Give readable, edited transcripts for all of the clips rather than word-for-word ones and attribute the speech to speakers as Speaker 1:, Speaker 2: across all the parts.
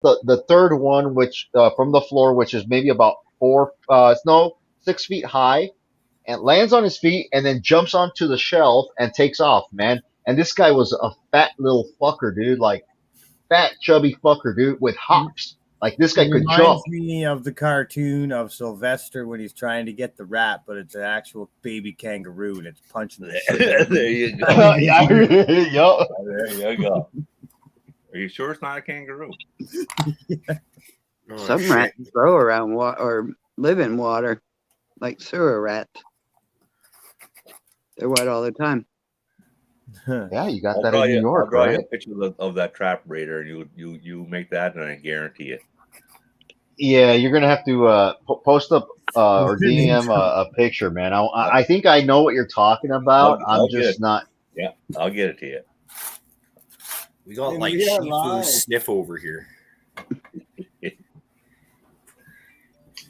Speaker 1: the third one, which from the floor, which is maybe about 6 feet high, and lands on his feet and then jumps onto the shelf and takes off, man. And this guy was a fat little fucker, dude, like fat chubby fucker, dude, with hops. Like this
Speaker 2: It
Speaker 1: guy could jump.
Speaker 2: reminds me of the cartoon of Sylvester when he's trying to get the rat, but it's an actual baby kangaroo and it's punching the shit.
Speaker 3: There you go.
Speaker 1: Yup.
Speaker 3: There you go. Are you sure it's not a kangaroo?
Speaker 4: Oh,
Speaker 5: Some
Speaker 4: shit.
Speaker 5: rats grow around water or live in water, like sewer rats. They're wet all the time.
Speaker 1: Yeah, you got
Speaker 3: I'll
Speaker 1: that
Speaker 3: draw
Speaker 1: in New
Speaker 3: you,
Speaker 1: York,
Speaker 3: I'll draw you a
Speaker 1: right?
Speaker 3: picture of that trap raider, and you make that, and I guarantee it.
Speaker 1: Yeah, you're gonna have to post up or DM a picture, man. I think I know what you're talking about. I'm
Speaker 3: I'll get
Speaker 1: just
Speaker 3: it.
Speaker 1: not.
Speaker 3: Yeah, I'll get it to you.
Speaker 4: We got
Speaker 2: And
Speaker 4: like
Speaker 2: we are
Speaker 4: Shifu
Speaker 2: live.
Speaker 4: sniff over here.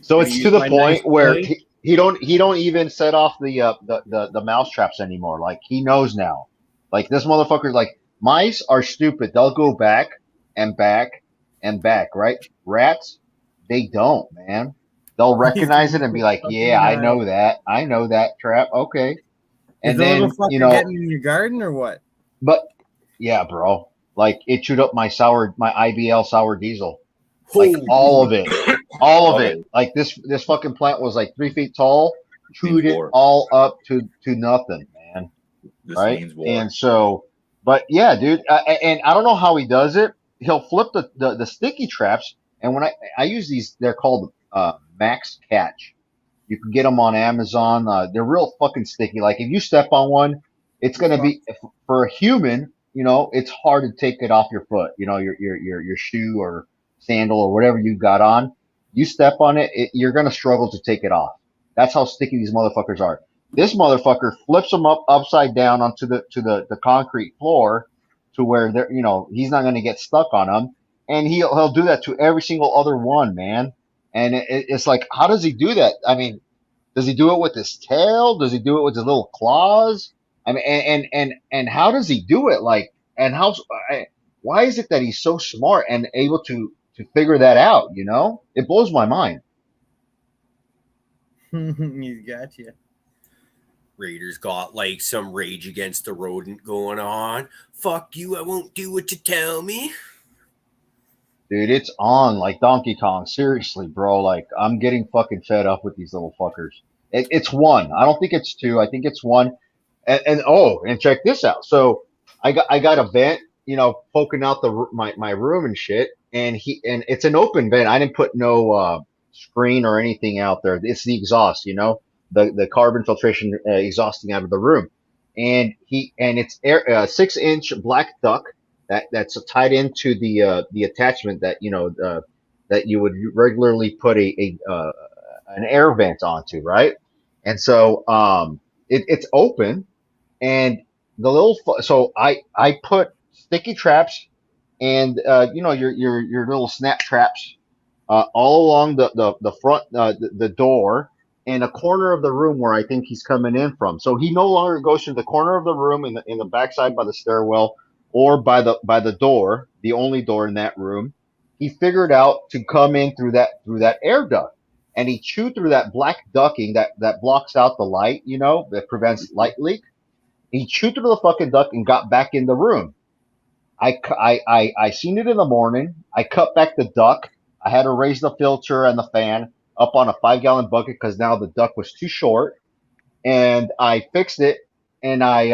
Speaker 1: So
Speaker 2: Can
Speaker 1: it's
Speaker 2: you
Speaker 1: to the
Speaker 2: use my
Speaker 1: point
Speaker 2: nice
Speaker 1: where
Speaker 2: plate?
Speaker 1: he don't even set off the mouse traps anymore. Like he knows now. Like this motherfucker. Like mice are stupid. They'll go back and back and back. Right? Rats, they don't, man. They'll recognize it and be like, "Yeah, I know that. I know that trap. Okay."
Speaker 2: Is
Speaker 1: And
Speaker 2: the little
Speaker 1: then
Speaker 2: fucker getting in your garden or what?
Speaker 1: but yeah, bro. Like it chewed up my IBL sour diesel. Like
Speaker 4: Holy
Speaker 1: all of it. All of
Speaker 3: Okay.
Speaker 1: it. Like this fucking plant was like 3 feet tall, chewed it
Speaker 3: war.
Speaker 1: all up to nothing, man.
Speaker 3: This
Speaker 1: Right?
Speaker 3: means war.
Speaker 1: And so, but yeah, dude. And I don't know how he does it. He'll flip the sticky traps, and when I use these, they're called Max Catch. You can get them on Amazon. They're real fucking sticky. Like if you step on one, it's gonna be for a human. You know, it's hard to take it off your foot. You know, your shoe or sandal or whatever you got on. You step on you're gonna struggle to take it off. That's how sticky these motherfuckers are. This motherfucker flips them upside down onto the concrete floor to where they're he's not gonna get stuck on them, and he'll do that to every single other one, man. And it's like, how does he do that? I mean, does he do it with his tail? Does he do it with his little claws? I mean, and how does he do it? Like, and why is it that he's so smart and able to figure that out? You know, it blows my mind.
Speaker 2: He's got you.
Speaker 4: Raiders got like some rage against the rodent going on. Fuck you, I won't do what you tell me.
Speaker 1: Dude, it's on like Donkey Kong. Seriously, bro. Like, I'm getting fucking fed up with these little fuckers. It's one. I don't think it's two. I think it's one. And check this out. So I got a vent, poking out my room and shit. And it's an open vent. I didn't put no screen or anything out there. It's the exhaust, the carbon filtration exhausting out of the room. And it's 6-inch black duck that's tied into the attachment that you would regularly put an air vent onto, right? And so it's open, and so I put sticky traps and your little snap traps all along the front the door and a corner of the room where I think he's coming in from. So he no longer goes to the corner of the room in the backside by the stairwell or by the door, the only door in that room. He figured out to come in through that air duct, and he chewed through that black ducking that blocks out the light, that prevents light leak. He chewed through the fucking duct and got back in the room. I seen it in the morning. I cut back the duct. I had to raise the filter and the fan up on a 5-gallon bucket because now the duct was too short, and I fixed it. And I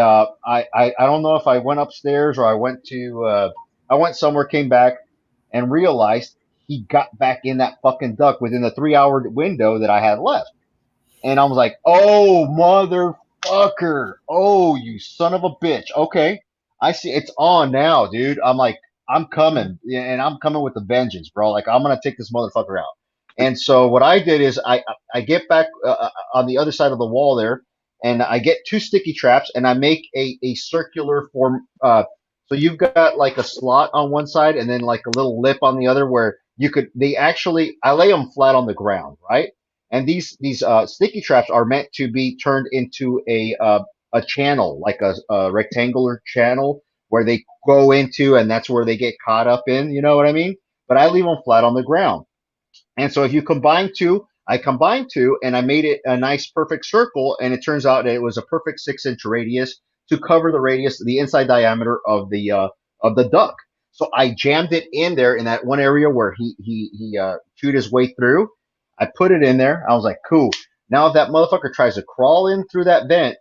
Speaker 1: don't know if I went upstairs or I went somewhere, came back, and realized he got back in that fucking duct within the 3-hour window that I had left. And I was like, oh, motherfucker. Oh, you son of a bitch. Okay. I see it's on now, dude. I'm like, I'm coming. Yeah, and I'm coming with a vengeance, bro. Like, I'm going to take this motherfucker out. And so what I did is I get back on the other side of the wall there, and I get two sticky traps, and I make a circular form. So you've got like a slot on one side and then like a little lip on the other where I lay them flat on the ground, right? And these sticky traps are meant to be turned into a channel, like a rectangular channel where they go into, and that's where they get caught up in. You know what I mean? but I leave them flat on the ground. And so if you combine two, I combined two and I made it a nice perfect circle. And it turns out that it was a perfect 6-inch radius to cover the radius, the inside diameter of the duck. So I jammed it in there in that one area where he chewed his way through. I put it in there. I was like, cool. Now if that motherfucker tries to crawl in through that vent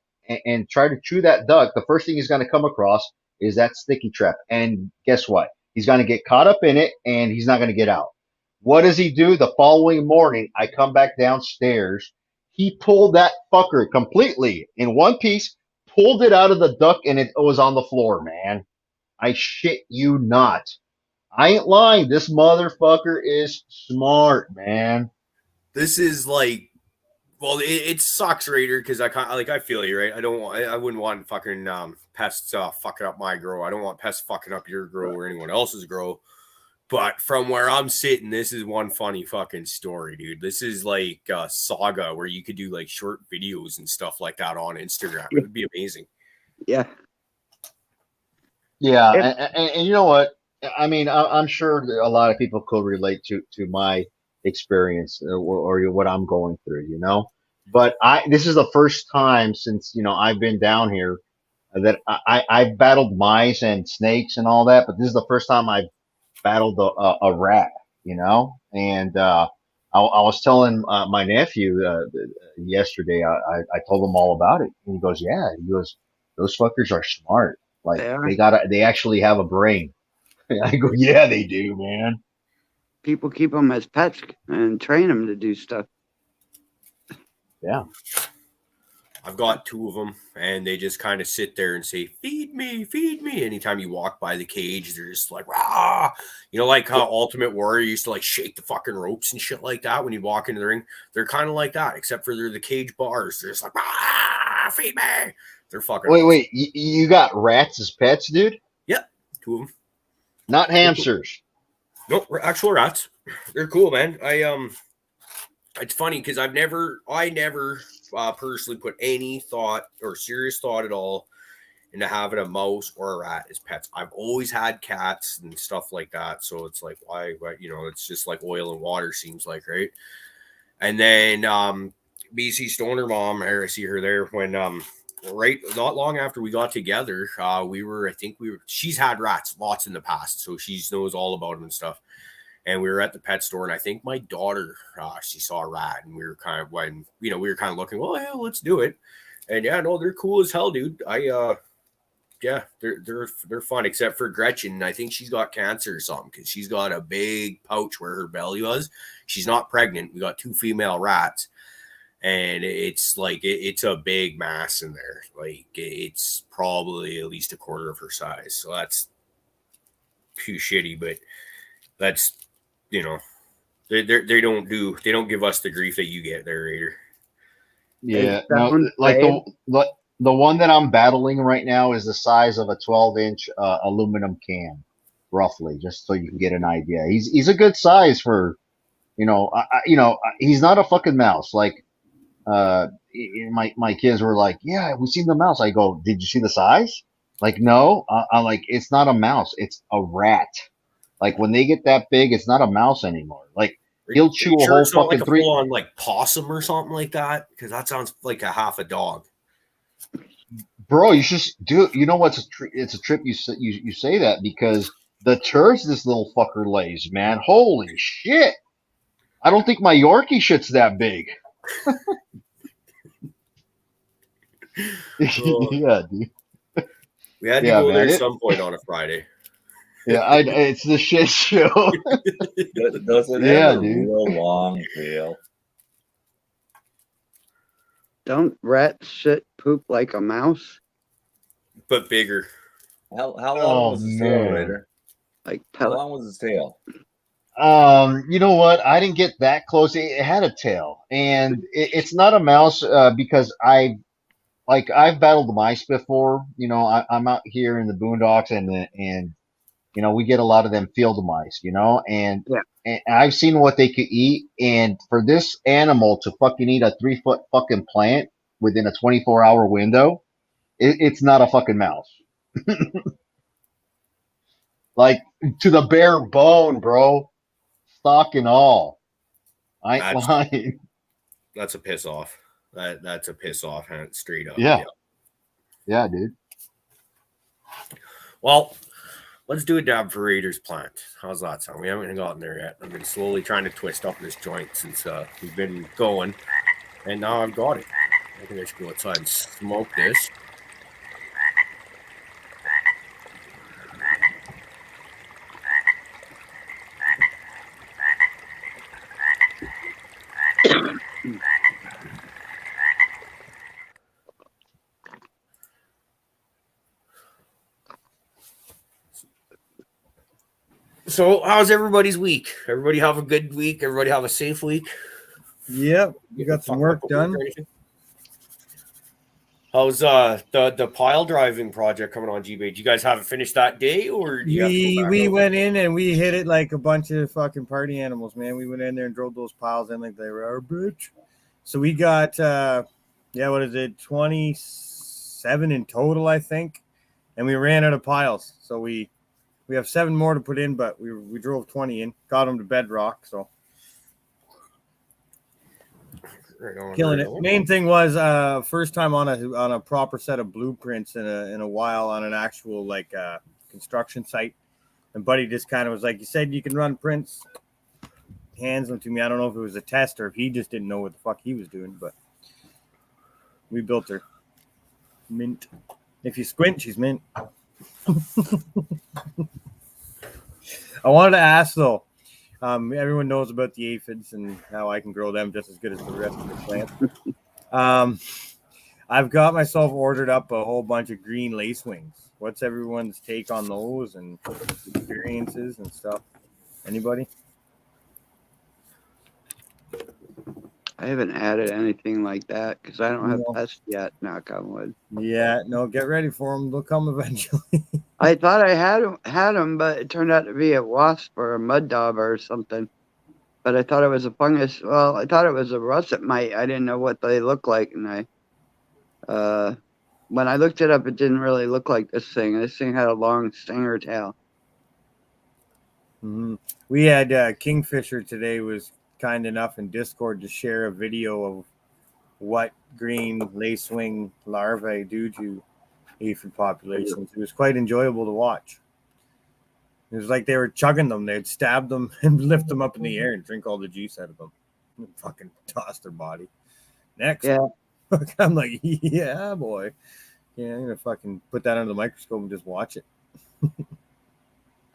Speaker 1: and try to chew that duck, the first thing he's going to come across is that sticky trap. And guess what? He's going to get caught up in it and he's not going to get out. What does he do? The following morning, I come back downstairs. He pulled that fucker completely in one piece, pulled it out of the duck, and it was on the floor, man. I shit you not. I ain't lying. This motherfucker is smart, man.
Speaker 4: This is like, well, it sucks, Raider, because I feel you, right? I wouldn't want fucking pests fucking up my grow. I don't want pests fucking up your grow or anyone else's grow. But from where I'm sitting, this is one funny fucking story, dude. This is like a saga where you could do like short videos and stuff like that on Instagram. It would be amazing.
Speaker 5: Yeah.
Speaker 1: Yeah, and you know what? I mean, I'm sure a lot of people could relate to my experience or what I'm going through, you know. But this is the first time since I've been down here that I've battled mice and snakes and all that, but this is the first time I've battled a rat, and I was telling my nephew yesterday. I told him all about it, and he goes, "Yeah." He goes, "Those fuckers are smart. Like they actually have a brain." I go, "Yeah, they do, man."
Speaker 5: People keep them as pets and train them to do stuff.
Speaker 1: Yeah.
Speaker 4: I've got two of them, and they just kind of sit there and say, feed me, feed me. Anytime you walk by the cage, they're just like, rah. Like how Ultimate Warrior used to like shake the fucking ropes and shit like that when you walk into the ring. They're kind of like that, except for they're the cage bars. They're just like, rah, feed me. They're fucking
Speaker 1: Wait, you got rats as pets, dude?
Speaker 4: Yep, two of them.
Speaker 1: Not hamsters.
Speaker 4: Nope, actual rats. They're cool, man. It's funny because I never personally put any thought or serious thought at all into having a mouse or a rat as pets. I've always had cats and stuff like that. So it's like, why, it's just like oil and water seems like, right? And then BC Stoner Mom, I see her there when right not long after we got together, she's had rats lots in the past. So she knows all about them and stuff. And we were at the pet store, and I think my daughter, she saw a rat, and we were kind of looking, well, yeah, let's do it. And yeah, no, they're cool as hell, dude. They're fun, except for Gretchen. I think she's got cancer or something because she's got a big pouch where her belly was. She's not pregnant. We got 2 female rats, and it's like it's a big mass in there. Like it's probably at least a quarter of her size. So that's too shitty, but that's. They don't give us the grief that you get there, Raider.
Speaker 1: Yeah, no, like the one that I'm battling right now is the size of a 12-inch aluminum can, roughly, just so you can get an idea. He's a good size for, he's not a fucking mouse. Like, my kids were like, "Yeah, we seen the mouse." I go, "Did you see the size?" Like, no. I'm like, it's not a mouse, it's a rat. Like when they get that big, it's not a mouse anymore. Like he'll chew a whole fucking
Speaker 4: like full on like possum or something like that, because that sounds like a half a dog.
Speaker 1: Bro, you should do. You know what's it's a trip you say that because the turds this little fucker lays, man. Holy shit! I don't think my Yorkie shit's that big. Yeah, dude.
Speaker 4: We had to go there at some point on a Friday.
Speaker 1: Yeah, it's the shit show.
Speaker 3: Does it have a real long tail?
Speaker 5: Don't rats shit poop like a mouse?
Speaker 4: But bigger.
Speaker 3: How long was his tail, Raider?
Speaker 5: Like
Speaker 3: how long was his tail?
Speaker 1: You know what? I didn't get that close. It had a tail, and it's not a mouse because I've battled mice before. I'm out here in the boondocks and we get a lot of them field mice, and I've seen what they could eat. And for this animal to fucking eat a 3-foot fucking plant within a 24-hour window, it's not a fucking mouse. Like to the bare bone, bro. stock and all. I ain't
Speaker 4: That's-
Speaker 1: lying.
Speaker 4: That's a piss off. That's a piss off, straight up.
Speaker 1: Yeah. Yeah, dude.
Speaker 4: Well, let's do a dab for Raiders plant. How's that sound? We haven't gotten there yet. I've been slowly trying to twist up this joint since we've been going, and now I've got it. I think I should go outside and smoke this. So, how's everybody's week? Everybody have a good week? Everybody have a safe week?
Speaker 2: Yep, you got some work done.
Speaker 4: How's the pile driving project coming on, G-Bay? Did you guys have it finished that day, or do you have to go back
Speaker 2: We
Speaker 4: out?
Speaker 2: went in and we hit it like a bunch of fucking party animals, man. We went in there and drove those piles in like they were our bitch. So we got what is it, 27 in total, I think, and we ran out of piles. So we have 7 more to put in, but we drove 20 in, got them to bedrock. So killing it. Main thing was first time on a proper set of blueprints in a while on an actual like construction site. And Buddy just kind of was like, "You said you can run prints." Hands them to me. I don't know if it was a test or if he just didn't know what the fuck he was doing, but we built her mint. If you squint, she's mint. I wanted to ask though. Everyone knows about the aphids and how I can grow them just as good as the rest of the plant. I've got myself ordered up a whole bunch of green lacewings. What's everyone's take on those and experiences and stuff? Anybody?
Speaker 5: I haven't added anything like that because I don't have pests yet. Knock on wood.
Speaker 2: Yeah, no, get ready for them. They'll come eventually.
Speaker 5: I thought I had them, but it turned out to be a wasp or a mud dauber or something. But I thought it was a fungus. Well, I thought it was a russet mite. I didn't know what they look like, and when I looked it up, it didn't really look like this thing. This thing had a long stinger tail.
Speaker 2: Mm-hmm. We had Kingfisher today was kind enough in Discord to share a video of what green lacewing larvae do to aphid populations. It was quite enjoyable to watch. It was like they were chugging them. They'd stab them and lift them up in the air and drink all the juice out of them and fucking toss their body. Next.
Speaker 5: Yeah.
Speaker 2: I'm like, yeah, boy. Yeah, I'm going to fucking put that under the microscope and just watch it.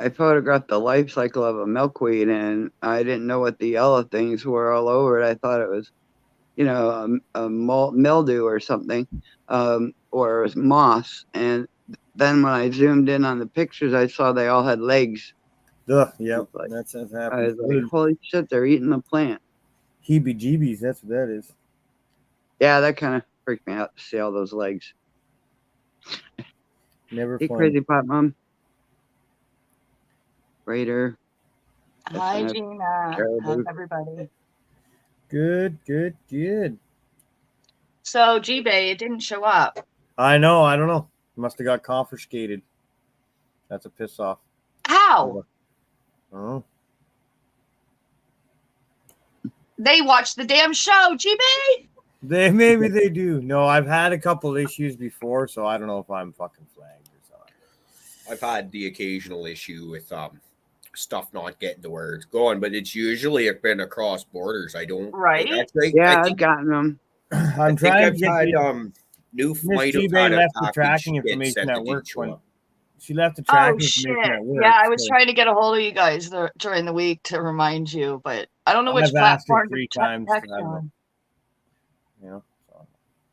Speaker 5: I photographed the life cycle of a milkweed, and I didn't know what the yellow things were all over it. I thought it was, a mildew or something, or moss. And then when I zoomed in on the pictures, I saw they all had legs.
Speaker 2: Ugh, yep,
Speaker 5: Like,
Speaker 2: that's
Speaker 5: I
Speaker 2: happening.
Speaker 5: was like, holy shit, they're eating the plant.
Speaker 2: Heebie-jeebies, that's what that is.
Speaker 5: Yeah, that kind of freaked me out to see all those legs.
Speaker 2: Never
Speaker 5: Hey,
Speaker 2: fun.
Speaker 5: Crazy Pot Mom. Raider.
Speaker 6: Hi, Gina.
Speaker 5: Cariboo.
Speaker 6: How's everybody?
Speaker 2: Good.
Speaker 6: So, G-Bay, it didn't show up.
Speaker 2: I know. I don't know. Must have got confiscated. That's a piss off.
Speaker 6: How?
Speaker 2: Oh.
Speaker 6: They watched the damn show, G-Bay.
Speaker 2: Maybe they do. No, I've had a couple issues before, so I don't know if I'm fucking flagged or something.
Speaker 4: I've had the occasional issue with stuff not getting to where it's going, but it's usually been across borders. I don't.
Speaker 6: Right.
Speaker 5: Yeah, I've gotten them.
Speaker 2: I'm trying to get
Speaker 4: had new
Speaker 2: Miss
Speaker 4: might have
Speaker 2: G-Bay
Speaker 4: had a
Speaker 2: left the
Speaker 4: package
Speaker 2: tracking
Speaker 4: get
Speaker 2: information
Speaker 4: sent
Speaker 2: at
Speaker 4: that
Speaker 2: work.
Speaker 4: didn't show up.
Speaker 2: She left the tracking
Speaker 6: Oh, shit.
Speaker 2: information at work.
Speaker 6: Yeah, I was
Speaker 2: so
Speaker 6: trying to get a hold of you guys during the week to remind you, but I don't know which
Speaker 2: I've asked her
Speaker 6: platform
Speaker 2: 3
Speaker 6: to
Speaker 2: times.
Speaker 6: text
Speaker 2: I don't know.
Speaker 6: on.
Speaker 2: So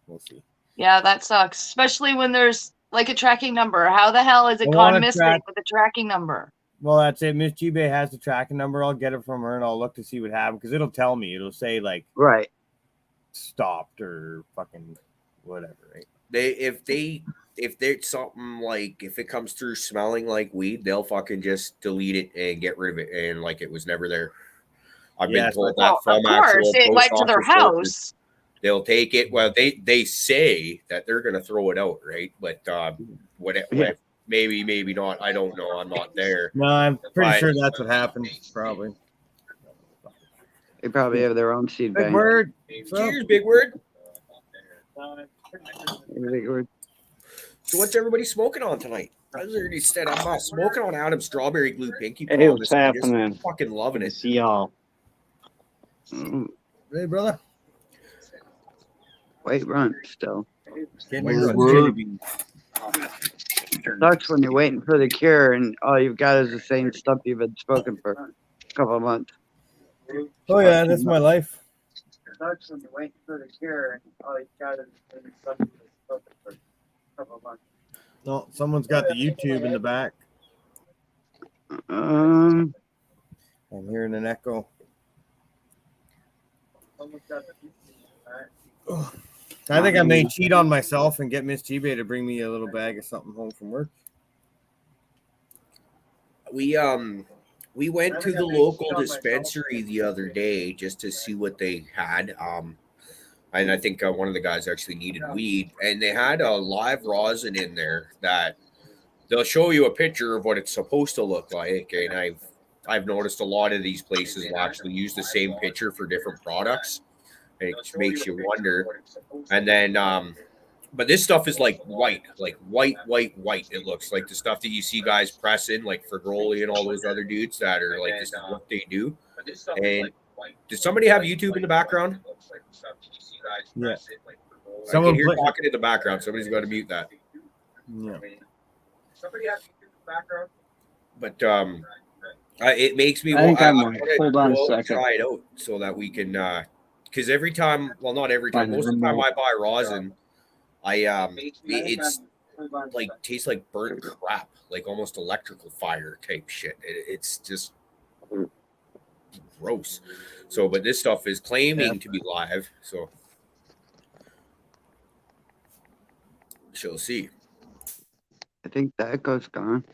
Speaker 2: we'll see.
Speaker 6: Yeah, that sucks, especially when there's like a tracking number. How the hell is it
Speaker 2: I
Speaker 6: gone
Speaker 2: wanna
Speaker 6: missing
Speaker 2: track-
Speaker 6: with a tracking number?
Speaker 2: Well, that's it. Miss G-Bay has the tracking number. I'll get it from her and I'll look to see what happened because it'll tell me. It'll say like
Speaker 5: Right.
Speaker 2: stopped or fucking whatever, right?
Speaker 4: If there's something like if it comes through smelling like weed, they'll fucking just delete it and get rid of it and like it was never there. I've been told that
Speaker 6: Well,
Speaker 4: from
Speaker 6: of course,
Speaker 4: actual
Speaker 6: it went
Speaker 4: post
Speaker 6: to their
Speaker 4: office workers.
Speaker 6: house.
Speaker 4: They'll take it. Well, they say that they're gonna throw it out, right? But maybe not. I don't know. I'm not there.
Speaker 2: No, I'm pretty
Speaker 4: But-
Speaker 2: sure that's what happened. Probably.
Speaker 5: They probably have their own seed
Speaker 2: Big
Speaker 5: bank.
Speaker 2: word.
Speaker 4: Cheers, big word.
Speaker 5: Big word.
Speaker 4: So what's everybody smoking on tonight? I already said I'm smoking on Adam's strawberry glue pinky
Speaker 7: Hey,
Speaker 4: promise.
Speaker 7: what's happening?
Speaker 4: Just fucking loving it.
Speaker 7: See y'all.
Speaker 2: Hey, brother.
Speaker 5: White run still.
Speaker 2: Getting
Speaker 5: Sucks when you're waiting for the cure and all you've got is the same stuff you've been smoking for a couple of months.
Speaker 2: Oh yeah, that's my life.
Speaker 5: Sucks when you're waiting for the cure and all you've got is the same stuff you've been smoking for a couple of months.
Speaker 2: No, someone's got the YouTube in the back.
Speaker 5: Um,
Speaker 2: I'm hearing an echo. I think I may cheat on myself and get Miss G-Bay to bring me a little bag of something home from work.
Speaker 4: We went to the local dispensary the other day just to see what they had. And I think one of the guys actually needed weed, and they had a live rosin in there that they'll show you a picture of what it's supposed to look like. And I've noticed a lot of these places will actually use the same picture for different products. It makes you wonder. And then, but this stuff is like white. It looks like the stuff that you see guys pressing, like for Groli and all those other dudes that are like, this is what they do. And does somebody have YouTube in the background?
Speaker 2: Yeah.
Speaker 4: I can hear talking in the background. Somebody's got to mute that.
Speaker 2: Yeah.
Speaker 4: Somebody has YouTube in the background. But it makes me
Speaker 7: I think
Speaker 4: I
Speaker 7: I'm
Speaker 4: want to
Speaker 7: hold on a
Speaker 4: go out and
Speaker 7: second.
Speaker 4: try it out so that we can because every time, well, not every time, most of the time I buy rosin, it's like tastes like burnt crap, like almost electrical fire type shit. It's just gross. So, but this stuff is claiming to be live, so she'll see.
Speaker 5: I think the echo's gone.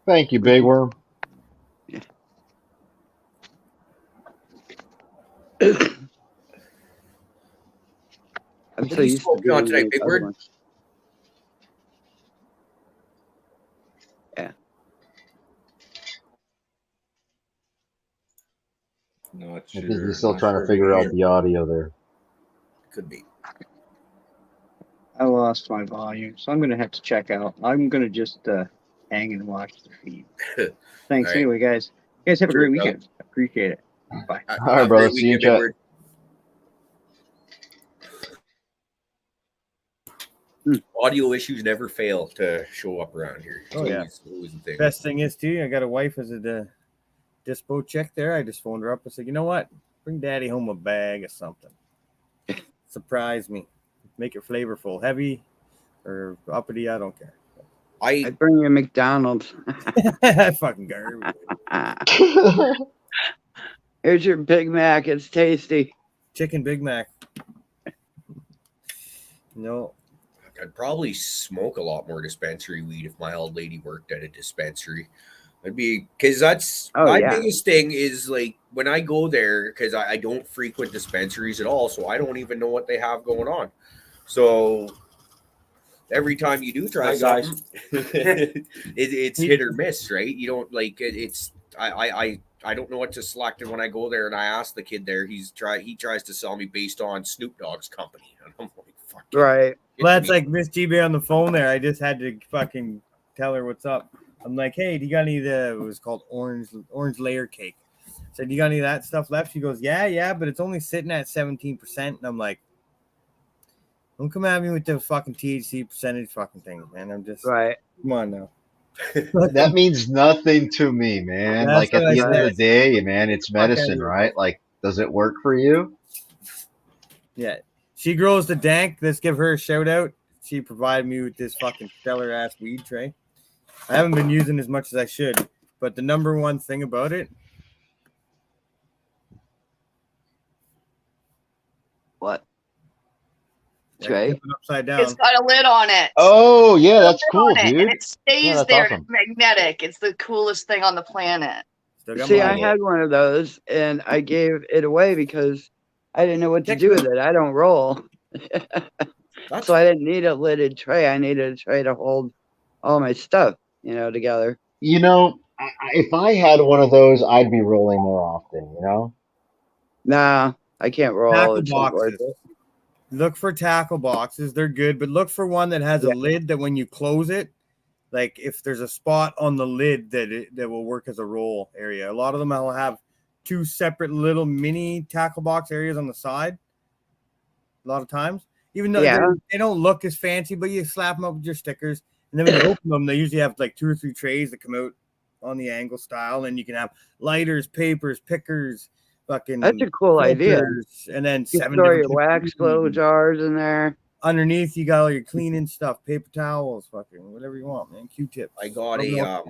Speaker 1: Thank you, Big Worm.
Speaker 5: I'm
Speaker 4: What
Speaker 5: so
Speaker 4: are you
Speaker 5: used to
Speaker 4: smoking on
Speaker 5: doing
Speaker 4: tonight,
Speaker 5: these
Speaker 4: Big
Speaker 5: other
Speaker 4: Word?
Speaker 5: ones. Yeah.
Speaker 3: Not
Speaker 1: I
Speaker 3: sure.
Speaker 1: think he's still
Speaker 3: Not
Speaker 1: trying
Speaker 3: sure
Speaker 1: to figure
Speaker 3: we
Speaker 1: out the audio there.
Speaker 4: Could be.
Speaker 7: I lost my volume, so I'm going to have to check out. I'm going to just hang and watch the feed. Thanks.
Speaker 4: All right.
Speaker 7: Anyway, guys. You guys have a great
Speaker 4: Sure,
Speaker 7: weekend. Appreciate it. Bye.
Speaker 1: All right, brother. See you in chat.
Speaker 4: Audio issues never fail to show up around here. It's
Speaker 2: Oh, yeah.
Speaker 4: always the thing.
Speaker 2: Best thing is too, I got a wife as a dispo check there. I just phoned her up and said, you know what? Bring Daddy home a bag of something. Surprise me. Make it flavorful, heavy or uppity. I don't care.
Speaker 5: I'd bring you a McDonald's.
Speaker 2: Fucking garbage.
Speaker 5: Here's your Big Mac. It's tasty.
Speaker 2: Chicken Big Mac. No.
Speaker 4: I'd probably smoke a lot more dispensary weed if my old lady worked at a dispensary. I'd be, because that's my biggest thing is like when I go there, because I don't frequent dispensaries at all, so I don't even know what they have going on. So every time you do try something, it's hit or miss, right? You don't like it's I don't know what to select, and when I go there and I ask the kid there, he tries to sell me based on Snoop Dogg's company, and I'm like, fuck.
Speaker 5: Right.
Speaker 2: Well, that's like Miss GB on the phone there. I just had to fucking tell her what's up. I'm like, hey, do you got any of the, it was called orange layer cake. I said, do you got any of that stuff left? She goes, yeah, but it's only sitting at 17%. And I'm like, don't come at me with the fucking THC percentage fucking thing, man. I'm just,
Speaker 5: right.
Speaker 2: Come on now.
Speaker 1: That means nothing to me, man.
Speaker 2: That's
Speaker 1: like at
Speaker 2: what
Speaker 1: the
Speaker 2: I
Speaker 1: end of
Speaker 2: said.
Speaker 1: the day, man, it's medicine, right? Like, does it work for you?
Speaker 2: Yeah. She grows the dank. Let's give her a shout out. She provided me with this fucking stellar ass weed tray. I haven't been using as much as I should, but the number one thing about it.
Speaker 5: What? Tray?
Speaker 2: Upside down.
Speaker 6: It's got a lid on it.
Speaker 1: Oh, yeah, that's cool,
Speaker 6: It,
Speaker 1: dude.
Speaker 6: and it stays
Speaker 1: Yeah, that's
Speaker 6: there.
Speaker 1: awesome.
Speaker 6: It's magnetic. It's the coolest thing on the planet.
Speaker 5: See, I had one of those, and I gave it away because I didn't know what to do with it. I don't roll. So I didn't need a lidded tray. I needed a tray to hold all my stuff. together.
Speaker 1: If I had one of those, I'd be rolling more often.
Speaker 5: Nah, I can't roll.
Speaker 2: Tackle
Speaker 5: It's not worth
Speaker 2: boxes.
Speaker 5: it.
Speaker 2: Look for tackle boxes. They're good, but look for one that has a lid that when you close it, like if there's a spot on the lid that will work as a roll area. A lot of them will have 2 separate little mini tackle box areas on the side. A lot of times, even though they don't look as fancy, but you slap them up with your stickers, and then when you open them, they usually have like 2 or 3 trays that come out on the angle style, and you can have lighters, papers, pickers, fucking.
Speaker 5: That's a cool idea.
Speaker 2: And then
Speaker 5: you
Speaker 2: 7
Speaker 5: store
Speaker 2: different
Speaker 5: your wax glow jars in there.
Speaker 2: Underneath, you got all your cleaning stuff, paper towels, fucking whatever you want, man. Q-tips.
Speaker 4: I got a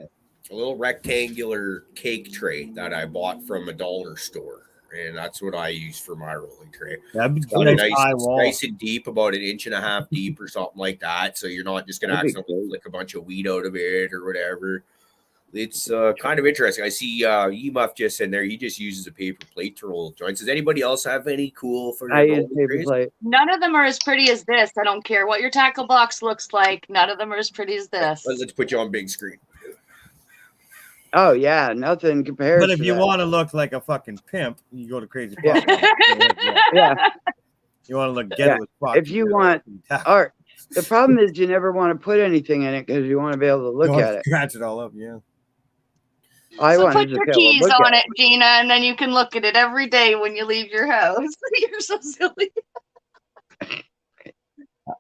Speaker 4: little rectangular cake tray that I bought from a dollar store, and that's what I use for my rolling tray.
Speaker 2: That'd be
Speaker 4: cool. Nice and deep, about 1.5 inches deep or something like that. So you're not just gonna accidentally flick a bunch of weed out of it or whatever. It's kind of interesting. I see Emuff just in there. He just uses a paper plate to roll joints. Does anybody else have any cool for
Speaker 5: I use paper plate?
Speaker 6: None of them are as pretty as this. I don't care what your tackle box looks like. None of them are as pretty as this.
Speaker 4: Let's put you on big screen.
Speaker 5: Oh yeah, nothing compares.
Speaker 2: But if you want to look like a fucking pimp, you go to Crazy Pop.
Speaker 5: Yeah.
Speaker 2: You want to look get with Pop.
Speaker 5: If you want art, the problem is you never want to put anything in it because you want to be able to look at it.
Speaker 2: Scratch it all up, yeah.
Speaker 6: So put your keys on it, Gina, and then you can look at it every day when you leave your house. You're so silly.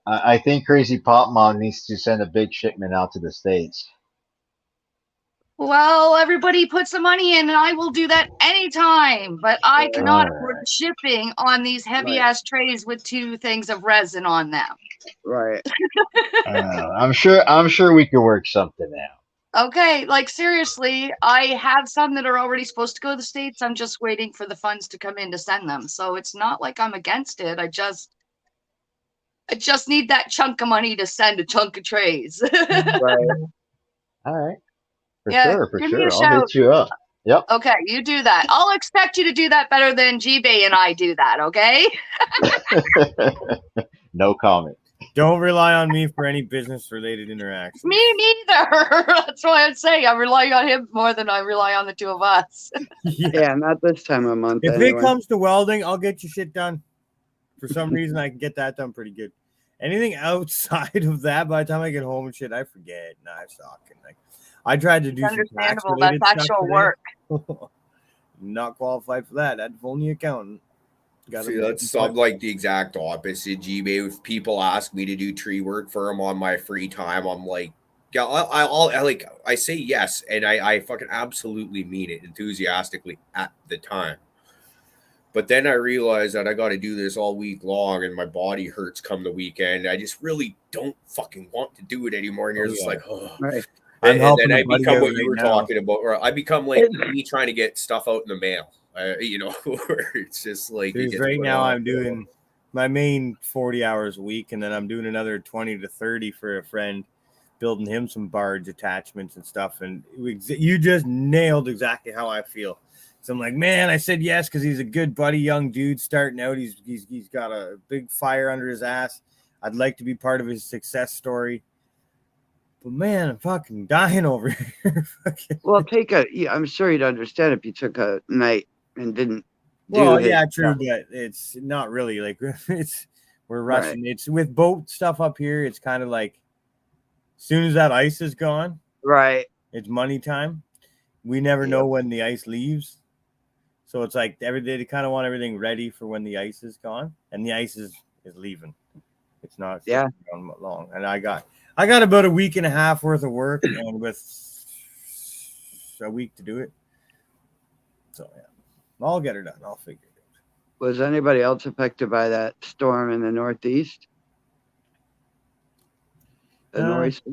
Speaker 1: I think Crazy Pop Mom needs to send a big shipment out to the States.
Speaker 6: Well, everybody put some money in, and I will do that anytime. But I cannot afford shipping on these heavy-ass trays with 2 things of resin on them.
Speaker 5: Right.
Speaker 1: I'm sure we could work something out.
Speaker 6: Okay, like seriously, I have some that are already supposed to go to the States. I'm just waiting for the funds to come in to send them. So it's not like I'm against it. I just need that chunk of money to send a chunk of trays.
Speaker 5: Right.
Speaker 1: All right. For sure. I'll hit you up. Yep.
Speaker 6: Okay, you do that. I'll expect you to do that better than G-Bay and I do that, okay?
Speaker 1: No comment.
Speaker 2: Don't rely on me for any business-related interactions.
Speaker 6: Me neither. That's why I'm saying I'm relying on him more than I rely on the 2 of us.
Speaker 5: Yeah, not this time of month.
Speaker 2: If it comes to welding, I'll get your shit done. For some reason, I can get that done pretty good. Anything outside of that, by the time I get home and shit, I forget. I suck. And I tried to do some tax-related
Speaker 6: that's actual work.
Speaker 2: Not qualified for that. That's only accountant.
Speaker 4: See, I'm like the exact opposite, G-Bay. If people ask me to do tree work for them on my free time, I'm like, yeah, I say yes, and I fucking absolutely mean it enthusiastically at the time. But then I realized that I got to do this all week long, and my body hurts come the weekend. I just really don't fucking want to do it anymore. And you're just like, oh.
Speaker 5: Right.
Speaker 4: And then I become what you were talking about, or I become like me trying to get stuff out in the mail. Where it's just like
Speaker 2: right now I'm doing my main 40 hours a week, and then I'm doing another 20 to 30 for a friend, building him some barge attachments and stuff. And you just nailed exactly how I feel. So I'm like, man, I said yes because he's a good buddy, young dude starting out. He's got a big fire under his ass. I'd like to be part of his success story. But man, I'm fucking dying over here.
Speaker 5: Well, I'm sure you'd understand if you took a night and didn't.
Speaker 2: Well, yeah, true, but it's not really like we're rushing. Right. It's with boat stuff up here. It's kind of like as soon as that ice is gone,
Speaker 5: right?
Speaker 2: It's money time. We never know when the ice leaves, so it's like every day they kind of want everything ready for when the ice is gone, and the ice is leaving. It's not long, and I got about a week and a half worth of work, and with a week to do it. So yeah, I'll get her done. I'll figure it out.
Speaker 5: Was anybody else affected by that storm in the Northeast? The nor'easter?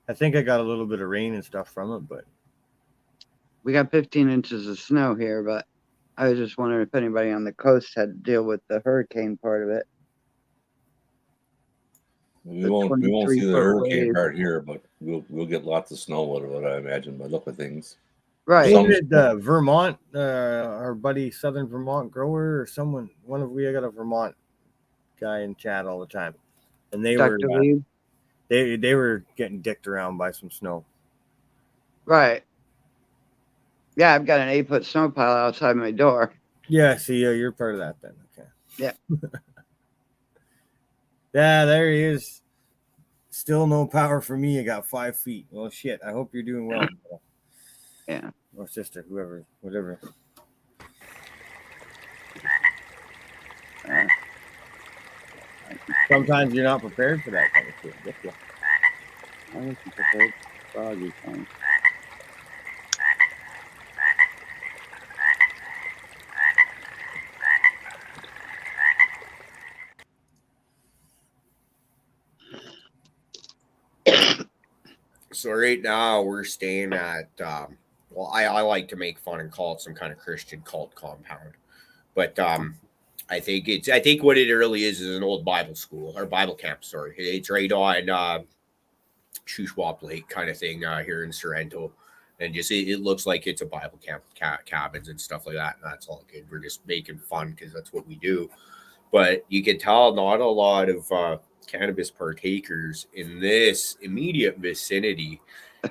Speaker 2: I think I got a little bit of rain and stuff from it, but
Speaker 5: we got 15 inches of snow here. But I was just wondering if anybody on the coast had to deal with the hurricane part of it.
Speaker 3: We won't see the hurricane part here, but we'll get lots of snow out of it, I imagine, by the look of things.
Speaker 2: Right. Did Vermont, our buddy Southern Vermont grower or someone, I got a Vermont guy in chat all the time, and they were getting dicked around by some snow.
Speaker 5: Right. Yeah, I've got an 8-foot snow pile outside my door.
Speaker 2: Yeah, see, you're part of that then. Okay.
Speaker 5: Yeah.
Speaker 2: Yeah, there he is. Still no power for me. I got 5 feet. Well, shit. I hope you're doing well.
Speaker 5: Yeah.
Speaker 2: Or sister, whoever, whatever. Sometimes you're not prepared for that kind of shit.
Speaker 5: I wasn't prepared for froggy thing.
Speaker 4: So right now we're staying at well, I like to make fun and call it some kind of Christian cult compound. But I think what it really is an old Bible school or Bible camp, sorry. It's right on Shuswap Lake kind of thing here in Sorrento. And just it looks like it's a Bible camp, cabins and stuff like that. And that's all good. We're just making fun because that's what we do. But you can tell not a lot of cannabis partakers in this immediate vicinity,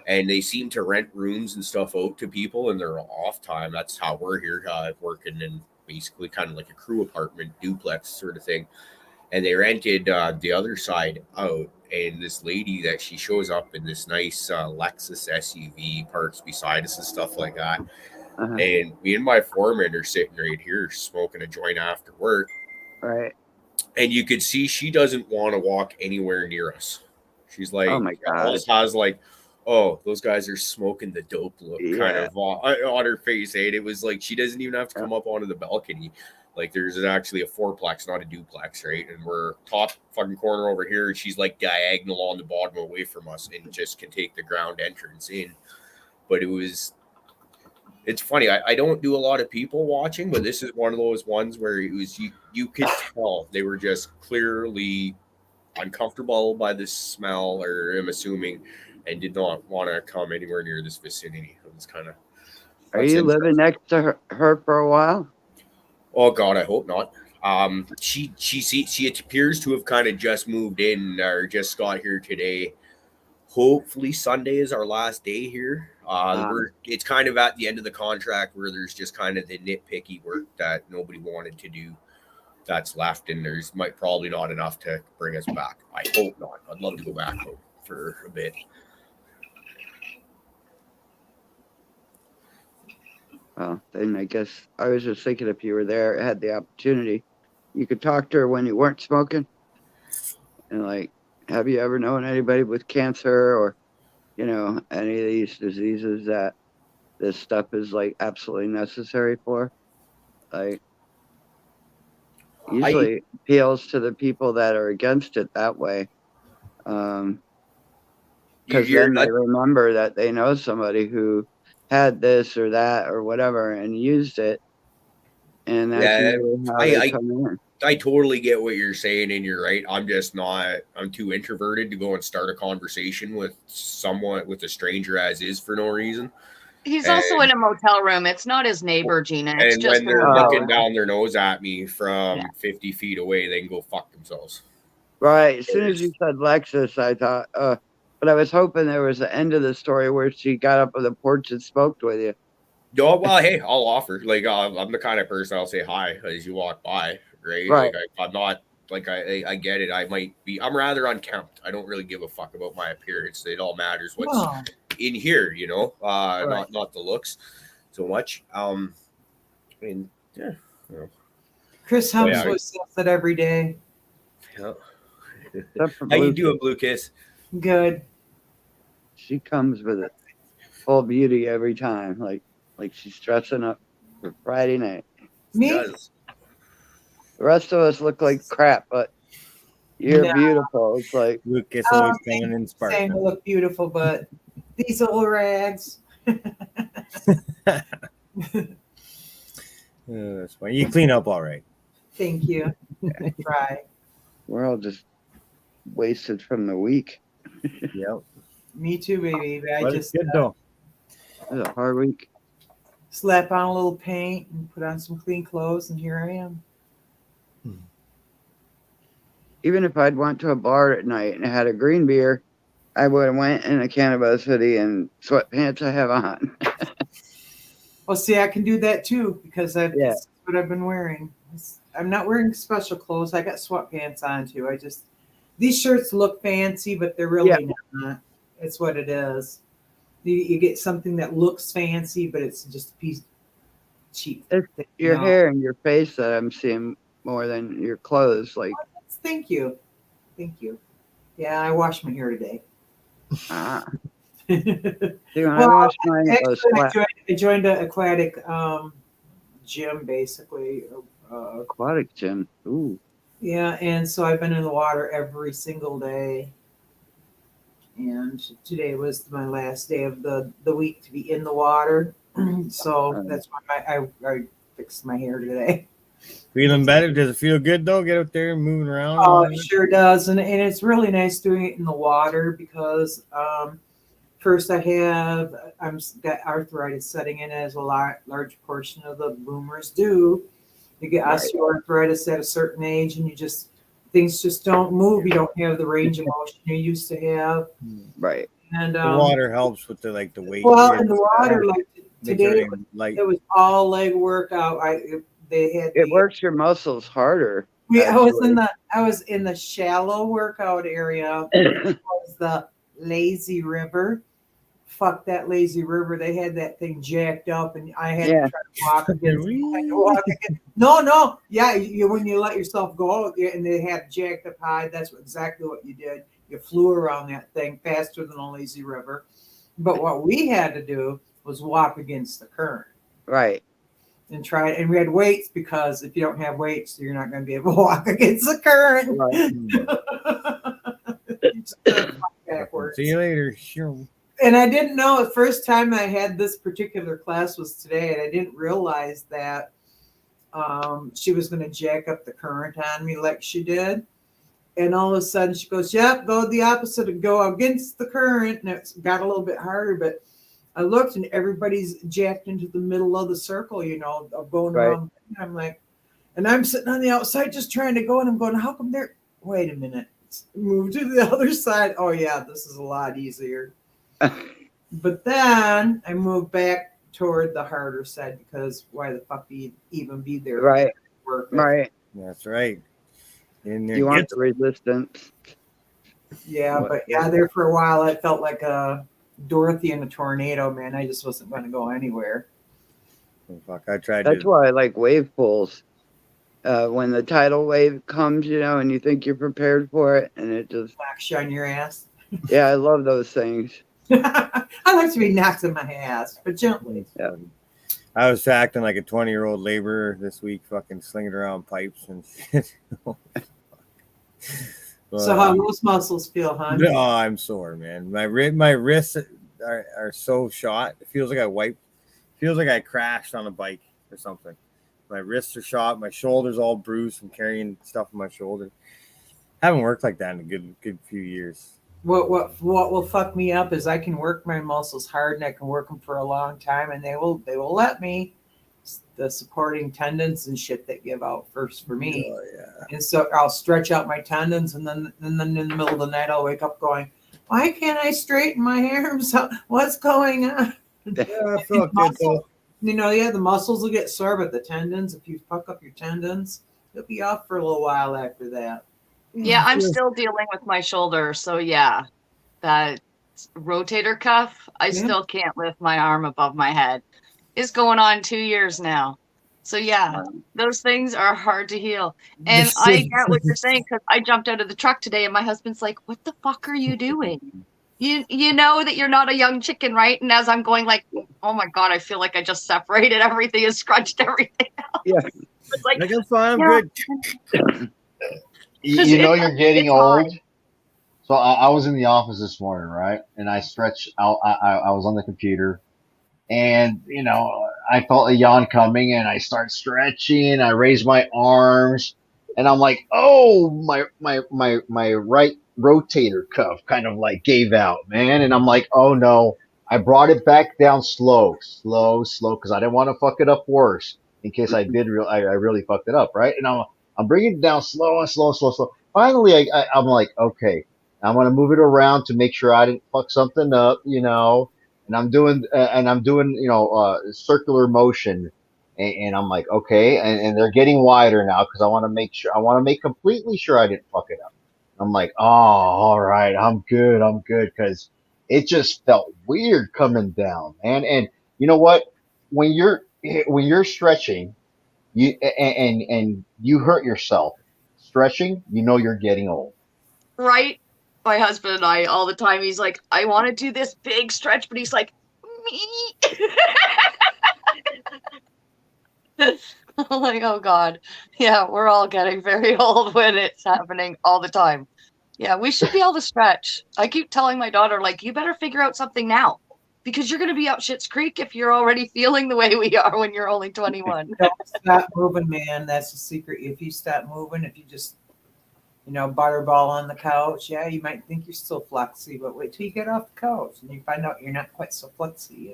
Speaker 4: and they seem to rent rooms and stuff out to people in their off time. That's how we're here working in basically kind of like a crew apartment duplex sort of thing. And they rented the other side out, and this lady that she shows up in this nice Lexus SUV, parks beside us and stuff like that.
Speaker 5: Uh-huh.
Speaker 4: And me and my foreman are sitting right here smoking a joint after work.
Speaker 5: Right.
Speaker 4: And you could see she doesn't want to walk anywhere near us. She's like,
Speaker 5: Oh my God.
Speaker 4: almost has like, oh, those guys are smoking the dope look kind of on her face. And it was like she doesn't even have to come up onto the balcony. Like there's actually a fourplex, not a duplex, right? And we're top fucking corner over here, and she's like diagonal on the bottom away from us, and just can take the ground entrance in. But it's funny. I don't do a lot of people watching, but this is one of those ones where it was you could tell they were just clearly uncomfortable by the smell, or I'm assuming, and did not want to come anywhere near this vicinity. It was kind of.
Speaker 5: Are you living next to her for a while?
Speaker 4: Oh God, I hope not. She appears to have kind of just moved in or just got here today. Hopefully Sunday is our last day here. It's kind of at the end of the contract where there's just kind of the nitpicky work that nobody wanted to do that's left, and there's probably not enough to bring us back. I hope not. I'd love to go back home for a bit.
Speaker 5: Well, then I guess I was just thinking if you were there, had the opportunity, you could talk to her when you weren't smoking. And like, have you ever known anybody with cancer or, you know, any of these diseases that this stuff is like absolutely necessary for? Like, usually it appeals to the people that are against it that way. Because then they remember that they know somebody who had this or that or whatever and used it, and that's usually how they come in.
Speaker 4: I totally get what you're saying, and you're right. I'm just not. I'm too introverted to go and start a conversation with someone, with a stranger, as is for no reason.
Speaker 6: He's also in a motel room. It's not his neighbor, Gina. It's
Speaker 4: and
Speaker 6: just
Speaker 4: when they're looking down their nose at me from 50 feet away, they can go fuck themselves.
Speaker 5: Right. As soon as you said Lexus, I thought, but I was hoping there was an end of the story where she got up on the porch and smoked with you.
Speaker 4: No, well, hey, I'll offer. Like, I'm the kind of person I'll say hi as you walk by, right?
Speaker 5: Right.
Speaker 4: Like, I'm not, like, I get it. I'm rather unkempt. I don't really give a fuck about my appearance. It all matters what's in here, you know, right. not the looks so much. I mean, yeah. You know.
Speaker 8: Chris Hemsworth says that every day.
Speaker 4: Yeah. How you doing, Blue Kiss?
Speaker 8: Good.
Speaker 5: She comes with it full beauty every time, like she's dressing up for Friday night.
Speaker 8: Me?
Speaker 5: The rest of us look like crap, but you're beautiful. It's like
Speaker 2: Lucas always coming in sparkling.
Speaker 8: Saying we look beautiful, but these old rags.
Speaker 2: That's why you clean up all right.
Speaker 8: Thank you. Try.
Speaker 5: We're all just wasted from the week.
Speaker 2: Yep.
Speaker 8: Me too, baby.
Speaker 2: But it's good though.
Speaker 5: It was a hard week.
Speaker 8: Slap on a little paint and put on some clean clothes, and here I am.
Speaker 5: Even if I'd went to a bar at night and had a green beer I would have went in a cannabis hoodie and sweatpants I have on.
Speaker 8: Well, see, I can do that too because
Speaker 5: Yeah.
Speaker 8: that's what I've been wearing. I'm not wearing special clothes. I got sweatpants on too. These shirts look fancy, but they're really not. It's what it is. You get something that looks fancy, but it's just a piece cheap.
Speaker 5: It's your hair and your face that I'm seeing more than your clothes. Like,
Speaker 8: thank you. Yeah, I washed my hair today.
Speaker 5: See, when I washed mine, it was flat.
Speaker 8: I joined an aquatic gym, basically.
Speaker 5: Aquatic gym. Ooh.
Speaker 8: Yeah, and so I've been in the water every single day. And today was my last day of the week to be in the water. So that's why I fixed my hair today.
Speaker 2: Feeling better? Does it feel good though? Get out there and moving around?
Speaker 8: Oh, it sure does. And it's really nice doing it in the water because first I've got arthritis setting in, as a large portion of the boomers do. You get osteoarthritis at a certain age, and things just don't move. You don't have the range of motion you used to have.
Speaker 5: Right.
Speaker 8: And
Speaker 2: the water helps with the weight.
Speaker 8: Well, in the water, like today, it was all leg workout. It
Speaker 5: works your muscles harder.
Speaker 8: I was in the shallow workout area. It was the lazy river. Fuck that lazy river. They had that thing jacked up, and I had to try to walk again. No. Yeah, when you let yourself go out there and they have jacked up high, that's exactly what you did. You flew around that thing faster than a lazy river. But what we had to do was walk against the current.
Speaker 5: Right.
Speaker 8: And we had weights, because if you don't have weights, you're not going to be able to walk against the current.
Speaker 2: Right. Backwards. See you later. Sure.
Speaker 8: And I didn't know the first time I had this particular class was today, and I didn't realize that she was going to jack up the current on me like she did. And all of a sudden she goes, yep, go the opposite and go against the current. And it got a little bit harder, but I looked and everybody's jacked into the middle of the circle, of going around. And I'm like, and I'm sitting on the outside just trying to go, and I'm going, how come they're, wait a minute, move to the other side. Oh yeah, this is a lot easier. But then I moved back toward the harder side, because why the fuck do you even be there?
Speaker 5: Right.
Speaker 2: Right. That's right.
Speaker 5: You want the resistance.
Speaker 8: Yeah, but there for a while I felt like a Dorothy in a tornado, man. I just wasn't going to go anywhere.
Speaker 2: Oh, fuck, I tried.
Speaker 5: That's why I like wave pools. When the tidal wave comes, and you think you're prepared for it, and it just
Speaker 8: knocks you on your ass.
Speaker 5: Yeah, I love those things.
Speaker 8: I like to be knocked in my ass, but gently.
Speaker 5: Yeah.
Speaker 2: I was acting like a 20-year-old laborer this week, fucking slinging around pipes and shit.
Speaker 8: So how those muscles feel, huh?
Speaker 2: Oh, I'm sore, man. My wrists are so shot. It feels like I crashed on a bike or something. My wrists are shot. My shoulders all bruised from carrying stuff on my shoulder. I haven't worked like that in a good few years.
Speaker 8: What will fuck me up is I can work my muscles hard, and I can work them for a long time, and they will let me. The supporting tendons and shit that give out first for me.
Speaker 2: Oh, yeah.
Speaker 8: And so I'll stretch out my tendons, and then in the middle of the night I'll wake up going, why can't I straighten my arms out? What's going on?
Speaker 2: Yeah, I feel good though.
Speaker 8: The muscles will get sore, but the tendons, if you fuck up your tendons, you'll be off for a little while after that.
Speaker 6: Yeah, I'm still dealing with my shoulder. So yeah, that rotator cuff, I still can't lift my arm above my head. It's going on 2 years now. So yeah, those things are hard to heal. And I get what you're saying, because I jumped out of the truck today and my husband's like, what the fuck are you doing? You know that you're not a young chicken, right? And as I'm going like, oh my God, I feel like I just separated everything and scrunched everything out.
Speaker 5: Yeah.
Speaker 6: It's like,
Speaker 2: I'm fine, I'm good.
Speaker 1: You're getting old. So I was in the office this morning, right? And I stretched out. I was on the computer, and I felt a yawn coming, and I start stretching. I raise my arms, and I'm like, oh, my right rotator cuff kind of like gave out, man. And I'm like, oh no. I brought it back down slow, because I didn't want to fuck it up worse in case I did. I really fucked it up, right? And I'm bringing it down slow. Finally, I'm like, okay. I want to move it around to make sure I didn't fuck something up, you know. And I'm doing, you know, circular motion, and I'm like, okay, and they're getting wider now because I want to make completely sure I didn't fuck it up. I'm like, oh, all right, I'm good, because it just felt weird coming down, man. And you know what? When you're stretching, and you hurt yourself stretching, you know you're getting old.
Speaker 6: Right? My husband and I all the time. He's like, I want to do this big stretch, but he's like, me. I'm like, oh God. Yeah, we're all getting very old when it's happening all the time. Yeah, we should be able to stretch. I keep telling my daughter, like, you better figure out something now because you're going to be up Schitt's Creek if you're already feeling the way we are when you're only 21.
Speaker 8: Don't stop moving, man. That's the secret. If you stop moving, if you just, butterball on the couch, yeah, you might think you're still flexy, but wait till you get off the couch and you find out you're not quite so flexy.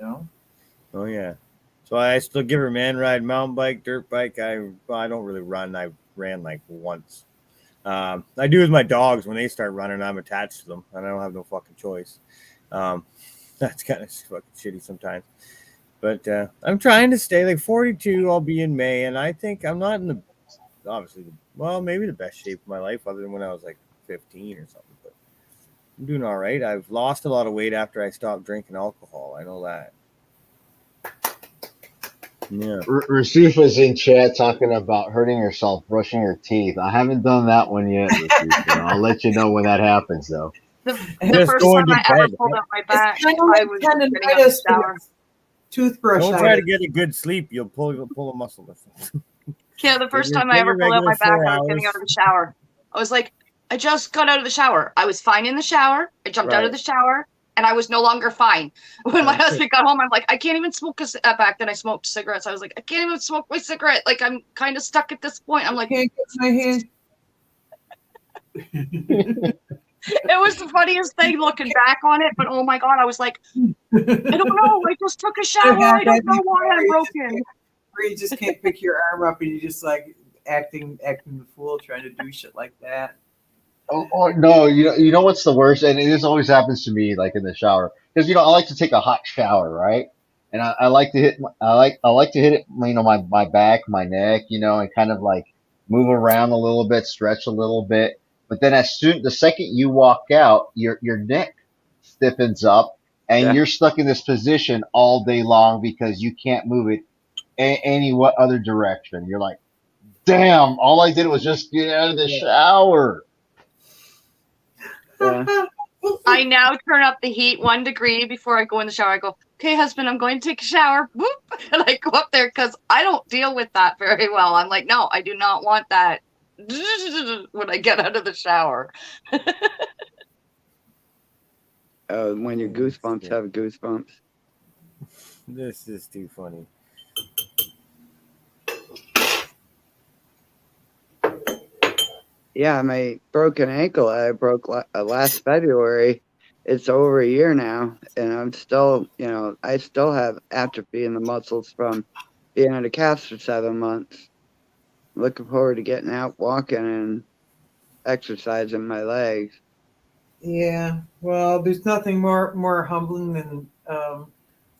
Speaker 2: Oh yeah. So I still give her man ride, mountain bike, dirt bike. I don't really run. I ran like once. I do with my dogs when they start running. I'm attached to them, and I don't have no fucking choice. That's kind of fucking shitty sometimes. But I'm trying to stay like 42. I'll be in May, and I think I'm not in the maybe the best shape of my life, other than when I was like 15 or something. But I'm doing all right. I've lost a lot of weight after I stopped drinking alcohol. I know that. Yeah.
Speaker 1: Rasufa's in chat talking about hurting yourself brushing your teeth. I haven't done that one yet, Rasufa. I'll let you know when that happens, though.
Speaker 6: The first time I ever pulled up my back, I was getting out of the shower.
Speaker 8: Toothbrush.
Speaker 2: Don't try to get a good sleep. You'll pull a muscle.
Speaker 6: Yeah, the first time I ever pulled up my back, I was getting out of the shower. I was like, I just got out of the shower. I was fine in the shower. I jumped out of the shower, and I was no longer fine. When my husband got home, I'm like, I can't even smoke back then I smoked cigarettes. I was like, I can't even smoke my cigarette. Like, I'm kind of stuck at this point. I'm like,
Speaker 8: can't get my hand.
Speaker 6: It was the funniest thing looking back on it, but oh my God, I was like, I don't know. I just took a shower. I don't know why I'm broken.
Speaker 8: Where you just can't pick your arm up and you just like acting the fool trying to do shit like that.
Speaker 1: Oh no, you know what's the worst, and this always happens to me, like in the shower, because I like to take a hot shower, right? And I like to hit it, my back, my neck, and kind of like move around a little bit, stretch a little bit. But then the second you walk out, your neck stiffens up, and you're stuck in this position all day long because you can't move it any what other direction. You're like, damn, all I did was just get out of the shower.
Speaker 5: Yeah.
Speaker 6: I now turn up the heat 1 degree before I go in the shower. I go, okay, husband, I'm going to take a shower. Whoop. And I go up there because I don't deal with that very well. I'm like, no, I do not want that when I get out of the shower.
Speaker 5: When your goosebumps have goosebumps.
Speaker 2: This is too funny.
Speaker 5: Yeah, my broken ankle I broke last February. It's over a year now, and I'm still, I still have atrophy in the muscles from being in a cast for 7 months. Looking forward to getting out, walking, and exercising my legs.
Speaker 8: Yeah, well, there's nothing more humbling than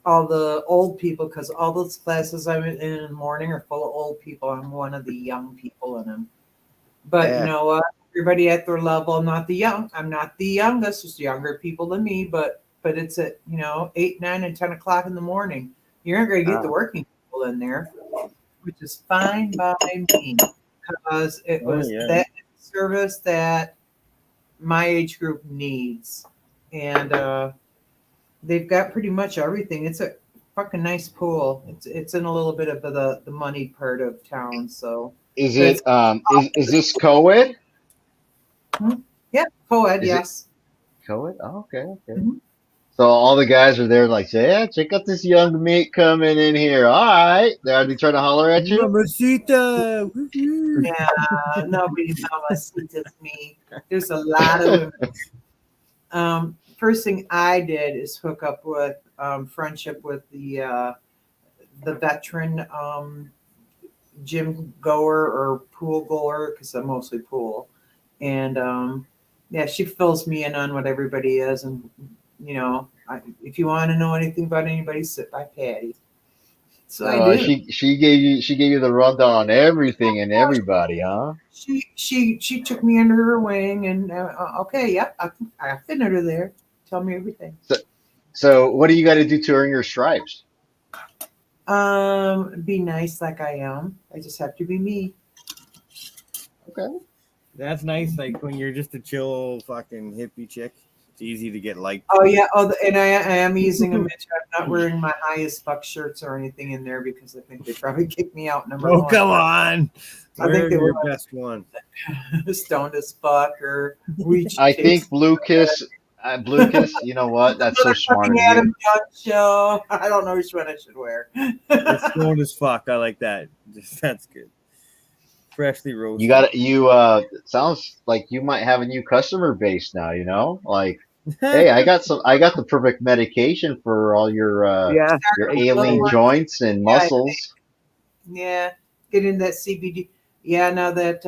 Speaker 8: all the old people, because all those classes I'm in the morning are full of old people. I'm one of the young people in them. But you know what? Everybody at their level. I'm not the youngest. There's younger people than me, but it's at 8, 9, and 10 o'clock in the morning. You're not going to get the working people in there, which is fine by me, because it was that service that my age group needs, and they've got pretty much everything. It's a fucking nice pool. It's in a little bit of the money part of town, so.
Speaker 1: Is it is this co-ed?
Speaker 8: Yeah, co-ed, yes.
Speaker 1: Co-ed? Oh, okay.
Speaker 8: Mm-hmm.
Speaker 1: So all the guys are there like, yeah, check out this young meat coming in here. All right. Are they trying to holler at you?
Speaker 2: Mamacita.
Speaker 8: Yeah, nobody mamacitas me. There's a lot of women. First thing I did is hook up with friendship with the veteran gym goer or pool goer, because I'm mostly pool, and Yeah, she fills me in on what everybody is, and if you want to know anything about anybody, sit by Patty. So I do.
Speaker 1: She gave you the rundown on everything and everybody, huh?
Speaker 8: She took me under her wing, and okay, yeah, I fit under there. Tell me everything.
Speaker 1: So what do you got to do to earn your stripes?
Speaker 8: Be nice like I am. I just have to be me.
Speaker 1: Okay.
Speaker 2: That's nice. Like when you're just a chill fucking hippie chick, it's easy to get liked.
Speaker 8: Oh yeah. Oh, and I am using a Mitch. I'm not wearing my highest fuck shirts or anything in there because I think they probably kicked me out. Number one.
Speaker 2: Oh come on!
Speaker 8: I think they were
Speaker 2: your best one.
Speaker 8: Stoned as fuck or reach.
Speaker 1: I think Blue Kiss. You know what? That's so smart of you.
Speaker 8: Show. I don't know which one I should wear.
Speaker 2: It's stoned as fuck. I like that. That's good. Freshly roasted.
Speaker 1: Sounds like you might have a new customer base now, like, hey, I got the perfect medication for all your ailing joints and muscles.
Speaker 8: Yeah, get in that CBD. Yeah, now that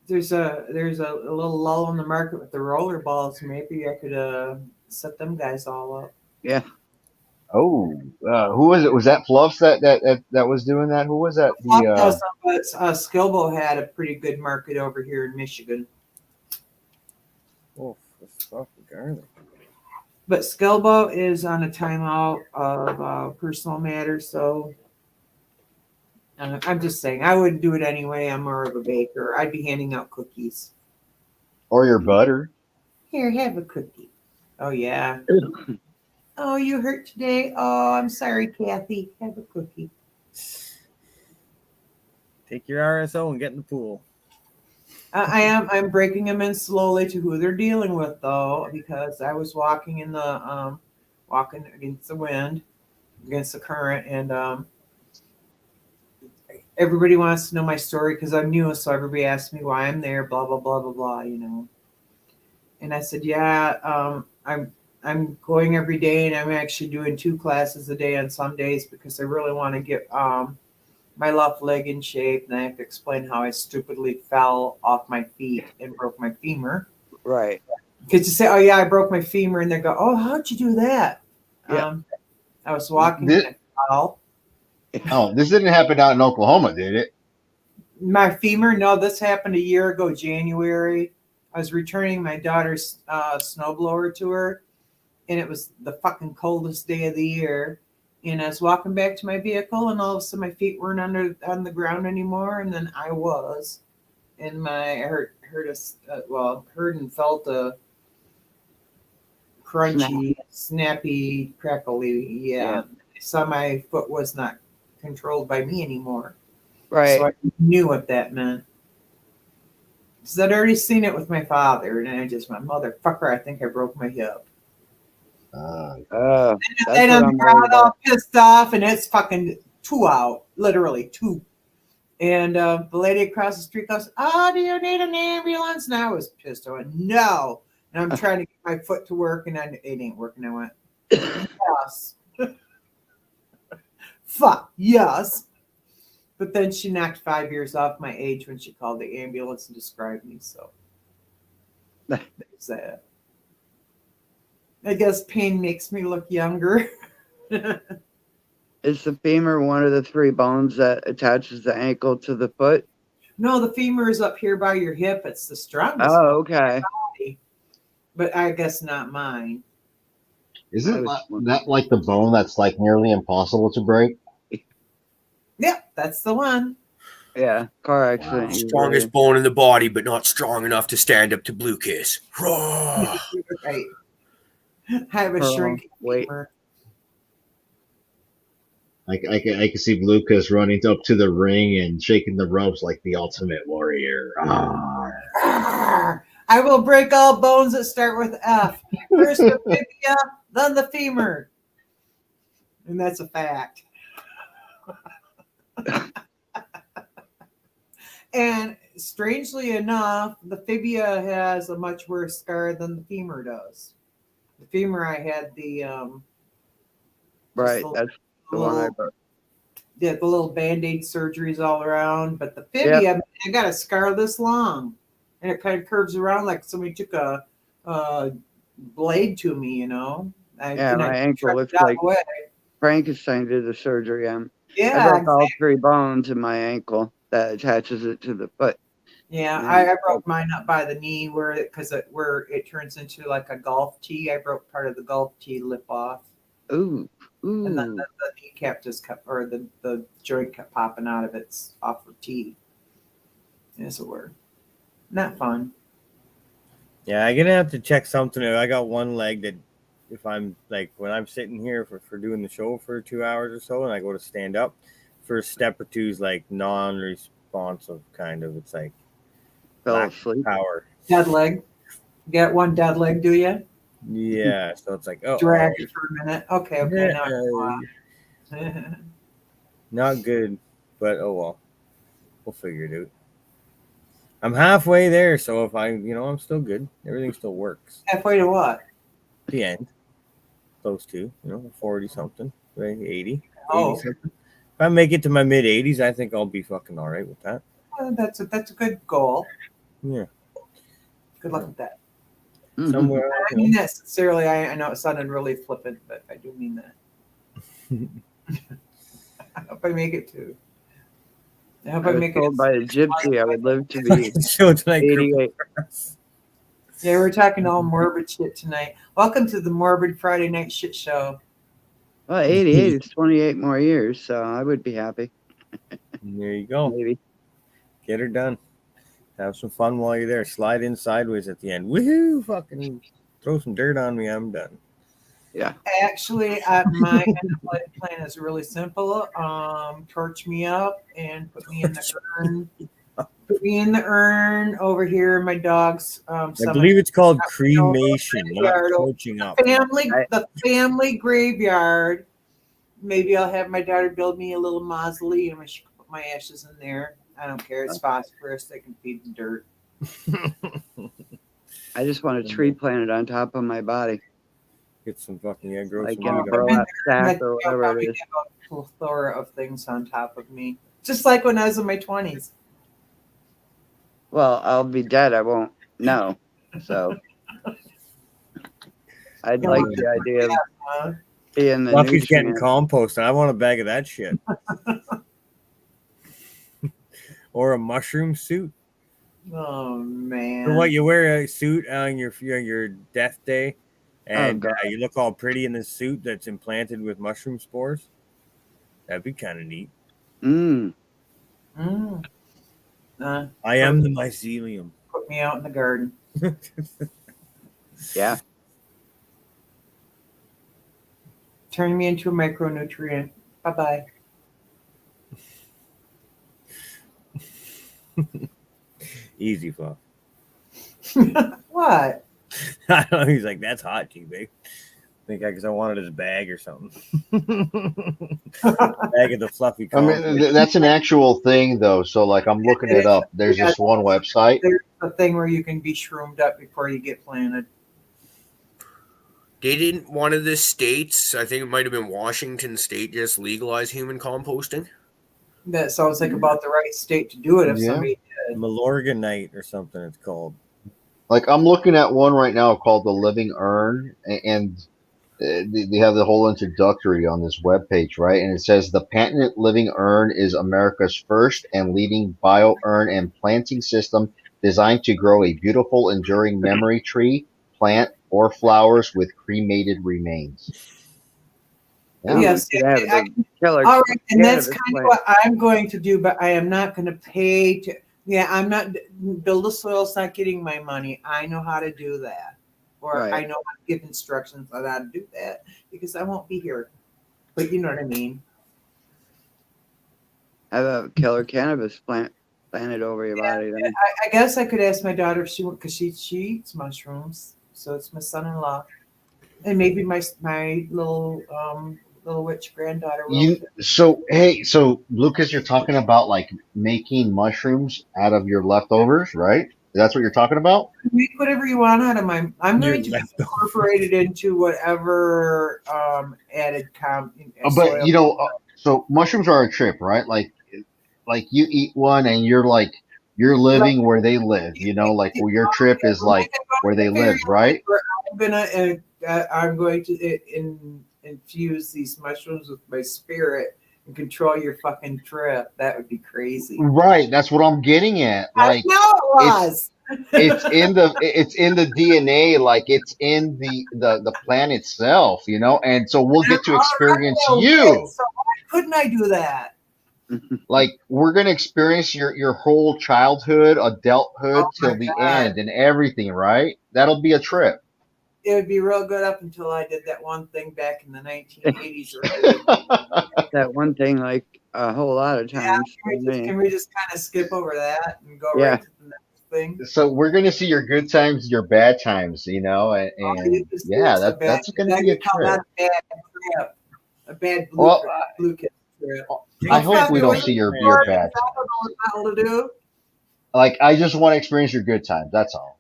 Speaker 8: there's a little lull in the market with the roller balls, maybe I could set them guys all up.
Speaker 5: Yeah.
Speaker 1: Oh, who was it? Was that Fluffs that was doing that? Who was that?
Speaker 8: Skilbo had a pretty good market over here in Michigan.
Speaker 2: Oh, fuck garlic.
Speaker 8: But Skilbo is on a timeout of personal matters, so I'm just saying I wouldn't do it anyway. I'm more of a baker. I'd be handing out cookies.
Speaker 1: Or your butter.
Speaker 8: Here, have a cookie. Oh yeah. Oh, you hurt today? Oh, I'm sorry, Kathy. Have a cookie.
Speaker 2: Take your RSO and get in the pool.
Speaker 8: I'm breaking them in slowly to who they're dealing with, though, because I was walking walking against the wind, against the current, and everybody wants to know my story because I'm new, so everybody asks me why I'm there, blah blah blah blah blah, And I said, yeah, I'm going every day, and I'm actually doing 2 classes a day on some days because I really want to get my left leg in shape, and I have to explain how I stupidly fell off my feet and broke my femur.
Speaker 5: Right.
Speaker 8: Because you say, oh yeah, I broke my femur, and they go, oh, how'd you do that?
Speaker 5: Yeah.
Speaker 8: I was walking and I fell.
Speaker 1: Oh, this didn't happen out in Oklahoma, did it?
Speaker 8: My femur? No, this happened a year ago, January. I was returning my daughter's snowblower to her, and it was the fucking coldest day of the year. And I was walking back to my vehicle, and all of a sudden my feet weren't on the ground anymore, and then I was. And I heard and felt a crunchy, snappy, crackly. Yeah. I saw my foot was not controlled by me anymore.
Speaker 5: Right.
Speaker 8: So I knew what that meant. Because I'd already seen it with my father, and I just went, motherfucker, I think I broke my hip. And I'm all pissed off, and it's fucking 2 out, literally 2. And the lady across the street goes, oh, do you need an ambulance? And I was pissed. I went, no. And I'm trying to get my foot to work, and it ain't working. I went, yes. Fuck, yes. But then she knocked 5 years off my age when she called the ambulance and described me. So there's that. I guess pain makes me look younger.
Speaker 5: Is the femur one of the 3 bones that attaches the ankle to the foot?
Speaker 8: No, the femur is up here by your hip. It's the strongest.
Speaker 5: Oh, okay.
Speaker 8: Body, but I guess not mine.
Speaker 1: Isn't that like the bone that's like nearly impossible to break?
Speaker 8: Yep, that's the one.
Speaker 5: Yeah, car accident.
Speaker 4: Wow. Strongest bone in the body, but not strong enough to stand up to Blue Kiss.
Speaker 8: Right. I have a shrinking femur.
Speaker 1: I can see Lucas running up to the ring and shaking the ropes like the ultimate warrior.
Speaker 8: I will break all bones that start with F. First the tibia, then the femur. And that's a fact. And strangely enough, the fibia has a much worse scar than the femur does. The femur, I had the
Speaker 5: right. That's the one I broke.
Speaker 8: Did the little Band-Aid surgeries all around, but the fibia, I got a scar this long, and it kind of curves around like somebody took a blade to me, you know.
Speaker 5: My ankle looks like Frankenstein did the surgery on.
Speaker 8: Yeah,
Speaker 5: I broke all 3 bones in my ankle that attaches it to the foot.
Speaker 8: Yeah, I broke mine up by the knee where it turns into like a golf tee. I broke part of the golf tee lip off.
Speaker 5: Ooh.
Speaker 8: And then the kneecap just kept, or the joint kept popping out of its off of tee. Yes, it were. Not fun.
Speaker 2: Yeah, I'm gonna have to check something out. I got one leg that if I'm like when I'm sitting here for doing the show for 2 hours or so and I go to stand up, first step or two is like non-responsive kind of. It's like
Speaker 5: fell asleep.
Speaker 2: Power.
Speaker 8: Dead leg. You got one dead leg, do you?
Speaker 2: Yeah. So it's like
Speaker 8: drag it for a minute. Okay.
Speaker 2: Yeah. Not good, but oh well. We'll figure it out. I'm halfway there, so if I'm still good. Everything still works.
Speaker 8: Halfway to what?
Speaker 2: The end. Close to, 40 something, right? 80.
Speaker 8: Oh.
Speaker 2: 80 something. If I make it to my mid 80s, I think I'll be fucking all right with that.
Speaker 8: Well, that's a good goal.
Speaker 2: Yeah.
Speaker 8: Good luck with that.
Speaker 2: Somewhere.
Speaker 8: I mean that sincerely. I know it sounded really flippant, but I do mean that. I hope I make it to. I hope I make
Speaker 5: told
Speaker 8: it.
Speaker 5: By a gypsy, I would live to be 88.
Speaker 8: Yeah, we're talking all morbid shit tonight. Welcome to the Morbid Friday Night Shit Show.
Speaker 5: Well, 88 is 28 more years, so I would be happy.
Speaker 2: There you go.
Speaker 5: Maybe.
Speaker 2: Get her done. Have some fun while you're there. Slide in sideways at the end. Woohoo! Fucking throw some dirt on me. I'm done.
Speaker 5: Yeah.
Speaker 8: Actually, my end of life plan is really simple. Torch me up and put me in the urn. Put me in the urn over here. My dog's.
Speaker 2: I believe it's called cremation, not torching up.
Speaker 8: The family graveyard. Maybe I'll have my daughter build me a little mausoleum and she can put my ashes in there. I don't care. It's phosphorus. They can feed the dirt.
Speaker 5: I just want a tree planted on top of my body.
Speaker 2: Get some fucking grow
Speaker 5: like
Speaker 2: some
Speaker 5: in a burlap sack or whatever it is.
Speaker 8: A plethora of things on top of me, just like when I was in my 20s.
Speaker 5: Well, I'll be dead. I won't know. So I'd like the idea of being the
Speaker 2: Bucky's getting compost, and I want a bag of that shit. Or a mushroom suit.
Speaker 8: Oh man!
Speaker 2: For what, you wear a suit on your death day, and you look all pretty in this suit that's implanted with mushroom spores. That'd be kind of neat. I am the mycelium.
Speaker 8: Put me out in the garden.
Speaker 5: Yeah.
Speaker 8: Turn me into a micronutrient. Bye-bye.
Speaker 2: Easy, Fluff.
Speaker 8: What?
Speaker 2: I don't know. He's like, that's hot, G-Big. I think because I wanted his bag or something. Bag of the fluffy compost.
Speaker 1: I mean, that's an actual thing, though. So, like, I'm looking it up. There's this one website.
Speaker 8: There's a thing where you can be shroomed up before you get planted.
Speaker 4: Didn't one of the states, I think it might have been Washington State, just legalize human composting?
Speaker 8: That sounds like about the right state to do it if somebody did.
Speaker 2: Malorganite or something it's called.
Speaker 1: Like, I'm looking at one right now called The Living Urn, and they have the whole introductory on this webpage, right? And it says the patented Living Urn is America's first and leading bio-urn and planting system designed to grow a beautiful, enduring memory tree, plant, or flowers with cremated remains.
Speaker 8: Yeah. Yes. All right, and that's kind of what I'm going to do, but I am not going to pay to. Yeah, I'm not build a soil's not getting my money. I know how to do that, or I know how to give instructions on how to do that because I won't be here. But you know what I mean.
Speaker 5: Have a killer cannabis planted over your body. Then.
Speaker 8: I guess I could ask my daughter if she would, because she eats mushrooms. So it's my son-in-law, and maybe my little witch granddaughter.
Speaker 1: So Lucas, you're talking about like making mushrooms out of your leftovers, right? That's what you're talking about?
Speaker 8: Make whatever you want out of my. I'm going to incorporate it into whatever added
Speaker 1: but so mushrooms are a trip, right? Like you eat one and you're like you're living where they live, you know, like where your trip is like where they live, right?
Speaker 8: I'm going to infuse these mushrooms with my spirit and control your fucking trip. That would be crazy.
Speaker 1: Right. That's what I'm getting at. Like,
Speaker 8: I know it was.
Speaker 1: it's in the DNA, like it's in the plant itself, you know, and so we'll get to experience you.
Speaker 8: So why couldn't I do that?
Speaker 1: Like we're gonna experience your whole childhood, adulthood till the end and everything, right? That'll be a trip.
Speaker 8: It would be real good up until I did that one thing back in the 1980s.
Speaker 5: That one thing, like a whole lot of times.
Speaker 8: Yeah, can we just kind of skip over that and go right to the next thing?
Speaker 1: So we're gonna see your good times, your bad times, you know, and yeah, that's gonna be a trip.
Speaker 8: A bad blue trip.
Speaker 1: I hope we don't see your bad times. Like I just want to experience your good times. That's all.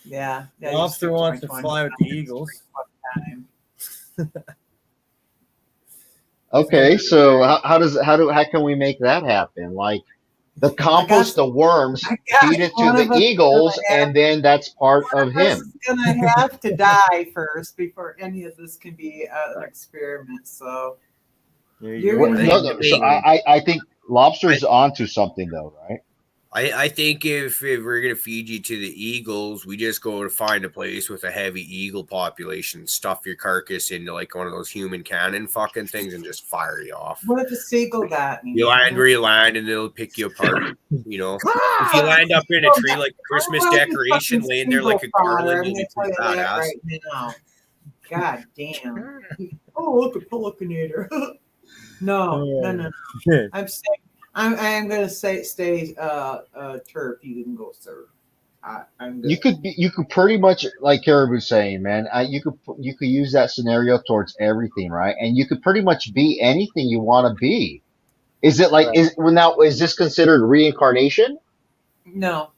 Speaker 8: Yeah.
Speaker 2: Lobster wants to fly with the Eagles.
Speaker 1: Okay, so how can we make that happen? Like the compost, the worms, feed it to the eagles, and then that's part of him.
Speaker 8: He's gonna have to die first before any of this can be an experiment. So
Speaker 1: I think Lobster's onto something though, right?
Speaker 4: I think if we're going to feed you to the eagles, we just go to find a place with a heavy eagle population, stuff your carcass into like one of those human cannon fucking things and just fire you off.
Speaker 8: What if a seagull got me?
Speaker 4: You land where you land and it'll pick you apart, you know. If you land up in a tree like a Christmas decoration laying there like a garland, you'll be badass.
Speaker 8: Right now. God damn. Oh, look, a pelicanator. No. I'm saying I'm gonna stay turf. You can go surf.
Speaker 1: You could pretty much, like Cariboo's saying, man. You could use that scenario towards everything, right? And you could pretty much be anything you want to be. Is it like is this considered reincarnation?
Speaker 8: No,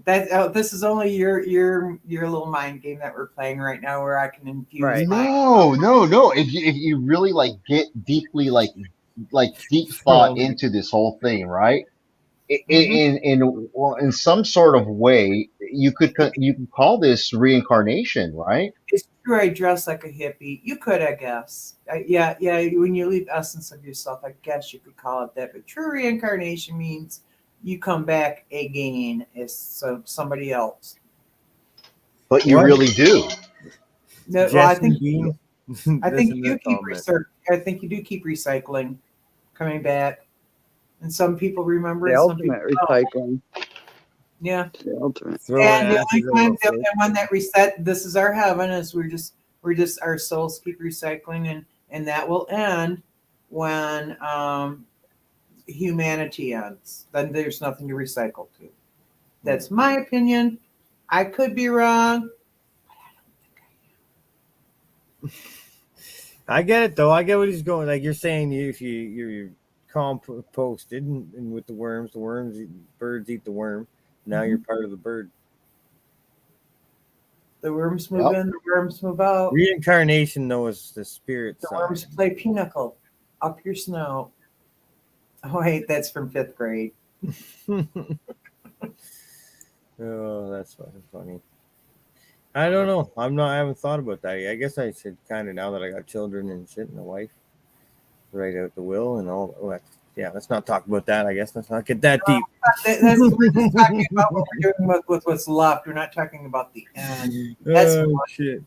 Speaker 8: this is only your little mind game that we're playing right now, where I can infuse.
Speaker 1: Right. No. If you really like get deeply like deep thought into this whole thing, right? In some sort of way, you could call this reincarnation, right?
Speaker 8: It's true. I dress like a hippie. You could, I guess. Yeah. When you leave essence of yourself, I guess you could call it that. But true reincarnation means you come back again as somebody else.
Speaker 1: But you really do.
Speaker 8: No, well, I think you keep research. I think you do keep recycling, coming back, and some people remember
Speaker 5: the ultimate recycling.
Speaker 8: Yeah,
Speaker 5: the ultimate.
Speaker 8: And the only one that reset. This is our heaven. Is we're just our souls keep recycling, and that will end when humanity ends. Then there's nothing to recycle to. That's my opinion. I could be wrong.
Speaker 2: I get it though. I get what he's going. Like you're saying, if you're composted and with the worms birds eat the worm. Now you're part of the bird.
Speaker 8: The worms move in, the worms move out.
Speaker 2: Reincarnation though is the spirit.
Speaker 8: The worms play pinochle up your snout. Oh wait, that's from 5th grade.
Speaker 2: Oh, that's fucking funny. I don't know. I haven't thought about that yet. I guess I should kind of, now that I got children and shit and a wife, write out the will and all. Yeah, let's not talk about that. I guess let's not get that deep.
Speaker 8: We're just talking about what we're doing with what's left. We're not talking about the end. That's
Speaker 2: shit.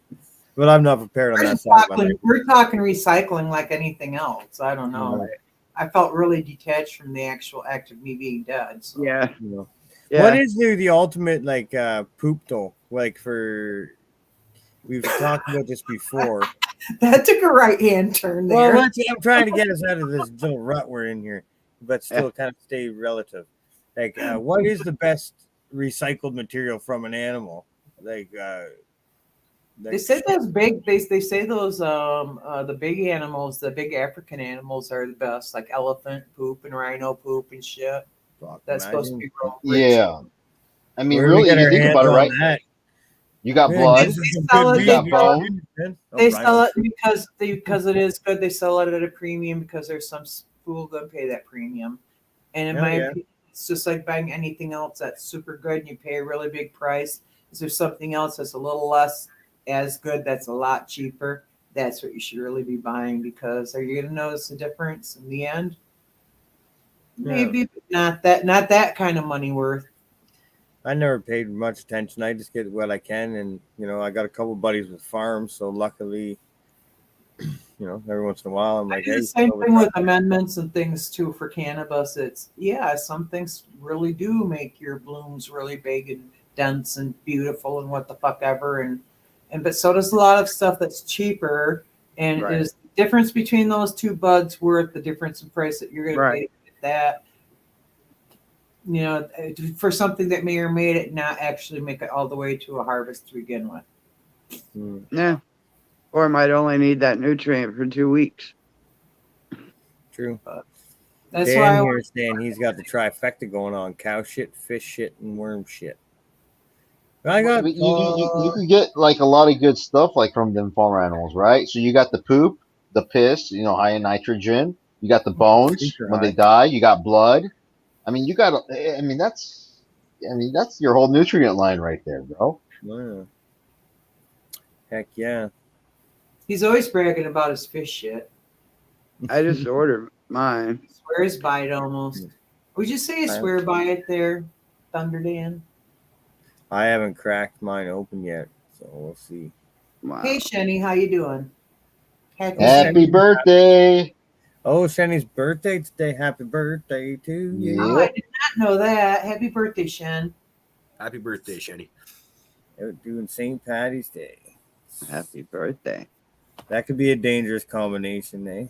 Speaker 2: But I'm not prepared on that side.
Speaker 8: We're talking recycling like anything else. I don't know. Right. I felt really detached from the actual act of me being dead. So.
Speaker 5: Yeah.
Speaker 2: Yeah. What is the ultimate like poop though? Like we've talked about this before.
Speaker 8: That took a right hand turn there.
Speaker 2: Well, I'm trying to get us out of this little rut we're in here, but still kind of stay relative. Like, what is the best recycled material from an animal? Like
Speaker 8: they say those big. They say those the big animals, the big African animals are the best, like elephant poop and rhino poop and shit. That's supposed to be real rich.
Speaker 1: Yeah, I mean, really, you think about it, right?
Speaker 2: That?
Speaker 1: You got blood. You got bone.
Speaker 8: They sell it because it is good. They sell it at a premium because there's some fool going to pay that premium. And in my opinion, It's just like buying anything else that's super good and you pay a really big price. Is there something else that's a little less as good that's a lot cheaper? That's what you should really be buying, because are you going to notice a difference in the end? Maybe, but not that kind of money worth.
Speaker 2: I never paid much attention. I just get what I can, and I got a couple buddies with farms, so luckily, every once in a while, I'm like,
Speaker 8: hey,
Speaker 2: the
Speaker 8: same thing with amendments and things too for cannabis. It's some things really do make your blooms really big and dense and beautiful and what the fuck ever, and but so does a lot of stuff that's cheaper. And is the difference between those two buds worth the difference in price that you're going to pay to get that? For something that may or may not actually make it all the way to a harvest to begin with.
Speaker 5: Yeah. Or might only need that nutrient for 2 weeks.
Speaker 2: True.
Speaker 8: That's
Speaker 2: Dan
Speaker 8: why
Speaker 2: here saying he's got the trifecta going on: cow shit, fish shit, and worm shit.
Speaker 1: You can get like a lot of good stuff like from them farm animals, right? So you got the poop, the piss, high in nitrogen. You got the bones when they die. You got blood. That's your whole nutrient line right there, bro.
Speaker 2: Yeah. Heck yeah.
Speaker 8: He's always bragging about his fish shit.
Speaker 5: I just ordered mine.
Speaker 8: He swears by it almost. Would you say you swear by it there, Thunder Dan?
Speaker 2: I haven't cracked mine open yet, so we'll see.
Speaker 8: Wow. Hey, Shenny, how you doing?
Speaker 1: Happy birthday!
Speaker 2: Oh, Shenny's birthday today. Happy birthday to you.
Speaker 8: Oh, I did not know that. Happy birthday, Shen.
Speaker 4: Happy birthday, Shenny.
Speaker 2: They're doing St. Patty's Day.
Speaker 5: Happy birthday.
Speaker 2: That could be a dangerous combination, eh?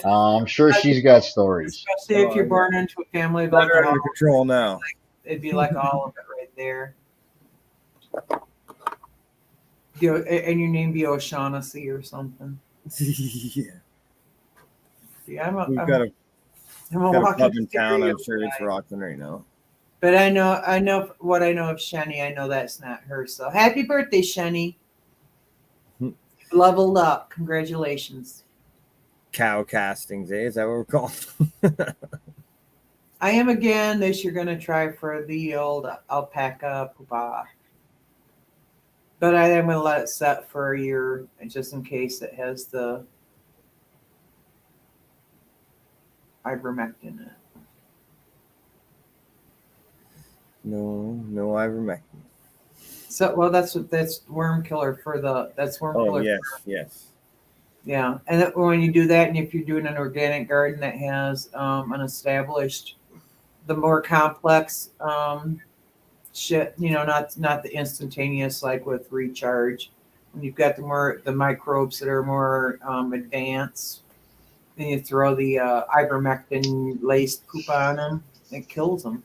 Speaker 1: I'm sure she's got stories.
Speaker 8: Especially if you're born into a family of
Speaker 2: under control now.
Speaker 8: It'd be like all of it right there. And your name be O'Shaughnessy or something.
Speaker 2: Yeah.
Speaker 8: Yeah,
Speaker 2: We've got a pub in town. I'm sure it's rocking right now.
Speaker 8: But I know what I know of Shenny. I know that's not her. So happy birthday, Shenny. Leveled up. Congratulations.
Speaker 2: Cow castings, eh? Is that what we're called?
Speaker 8: I am again. This you're going to try for the old alpaca pupa. But I am going to let it set for a year just in case it has the ivermectin in it.
Speaker 2: No ivermectin.
Speaker 8: So that's worm killer for that's worm killer.
Speaker 2: Oh yes.
Speaker 8: Yeah, and when you do that, and if you're doing an organic garden that has an established, the more complex shit, not the instantaneous like with recharge. When you've got the microbes that are more advanced, then you throw the ivermectin laced poop on them, it kills them.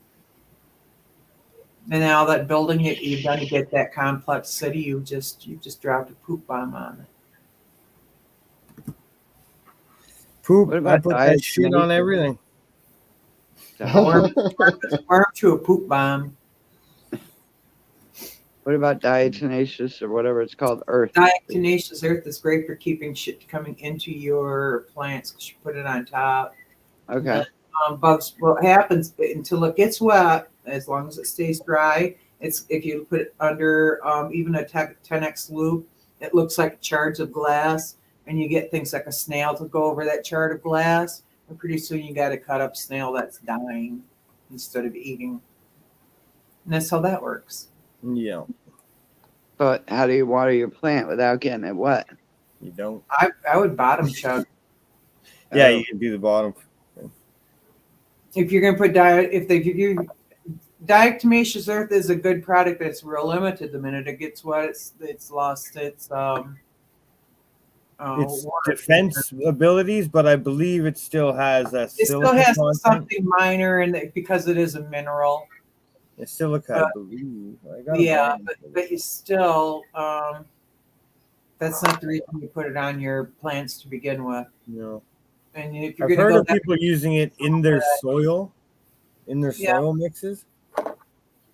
Speaker 8: And now that building you've done to get that complex city, you just dropped a poop bomb on it.
Speaker 2: Poop. I put that shit on everything.
Speaker 8: Worm to a poop bomb.
Speaker 5: What about diatomaceous or whatever it's called, earth?
Speaker 8: Diatomaceous earth is great for keeping shit coming into your plants because you put it on top.
Speaker 5: Okay.
Speaker 8: Bugs. What happens until it gets wet? As long as it stays dry, it's if you put it under even a 10x loop, it looks like shards of glass, and you get things like a snail to go over that shard of glass, and pretty soon you got a cut up snail that's dying instead of eating. And that's how that works.
Speaker 2: Yeah.
Speaker 5: But how do you water your plant without getting it wet?
Speaker 2: You don't.
Speaker 8: I would bottom chug.
Speaker 2: Yeah, you can do the bottom.
Speaker 8: If you're gonna put diatomaceous earth is a good product, but it's real limited. The minute it gets wet, it's lost its
Speaker 2: defense abilities, but I believe it still has a silica. It still has
Speaker 8: something minor, and because it is a mineral.
Speaker 2: It's silica, I believe.
Speaker 8: But you still that's not the reason you put it on your plants to begin with.
Speaker 2: No.
Speaker 8: And if you're
Speaker 2: I've heard of people using it in their soil, soil mixes.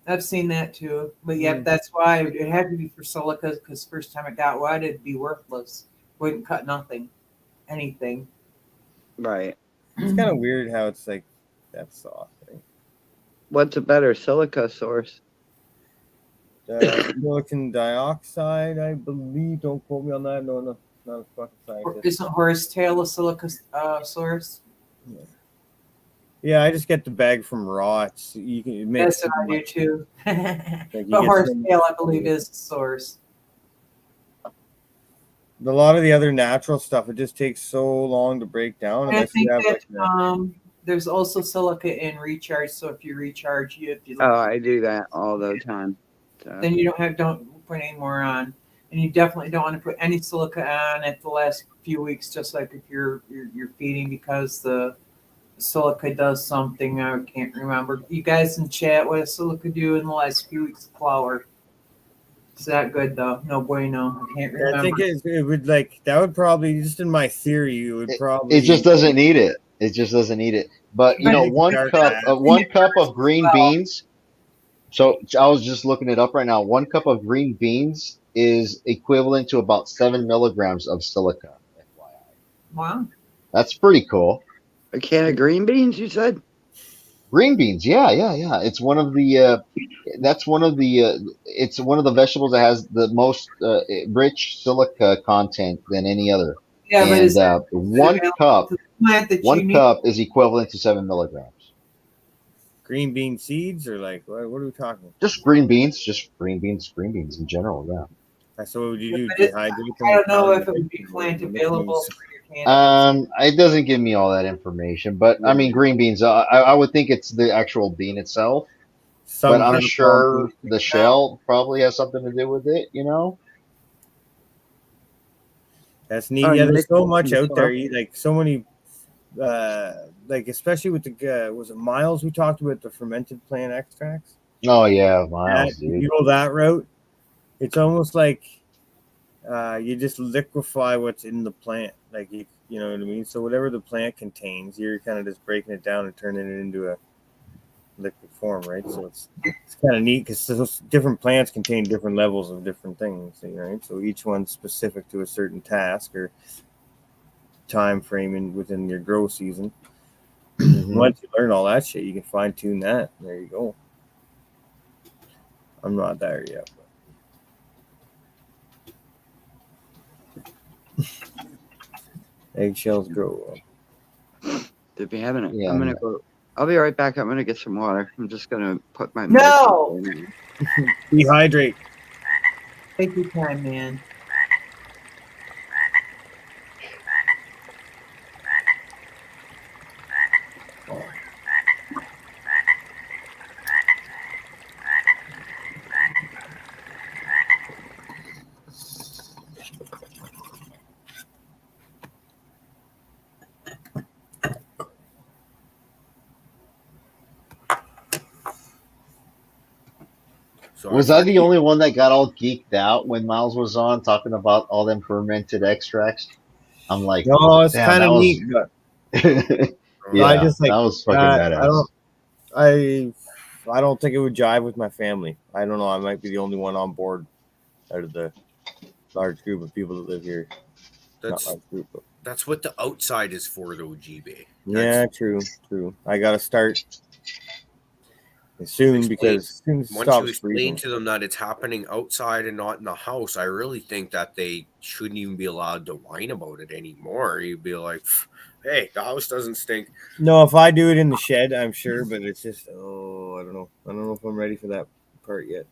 Speaker 8: I've seen that too, but that's why it had to be for silica, because first time it got wet, it'd be worthless. Wouldn't cut anything.
Speaker 5: Right.
Speaker 2: It's kind of weird how it's like that soft.
Speaker 5: What's a better silica source?
Speaker 2: Silicon dioxide, I believe. Don't quote me on that. No, not a fucking scientist.
Speaker 8: Isn't horsetail a silica source?
Speaker 2: Yeah, I just get the bag from raw. You can make.
Speaker 8: That's what I do too.
Speaker 2: Like
Speaker 8: But horsetail, I believe, is the source.
Speaker 2: A lot of the other natural stuff, it just takes so long to break down.
Speaker 8: I think that there's also silica in recharge. So if you recharge,
Speaker 5: I do that all the time. So.
Speaker 8: Then you don't put any more on, and you definitely don't want to put any silica on at the last few weeks. Just like if you're feeding, because the silica does something I can't remember. You guys in chat, what does silica do in the last few weeks of flower? It's not good though. No bueno. I can't remember.
Speaker 2: I think it would that would probably, just in my theory, it would probably.
Speaker 1: It just doesn't need it. It just doesn't need it. But one cup of green beans. So I was just looking it up right now. 1 cup of green beans is equivalent to about 7 milligrams of silica. FYI.
Speaker 8: Wow.
Speaker 1: That's pretty cool.
Speaker 5: A can of green beans, you said?
Speaker 1: Green beans, yeah. It's one of the. It's one of the vegetables that has the most rich silica content than any other.
Speaker 8: Yeah,
Speaker 1: and
Speaker 8: but
Speaker 1: one cup is equivalent to 7 milligrams.
Speaker 2: Green bean seeds, or what are we talking?
Speaker 1: Just green beans in general, yeah.
Speaker 2: So what would you do? Dehydrate them?
Speaker 8: I don't know if it would be plant available for your cannabis.
Speaker 1: It doesn't give me all that information, but I mean, green beans. I would think it's the actual bean itself, but I'm sure the shell probably has something to do with it.
Speaker 2: That's neat. Yeah, there's so much out there. So many. Especially with the was it Miles we talked about the fermented plant extracts?
Speaker 1: Oh yeah, Miles.
Speaker 2: If you go that route, it's almost like you just liquefy what's in the plant, you know what I mean. So whatever the plant contains, you're kind of just breaking it down and turning it into a liquid form, right? So it's kind of neat because those different plants contain different levels of different things, right? So each one's specific to a certain task or time frame within your grow season. Once you learn all that shit, you can fine tune that. There you go. I'm not there yet. But... Eggshells grow up.
Speaker 5: Did we have it? Yeah, I'm gonna go. I'll be right back. I'm gonna get some water. I'm just gonna put my
Speaker 2: dehydrate.
Speaker 8: Take your time, man.
Speaker 1: Was I the only one that got all geeked out when Miles was on talking about all them fermented extracts? I'm like,
Speaker 2: no, it's kind of neat.
Speaker 1: Yeah,
Speaker 2: I just
Speaker 1: that was fucking badass.
Speaker 2: I don't think it would jive with my family. I don't know. I might be the only one on board out of the large group of people that live here.
Speaker 4: That's what the outside is for, though, GB.
Speaker 2: Yeah, true. I got to start soon because once
Speaker 4: you explain to them that it's happening outside and not in the house, I really think that they shouldn't even be allowed to whine about it anymore. You'd be like, hey, the house doesn't stink.
Speaker 2: No, if I do it in the shed, I'm sure, but it's just, I don't know. I don't know if I'm ready for that part yet.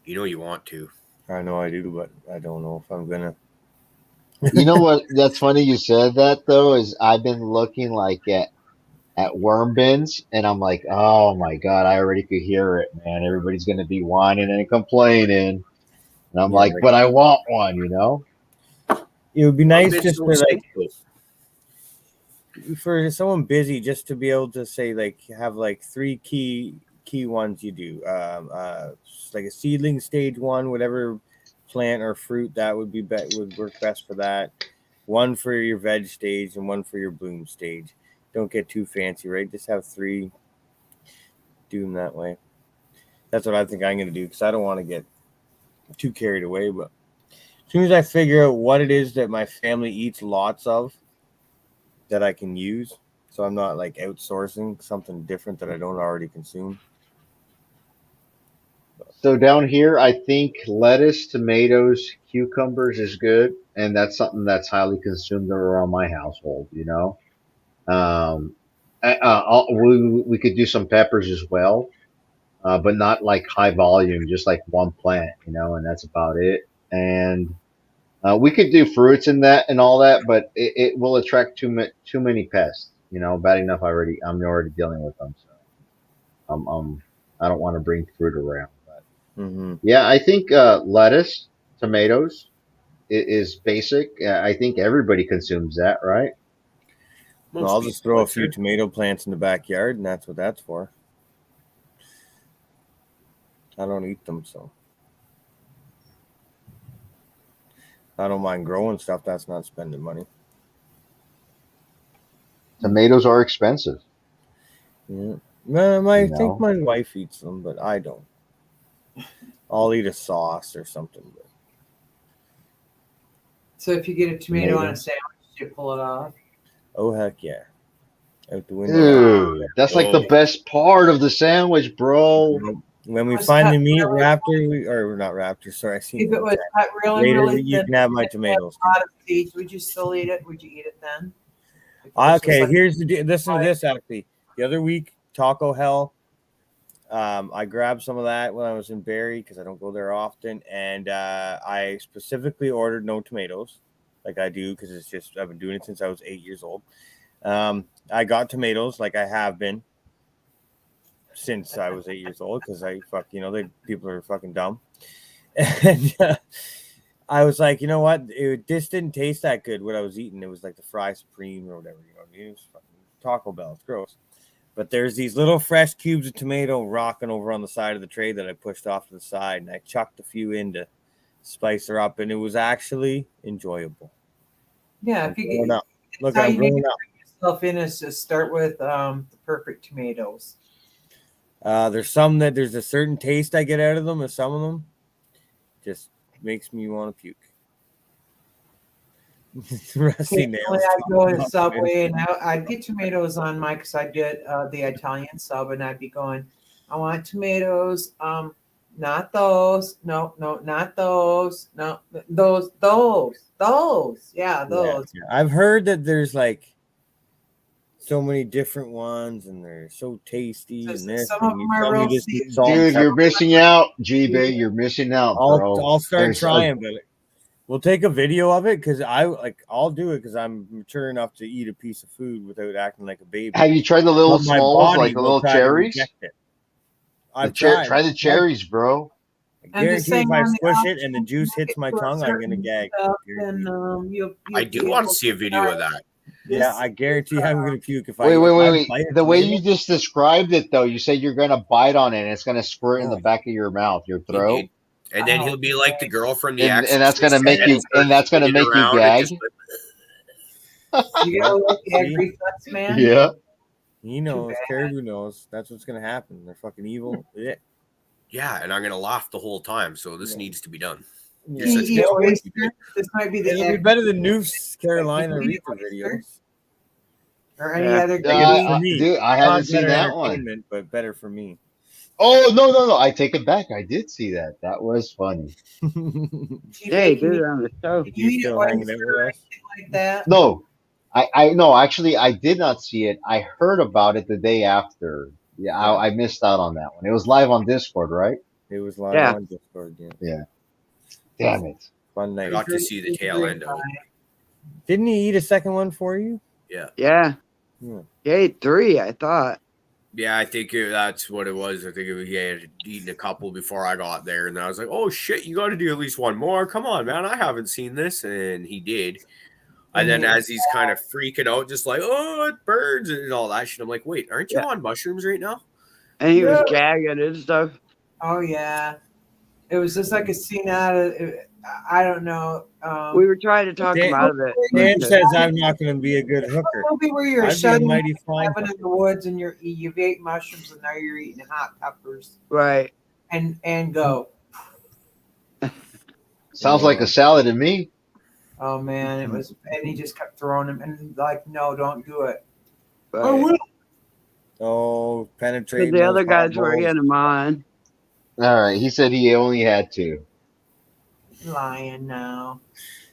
Speaker 4: You know you want to.
Speaker 2: I know I do, but I don't know if I'm gonna.
Speaker 1: You know what? That's funny you said that, though, is I've been looking at worm bins, and I'm like, oh my God, I already could hear it, man. Everybody's going to be whining and complaining. And I'm like, but I want one,
Speaker 2: It would be nice just for someone busy, just to be able to say, have 3 key ones you do. Like a seedling stage one, whatever plant or fruit that would would work best for that. One for your veg stage and one for your bloom stage. Don't get too fancy, right? Just have 3. Do them that way. That's what I think I'm going to do, because I don't want to get too carried away. But as soon as I figure out what it is that my family eats lots of that I can use, so I'm not like outsourcing something different that I don't already consume.
Speaker 1: So down here, I think lettuce, tomatoes, cucumbers is good, and that's something that's highly consumed around my household. You know, we could do some peppers as well, but not like high volume, just like one plant. You know, and that's about it. And we could do fruits in that and all that, but it will attract too many pests. You know, bad enough I'm already dealing with them, so I don't want to bring fruit around. Yeah, I think lettuce, tomatoes is basic. I think everybody consumes that, right?
Speaker 2: Well, I'll just throw a few tomato plants in the backyard, and that's what that's for. I don't eat them, so I don't mind growing stuff. That's not spending money.
Speaker 1: Tomatoes are expensive.
Speaker 2: Yeah, I think my wife eats them, but I don't. I'll eat a sauce or something. But...
Speaker 8: So if you get a tomato on a sandwich, you pull it off?
Speaker 2: Oh, heck yeah. Out the window.
Speaker 1: Dude, that's like the best part of the sandwich, bro.
Speaker 2: When we finally meet Raptor, or not Raptor, sorry.
Speaker 8: If it was cut really
Speaker 2: you can have my tomatoes.
Speaker 8: A lot of seeds, would you still eat it? Would you eat it then?
Speaker 2: Okay, here's the listen to this actually. The other week, Taco Hell. I grabbed some of that when I was in Barrie because I don't go there often, and I specifically ordered no tomatoes, like I do because it's just I've been doing it since I was 8 years old. I got tomatoes like I have been since I was 8 years old because people are fucking dumb, and I was like, you know what, this didn't taste that good. What I was eating, it was like the Fry Supreme or whatever, it was fucking Taco Bell. It's gross. But there's these little fresh cubes of tomato rocking over on the side of the tray that I pushed off to the side, and I chucked a few in to spice her up, and it was actually enjoyable.
Speaker 8: Yeah, if you
Speaker 2: get look, I'm growing up.
Speaker 8: Yourself in is to start with the perfect tomatoes.
Speaker 2: There's some that there's a certain taste I get out of them, and some of them just makes me want to puke. Rusty nails.
Speaker 8: I'd go to Subway and I'd get tomatoes on mine because I'd get the Italian sub, and I'd be going, I want tomatoes. Not those. No, not those. No, those. Yeah, those.
Speaker 2: Yeah. I've heard that there's like so many different ones, and they're so tasty.
Speaker 8: So
Speaker 2: and this,
Speaker 8: some of them are real seeds.
Speaker 1: Dude, you're missing out, G-Bay. You're missing out, bro.
Speaker 2: I'll start trying, but we'll take a video of it because I'll do it because I'm mature enough to eat a piece of food without acting like a baby.
Speaker 1: Have you tried the little smalls, like the little cherries?
Speaker 2: Try
Speaker 1: the cherries, bro.
Speaker 2: I guarantee if I squish it and the juice hits my tongue, I'm gonna gag.
Speaker 4: I do want to see a video of that.
Speaker 2: Yeah, I guarantee I'm gonna puke if
Speaker 1: Wait. The way you just described it, though, you said you're gonna bite on it and it's gonna squirt in the back of your mouth, your throat.
Speaker 4: And then he'll be like the girl from the
Speaker 1: and that's gonna make you gag.
Speaker 8: You gotta look at reflex, man.
Speaker 1: Yeah.
Speaker 2: He knows. Caribou knows. That's what's gonna happen. They're fucking evil.
Speaker 4: Yeah, and I'm gonna laugh the whole time. So this needs to be done.
Speaker 8: Yeah. This might be
Speaker 2: it'll be better than North Carolina Reaper videos.
Speaker 8: Or any other
Speaker 1: dude, I haven't seen that one.
Speaker 2: But better for me.
Speaker 1: Oh no! I take it back. I did see that. That was funny.
Speaker 5: Hey, dude, on the show.
Speaker 2: You still hanging out with us?
Speaker 8: Like that?
Speaker 1: No, I no. Actually, I did not see it. I heard about it the day after. Yeah, I missed out on that one. It was live on Discord, right?
Speaker 2: It was live on Discord.
Speaker 1: Yeah. Damn it!
Speaker 2: Fun night.
Speaker 4: I got to see the tail end of it.
Speaker 2: Didn't he eat a second one for you?
Speaker 4: Yeah.
Speaker 5: Yeah. He ate 3, I thought.
Speaker 4: Yeah, I think that's what it was. I think he had eaten a couple before I got there, and I was like, "Oh shit, you got to do at least one more. Come on, man, I haven't seen this." And he did. And then as he's kind of freaking out, just like, "Oh, it burns," and all that shit, I'm like, "Wait, aren't you on mushrooms right now?"
Speaker 5: And he was gagging and stuff.
Speaker 8: Oh yeah, it was just like a scene out of. I don't know.
Speaker 5: We were trying to talk him out of it.
Speaker 2: Dan says I'm not going to be a good hooker.
Speaker 8: Movie where you're shutting in the woods and you've ate mushrooms and now you're eating hot peppers.
Speaker 5: Right.
Speaker 8: And go.
Speaker 1: Sounds like a salad to me.
Speaker 8: Oh man, it was, and he just kept throwing them and like, no, don't do it.
Speaker 5: but
Speaker 2: penetrating.
Speaker 5: the other guys were in them on.
Speaker 1: All right, he said he only had 2.
Speaker 8: Lying now.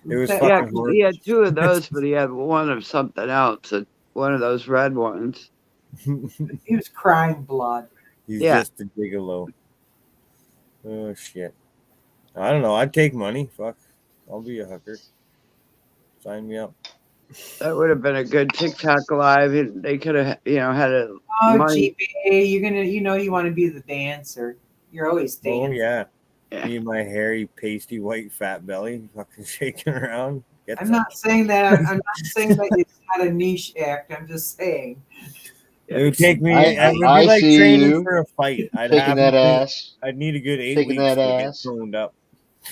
Speaker 2: It was
Speaker 5: Yeah,
Speaker 2: fucking horrible.
Speaker 5: he had 2 of those, but he had one of something else. One of those red ones.
Speaker 8: He was crying blood.
Speaker 2: He's just a gigolo. Oh shit! I don't know. I'd take money. Fuck, I'll be a hooker. Sign me up.
Speaker 5: That would have been a good TikTok live. They could have, had a.
Speaker 8: Oh,
Speaker 5: money.
Speaker 8: GP, you're gonna, you want to be the dancer. You're always dancing.
Speaker 2: Oh yeah. Me and my hairy, pasty, white, fat belly, fucking shaking around.
Speaker 8: I'm not saying that. I'm not saying that it's not a niche act. I'm just saying.
Speaker 2: It would take me.
Speaker 1: I
Speaker 2: It would be like
Speaker 1: see
Speaker 2: training
Speaker 1: you
Speaker 2: for a fight. I'd
Speaker 1: shaking
Speaker 2: have
Speaker 1: that ass.
Speaker 2: I'd need a good 8
Speaker 1: Shaking
Speaker 2: weeks
Speaker 1: that
Speaker 2: to
Speaker 1: ass.
Speaker 2: get toned up.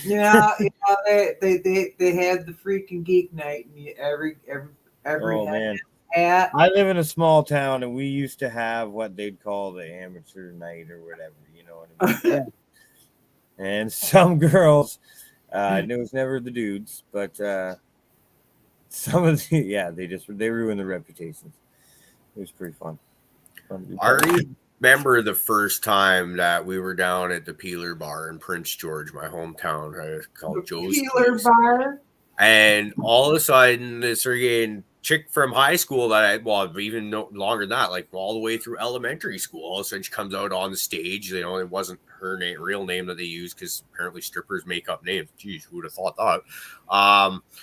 Speaker 8: Yeah, they had the freaking geek night and every
Speaker 2: Oh man.
Speaker 8: hat.
Speaker 2: I live in a small town and we used to have what they'd call the amateur night or whatever, you know what I mean? And some girls, it was never the dudes, but some of the they ruined the reputations. It was pretty fun.
Speaker 4: I remember the first time that we were down at the Peeler Bar in Prince George, my hometown, called Joe's
Speaker 8: Peeler
Speaker 4: Place.
Speaker 8: Bar.
Speaker 4: And all of a sudden, this freaking chick from high school that even no longer than that, like all the way through elementary school, all of a sudden she comes out on the stage. You know, it wasn't her real name that they used because apparently strippers make up names. Jeez, who would have thought that?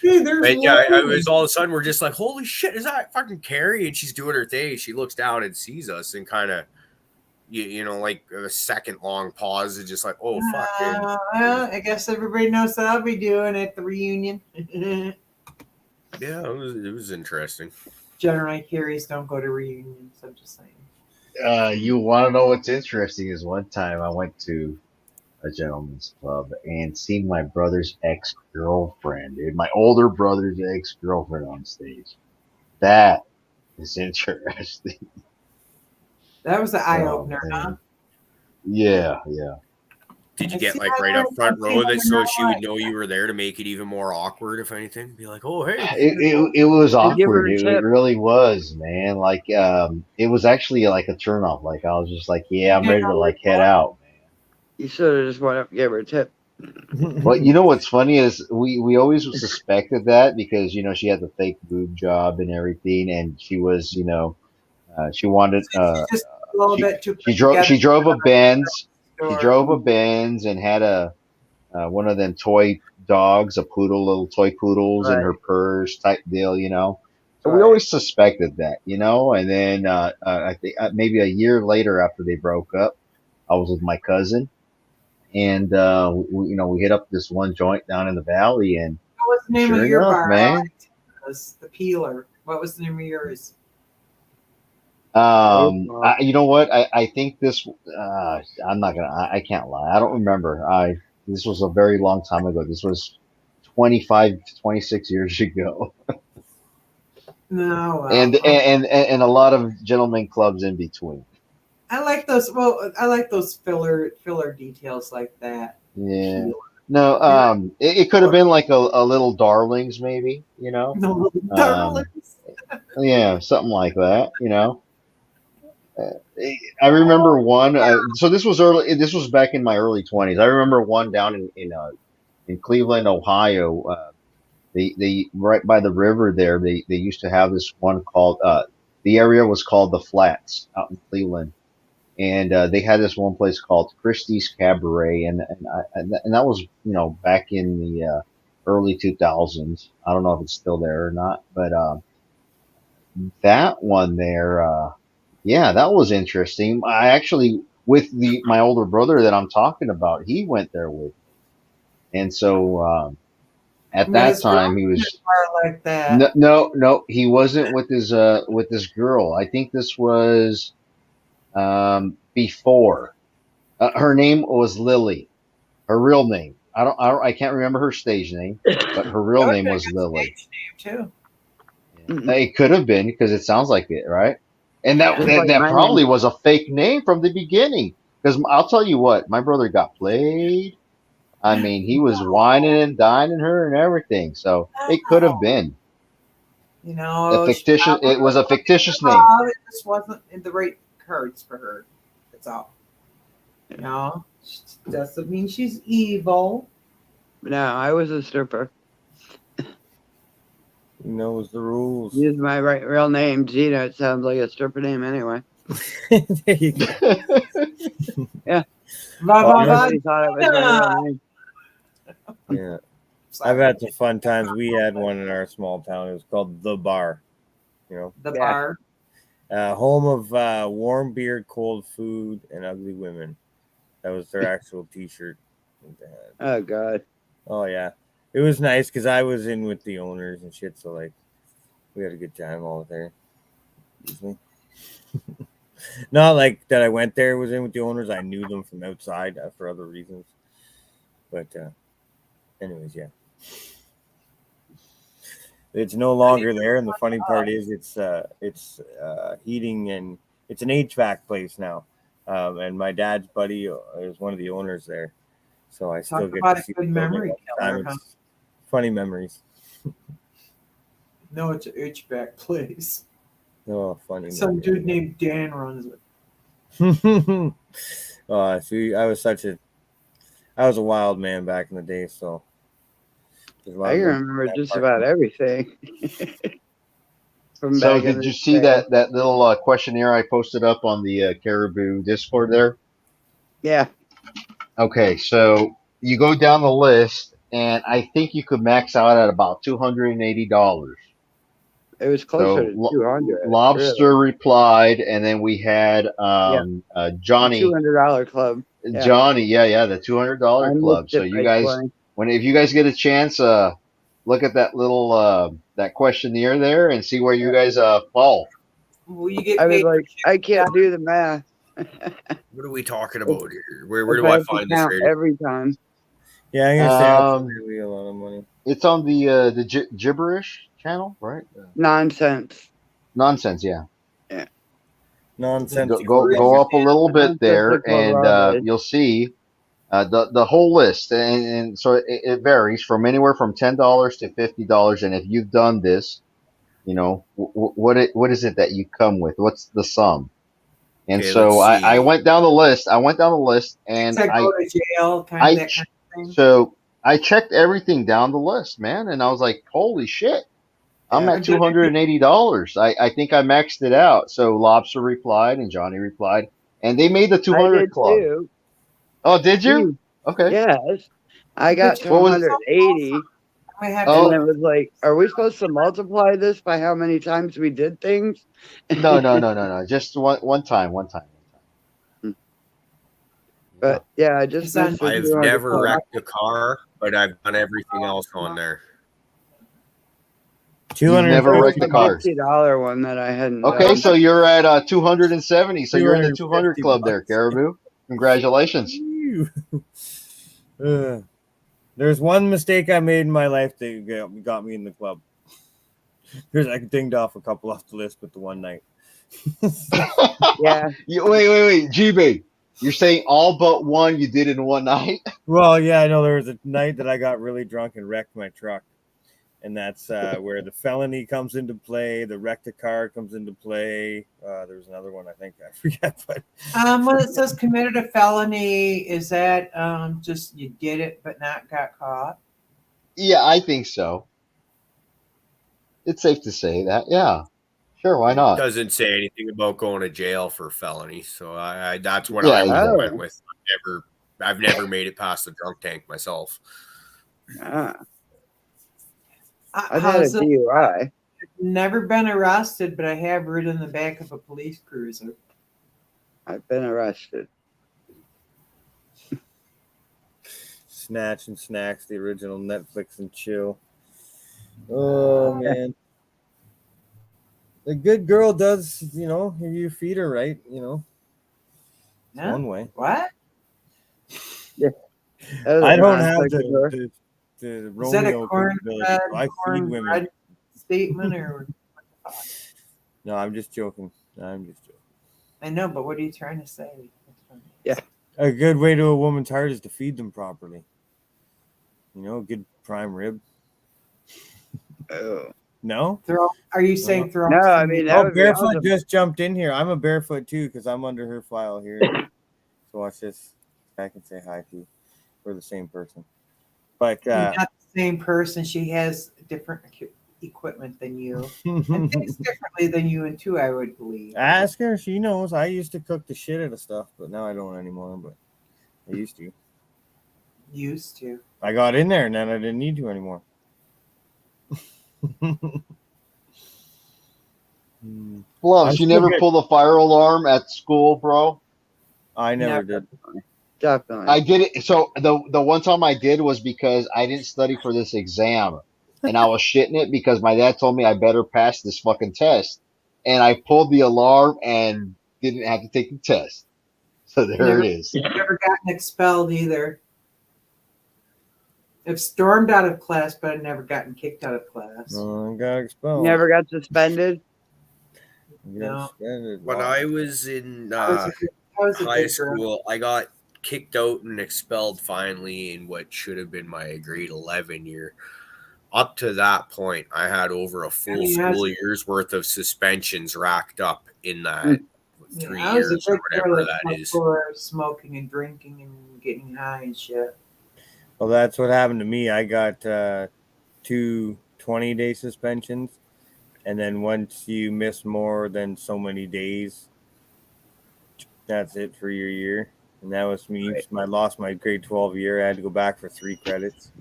Speaker 4: It was all of a sudden we're just like, holy shit, is that fucking Carrie? And she's doing her thing. She looks down and sees us and kind of, like a second long pause and just like, oh fuck.
Speaker 8: Well, I guess everybody knows what I'll be doing at the reunion.
Speaker 4: Yeah, it was interesting.
Speaker 8: Generally, Carries don't go to reunions. I'm just saying.
Speaker 1: You want to know what's interesting is one time I went to a gentleman's club and seen my brother's ex-girlfriend, dude. My older brother's ex-girlfriend on stage. That is interesting.
Speaker 8: That was an eye-opener, huh?
Speaker 1: Yeah.
Speaker 4: Did you get like right up front row of it so she would know you were there to make it even more awkward, if anything? Be like, oh, hey.
Speaker 1: It was awkward. It really was, man. Like, it was actually like a turnoff. Like, I was just like, yeah, I'm ready to like head out, man.
Speaker 5: You should have just went up and gave her a tip.
Speaker 1: Well, you know what's funny is we always suspected that because, she had the fake boob job and everything. And she was, she wanted, she drove a Benz. She drove a Benz and had a one of them toy dogs, a poodle, little toy poodles in her purse type deal, So we always suspected that, And then I think maybe a year later after they broke up, I was with my cousin, and we hit up this one joint down in the valley, and
Speaker 8: what was the name of your bar?
Speaker 1: Man?
Speaker 8: The Peeler. What was the name of yours?
Speaker 1: You know what? I think this. I'm not gonna. I can't lie. I don't remember. This was a very long time ago. This was 25 to 26 years ago.
Speaker 8: No.
Speaker 1: And a lot of gentlemen clubs in between.
Speaker 8: I like those. Well, I like those filler details like that.
Speaker 1: Yeah. No. It could have been like a little Darlings, maybe.
Speaker 8: The little Darlings.
Speaker 1: Yeah, something like that. I remember one. So this was early. This was back in my early 20s. I remember one down in Cleveland, Ohio. They right by the river there. They used to have this one called. The area was called the Flats out in Cleveland, and they had this one place called Christie's Cabaret, and that was back in the early 2000s. I don't know if it's still there or not, but that one there. Yeah, that was interesting. I actually, with my older brother that I'm talking about, he went there with me. And so, at that time he was
Speaker 8: like that.
Speaker 1: No, he wasn't with this girl. I think this was, before, her name was Lily, her real name. I can't remember her stage name, but her real name was Lily.
Speaker 8: Stage name too.
Speaker 1: It could have been because it sounds like it, right? And that probably was a fake name from the beginning. Because I'll tell you what, my brother got played. I mean, he was whining and dining her and everything. So it could have been.
Speaker 8: You know,
Speaker 1: It was a fictitious name.
Speaker 8: It just wasn't in the right cards for her. That's all. You know, doesn't mean she's evil.
Speaker 5: No, I was a stripper.
Speaker 2: He knows the rules.
Speaker 5: Use my real name, Gina. It sounds like a stripper name anyway.
Speaker 2: There you go.
Speaker 5: Yeah.
Speaker 8: Everybody
Speaker 5: thought it was my real name.
Speaker 2: Yeah. I've had some fun times. We had one in our small town. It was called The Bar. You know,
Speaker 8: The Bar.
Speaker 2: Home of warm beer, cold food, and ugly women. That was their actual T-shirt.
Speaker 5: Oh God.
Speaker 2: Oh yeah, it was nice because I was in with the owners and shit. So like, we had a good time all there. Excuse me. Not like that. I went there, was in with the owners. I knew them from outside for other reasons. But anyways, yeah. It's no longer there, and the funny part is it's heating, and it's an HVAC place now. And my dad's buddy is one of the owners there, so I still get to see
Speaker 8: good memory killer, huh?
Speaker 2: Funny memories.
Speaker 8: No, it's an HVAC place.
Speaker 2: Oh, funny.
Speaker 8: Some dude named Dan runs it.
Speaker 2: Oh, see, I was a wild man back in the day, so.
Speaker 5: I remember just about everything.
Speaker 1: So did you see that little questionnaire I posted up on the Cariboo Discord there?
Speaker 5: Yeah.
Speaker 1: Okay, so you go down the list, and I think you could max out at about $280.
Speaker 5: It was closer to 200.
Speaker 1: Lobster replied, and then we had Johnny.
Speaker 5: $200 club.
Speaker 1: Yeah. Johnny, yeah, the $200 club. So you guys, if you guys get a chance, look at that little that questionnaire there and see where you guys fall.
Speaker 8: Will you get
Speaker 5: I was like, I can't do the math.
Speaker 4: What are we talking about here? Where do I find this rating?
Speaker 5: Every time.
Speaker 2: Yeah, I'm gonna say really a lot of money.
Speaker 1: It's on the gibberish channel, right?
Speaker 5: Nonsense.
Speaker 1: Nonsense, yeah.
Speaker 5: Yeah.
Speaker 2: Nonsense.
Speaker 1: Go up a little bit there, and you'll see the whole list, and so it varies from anywhere from $10 to $50. And if you've done this, you know what is it that you come with? What's the sum? And so I went down the list. And
Speaker 8: go to jail, kind of thing.
Speaker 1: So I checked everything down the list, man, and I was like, holy shit. I'm at $280. I think I maxed it out. So Lobster replied and Johnny replied, and they made the 200 club.
Speaker 5: Too.
Speaker 1: Oh, did you? Okay.
Speaker 5: Yes. I got to 180. And it was like, are we supposed to multiply this by how many times we did things?
Speaker 1: No. Just one time.
Speaker 5: But yeah, I just
Speaker 4: I've never wrecked a car, but I've done everything else on there.
Speaker 1: Never wrecked the car.
Speaker 5: $50 one that I hadn't.
Speaker 1: Okay, so you're at 270. So you're in the 200 club there, Cariboo. Congratulations.
Speaker 2: There's one mistake I made in my life that got me in the club. I dinged off a couple off the list with the one night.
Speaker 5: Yeah.
Speaker 1: Wait, GB. You're saying all but one you did in one night?
Speaker 2: Well, yeah, I know there was a night that I got really drunk and wrecked my truck. And that's where the felony comes into play. The wrecked a car comes into play. There's another one, I think. I forget. But
Speaker 8: when it says committed a felony, is that just you did it but not got caught?
Speaker 1: Yeah, I think so. It's safe to say that. Yeah. Sure, why not?
Speaker 4: It doesn't say anything about going to jail for felony. So that's what I went with. I've never made it past the drunk tank myself.
Speaker 5: I've had a DUI.
Speaker 8: I've never been arrested, but I have ridden the back of a police cruiser.
Speaker 5: I've been arrested.
Speaker 2: Snatch and Snacks, the original Netflix and chill. Oh, man. A good girl does, if you feed her right,
Speaker 8: Yeah.
Speaker 2: One way.
Speaker 8: What?
Speaker 5: Yeah.
Speaker 2: I don't have the
Speaker 8: Is that a corn statement or?
Speaker 2: No, I'm just joking.
Speaker 8: I know, but what are you trying to say?
Speaker 5: Yeah.
Speaker 2: A good way to a woman's heart is to feed them properly. A good prime rib.
Speaker 5: Oh.
Speaker 2: No?
Speaker 8: Are you saying throw?
Speaker 5: No, I mean that would be
Speaker 2: Barefoot
Speaker 5: awesome.
Speaker 2: just jumped in here. I'm a barefoot too because I'm under her file here. So watch this. I can say hi to. We're the same person, but
Speaker 8: You're not the same person. She has different equipment than you, and thinks differently than you, and too, I would believe.
Speaker 2: ask her. She knows. I used to cook the shit out of stuff, but now I don't anymore. But I used to.
Speaker 8: Used to.
Speaker 2: I got in there and then I didn't need to anymore.
Speaker 1: Gloves, you never pulled a fire alarm at school, bro?
Speaker 2: I never did.
Speaker 5: Definitely.
Speaker 1: I did it. So the one time I did was because I didn't study for this exam, and I was shitting it because my dad told me I better pass this fucking test, and I pulled the alarm and didn't have to take the test. So there it is.
Speaker 8: Never gotten expelled either. I've stormed out of class, but I've never gotten kicked out of class.
Speaker 2: I got expelled.
Speaker 5: Never got suspended?
Speaker 8: No.
Speaker 4: When I was in high school, I got kicked out and expelled finally in what should have been my grade 11 year. Up to that point, I had over a full school year's worth of suspensions racked up in that 3 years or whatever that is.
Speaker 8: For smoking and drinking and getting high and shit.
Speaker 2: Well, that's what happened to me. I got 2 20-day suspensions. And then once you miss more than so many days, that's it for your year. And that was me. Right. I lost my grade 12 year. I had to go back for 3 credits.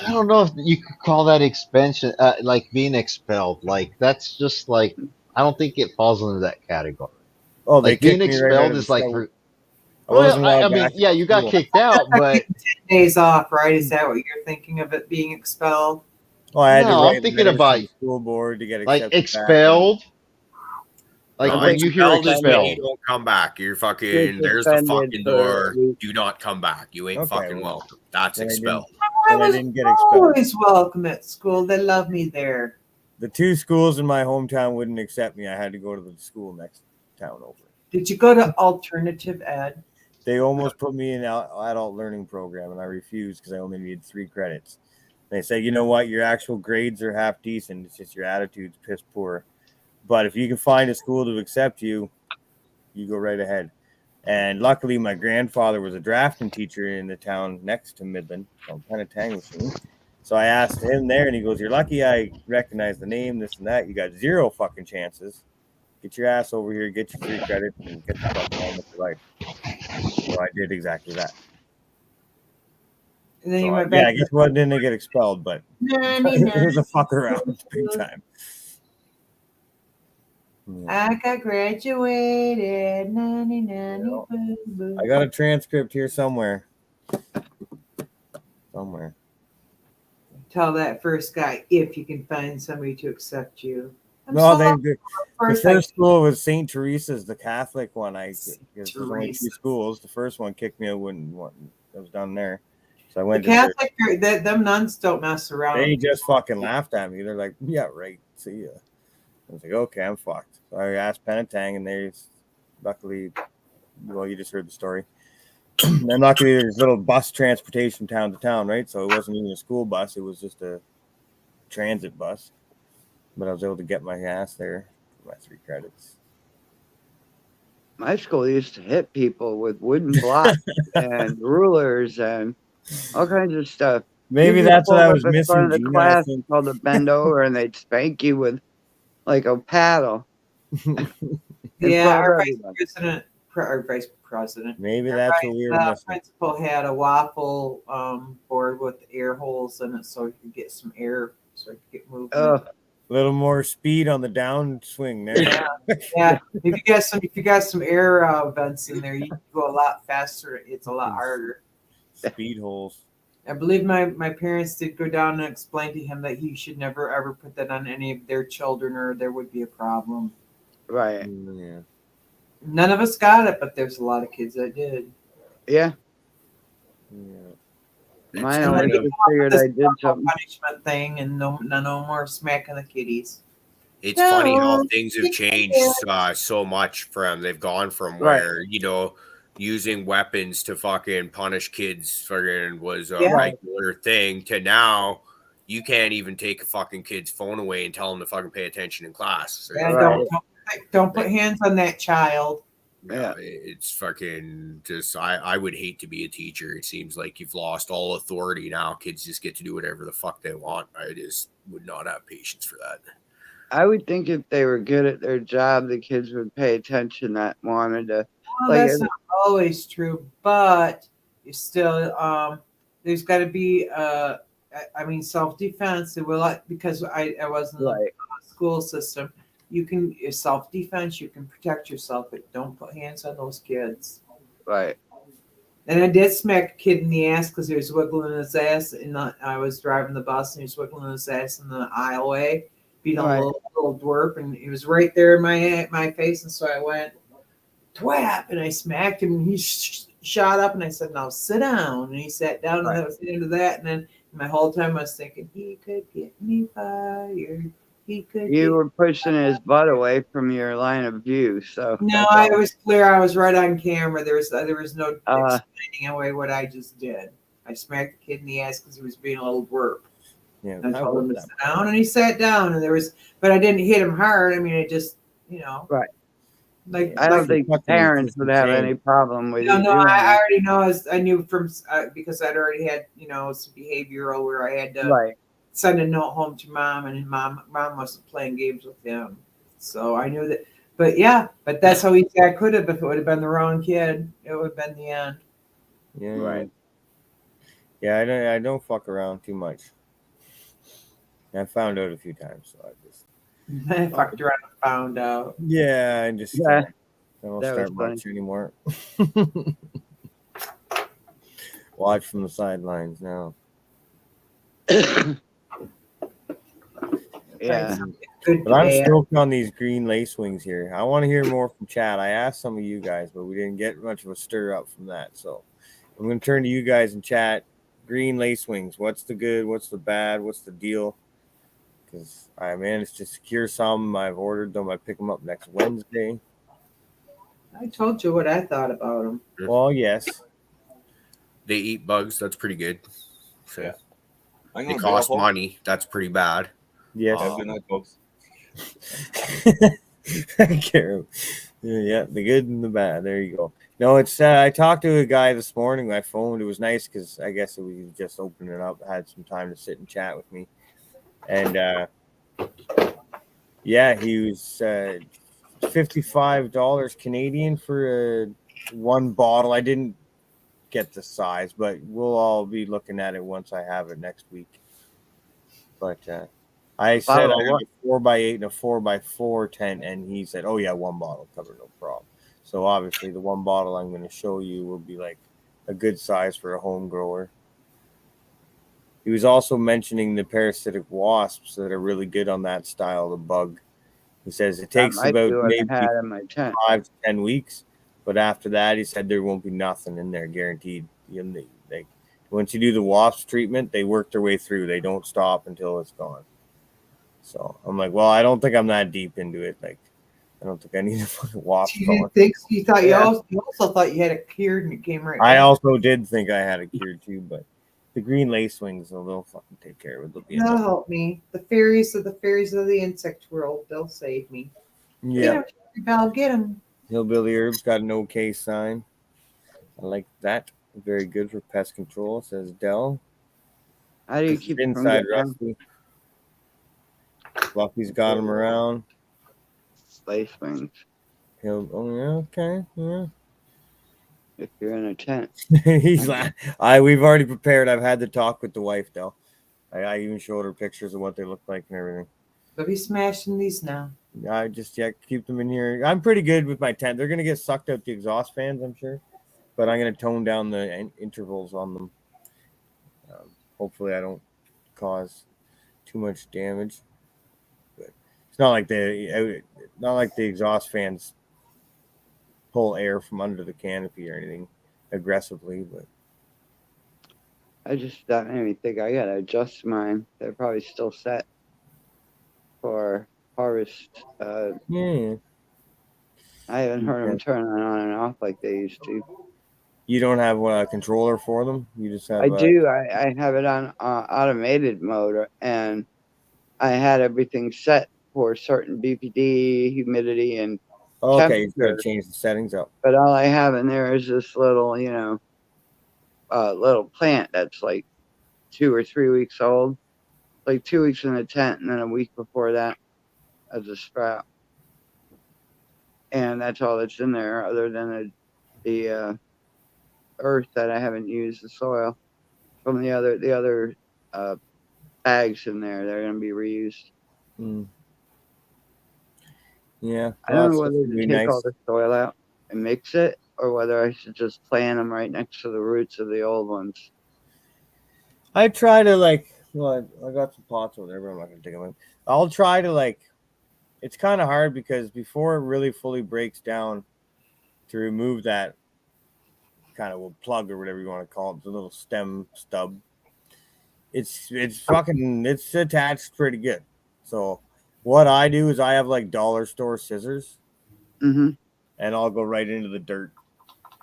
Speaker 1: I don't know if you could call that expansion, like being expelled. Like, that's just like, I don't think it falls under that category.
Speaker 2: Oh,
Speaker 1: like being expelled is like for.
Speaker 2: Well,
Speaker 1: I mean, yeah, you got kicked out, but
Speaker 8: 10 days off, right? Is that what you're thinking of it being expelled?
Speaker 2: Oh, I had
Speaker 1: I'm thinking about
Speaker 2: school board to get
Speaker 1: like expelled.
Speaker 4: Like when you hear expelled, you don't come back. You're fucking. There's the fucking door. Do not come back. You ain't fucking welcome. That's expelled.
Speaker 8: I didn't get expelled. Always welcome at school. They love me there.
Speaker 2: The 2 schools in my hometown wouldn't accept me. I had to go to the school next town over.
Speaker 8: Did you go to alternative ed?
Speaker 2: They almost put me in an adult learning program, and I refused because I only needed 3 credits. They say, you know what, your actual grades are half decent. It's just your attitude's piss poor. But if you can find a school to accept you, you go right ahead. And luckily, my grandfather was a drafting teacher in the town next to Midland, so kind of tang with me. So I asked him there, and he goes, you're lucky I recognize the name, this and that. You got 0 fucking chances. Get your ass over here, get your 3 credits, and get the fuck on with your life. So I did exactly that.
Speaker 8: And then you went
Speaker 2: back. Yeah, I guess
Speaker 8: well,
Speaker 2: didn't get expelled, but it was a fuck around big time.
Speaker 8: Yeah. I got graduated. 99.
Speaker 2: I got a transcript here somewhere.
Speaker 8: Tell that first guy if you can find somebody to accept you.
Speaker 2: The first school was St. Teresa's, the Catholic one. There's only 2 schools. The first one kicked me out. I was down there. So I went
Speaker 8: the Catholic, them nuns don't mess around.
Speaker 2: They just fucking laughed at me. They're like, yeah, right. See ya. I was like, okay, I'm fucked. So I asked Penetang, and they luckily, well, you just heard the story. And luckily, there's little bus transportation town to town, right? So it wasn't even a school bus. It was just a transit bus. But I was able to get my ass there for my 3 credits.
Speaker 5: My school used to hit people with wooden blocks and rulers and all kinds of stuff.
Speaker 2: Maybe that's what I was missing.
Speaker 5: Front of the class called to bend over, and they'd spank you with like a paddle.
Speaker 8: Yeah, our vice president.
Speaker 2: Maybe that's what we were missing.
Speaker 8: Principal had a waffle board with air holes in it, so you could get some air, so you could get moving.
Speaker 2: A little more speed on the downswing there.
Speaker 8: Yeah. If you got some air vents in there, you can go a lot faster. It's a lot harder.
Speaker 2: Speed holes.
Speaker 8: I believe my parents did go down and explain to him that he should never ever put that on any of their children, or there would be a problem.
Speaker 5: Right.
Speaker 2: Yeah.
Speaker 8: None of us got it, but there's a lot of kids that did.
Speaker 5: Yeah. Mine always figured I did something.
Speaker 8: Punishment thing, and no more smacking the kiddies.
Speaker 4: It's funny how things have changed so much from they've gone from where using weapons to fucking punish kids fucking was a regular thing to now you can't even take a fucking kid's phone away and tell them to fucking pay attention in class. So,
Speaker 8: Yeah, don't put hands on that child.
Speaker 4: Yeah, it's fucking just. I would hate to be a teacher. It seems like you've lost all authority now. Kids just get to do whatever the fuck they want. I just would not have patience for that.
Speaker 5: I would think if they were good at their job, the kids would pay attention. That wanted to.
Speaker 8: Well, that's not always true, but you still there's got to be I mean self-defense. It will because I wasn't in the school system. You can self-defense. You can protect yourself, but don't put hands on those kids.
Speaker 5: Right.
Speaker 8: And I did smack a kid in the ass because he was wiggling his ass, and I was driving the bus, and he was wiggling his ass in the aisleway, being a little dwarf, and he was right there in my face, and so I went twap, and I smacked him, and he shot up, and I said, "Now sit down," and he sat down, and that was the end of that. And then my whole time I was thinking, he could get me fired. You
Speaker 5: were pushing his butt away from your line of view, so
Speaker 8: no, I was clear. I was right on camera. There was no explaining away what I just did. I smacked the kid in the ass because he was being a little dwarf.
Speaker 2: Yeah,
Speaker 8: I told him to sit down, and he sat down. And but I didn't hit him hard. I mean, I just,
Speaker 5: right.
Speaker 8: Like
Speaker 5: I don't think parents would have any problem with
Speaker 8: No, I already know. I knew from because I'd already had some behavioral where I had to send a note home to mom, and mom wasn't playing games with him, so I knew that. But that's how easy I could have. If it would have been the wrong kid, it would have been the end.
Speaker 2: Yeah, right. Yeah, I don't fuck around too much. I found out a few times, so I just
Speaker 8: I fucked around and found out.
Speaker 2: Yeah, I just I don't
Speaker 5: That
Speaker 2: start much anymore. Watch from the sidelines now.
Speaker 5: Yeah.
Speaker 2: But I'm stoked on these green lace wings here. I want to hear more from chat. I asked some of you guys, but we didn't get much of a stir up from that. So I'm going to turn to you guys in chat. Green lace wings. What's the good? What's the bad? What's the deal? Because I managed to secure some. I've ordered them. I pick them up next Wednesday.
Speaker 8: I told you what I thought about them.
Speaker 2: Well, yes.
Speaker 4: They eat bugs. That's pretty good. So they cost money. That's pretty bad.
Speaker 2: Yes.
Speaker 3: Good night, folks.
Speaker 2: Yeah, the good and the bad. There you go. No, it's I talked to a guy this morning. My phone. It was nice because I guess it was just opening it up. I had some time to sit and chat with me, and he was $55 Canadian for one bottle. I didn't get the size, but we'll all be looking at it once I have it next week. But I said I have a 4x8 and a 4x4 tent, and he said, "Oh yeah, one bottle covered, no problem." So obviously, the one bottle I'm going to show you will be like a good size for a home grower. He was also mentioning the parasitic wasps that are really good on that style of bug. He says it takes about maybe 5 to 10 weeks, but after that, he said there won't be nothing in there, guaranteed. Like once you do the wasp treatment, they work their way through. They don't stop until it's gone. So I'm like, well, I don't think I'm that deep into it. Like, I don't think I need a fucking wasp.
Speaker 8: You didn't think so? You thought you also thought you had it cured, and it came right.
Speaker 2: I also did think I had it cured too, but the green lace wings, they'll fucking take care of it.
Speaker 8: They'll help me. The fairies of the insect world, they'll save me.
Speaker 2: Yeah,
Speaker 8: I'll get them.
Speaker 2: Hillbilly Herbs got an OK sign. I like that. Very good for pest control, says Dell.
Speaker 5: How do you keep
Speaker 2: inside Rusty? Fluffy's got him around.
Speaker 5: Lace wings.
Speaker 2: Okay, yeah.
Speaker 5: If you're in a tent.
Speaker 2: He's like, we've already prepared. I've had the talk with the wife, though. I even showed her pictures of what they look like and everything.
Speaker 8: They'll be smashing these now.
Speaker 2: I just keep them in here. I'm pretty good with my tent. They're gonna get sucked out the exhaust fans, I'm sure, but I'm gonna tone down the intervals on them. Hopefully, I don't cause too much damage. But it's not like the exhaust fans pull air from under the canopy or anything aggressively. But
Speaker 5: that made me think I gotta adjust mine. They're probably still set for harvest. I haven't heard them turn on and off like they used to.
Speaker 2: You don't have a controller for them? You just have...
Speaker 5: I do. I have it on automated mode, and I had everything set for certain BPD, humidity, and
Speaker 2: okay, you got to
Speaker 5: temperature.
Speaker 2: change the settings up.
Speaker 5: But all I have in there is this little, little plant that's like 2 or 3 weeks old. Like 2 weeks in a tent, and then a week before that as a sprout. And that's all that's in there, other than the earth that I haven't used, the soil from the other bags in there. They're going to be reused.
Speaker 2: Mm. Yeah,
Speaker 5: I don't know whether to take all the soil out and mix it, or whether I should just plant them right next to the roots of the old ones.
Speaker 2: I try to I got some pots over there, but I'm not gonna take them in. I'll try to it's kind of hard because before it really fully breaks down, to remove that kind of plug or whatever you want to call it, the little stem stub, it's attached pretty good. So what I do is I have dollar store scissors, and I'll go right into the dirt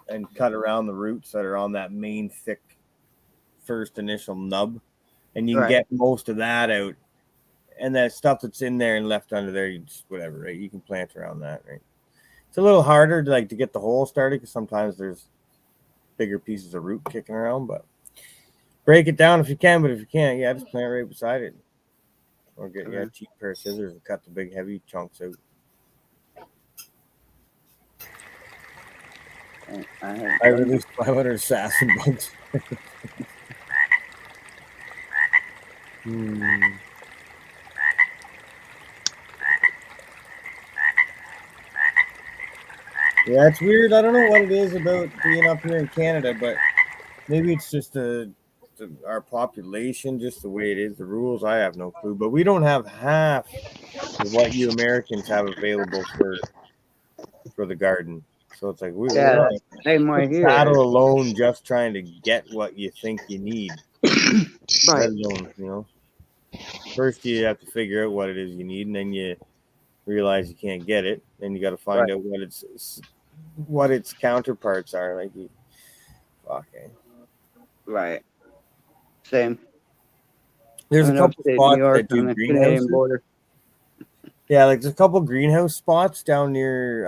Speaker 2: and cut around the roots that are on that main thick first initial nub, and you can get most of that out, and that stuff that's in there and left under there, you just whatever, right? You can plant around that, right? It's a little harder to get the hole started because sometimes there's bigger pieces of root kicking around, but break it down if you can. But if you can't, just plant right beside it, or get a cheap pair of scissors and cut the big heavy chunks out. I released 500 assassin bugs. Yeah, it's weird. I don't know what it is about being up here in Canada, but maybe it's just our population, just the way it is, the rules. I have no clue, but we don't have half of what you Americans have available for the garden. So it's like we're
Speaker 5: same way here.
Speaker 2: battle alone, just trying to get what you think you need. Right. Alone, first you have to figure out what it is you need, and then you realize you can't get it, and you got to find out what its counterparts are.
Speaker 5: Right. Same.
Speaker 2: There's a couple spots that do greenhouses. Yeah, there's a couple greenhouse spots down near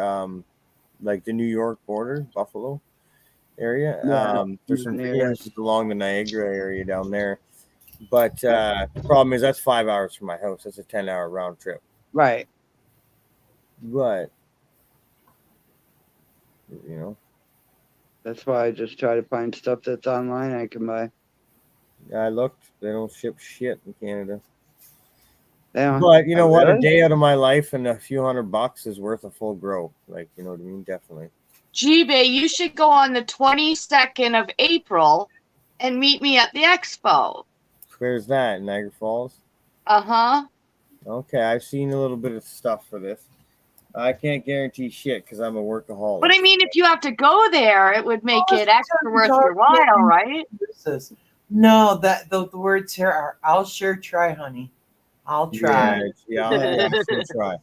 Speaker 2: the New York border, Buffalo area. There's some greenhouses along the Niagara area down there. But the problem is that's 5 hours from my house. That's a 10-hour round trip.
Speaker 5: Right.
Speaker 2: But
Speaker 5: that's why I just try to find stuff that's online I can buy.
Speaker 2: I looked. They don't ship shit in Canada.
Speaker 5: Yeah.
Speaker 2: But you know what? Really? A day out of my life and a few $100 is worth a full grow. You know what I mean? Definitely.
Speaker 6: G-Bay, you should go on the 22nd of April and meet me at the expo.
Speaker 2: Where's that? Niagara Falls?
Speaker 6: Uh-huh.
Speaker 2: Okay, I've seen a little bit of stuff for this. I can't guarantee shit because I'm a workaholic.
Speaker 6: But I mean, if you have to go there, it would make it extra worth your while, right?
Speaker 8: No, the words here are, I'll sure try, honey. I'll try.
Speaker 2: Yeah, I'll sure try.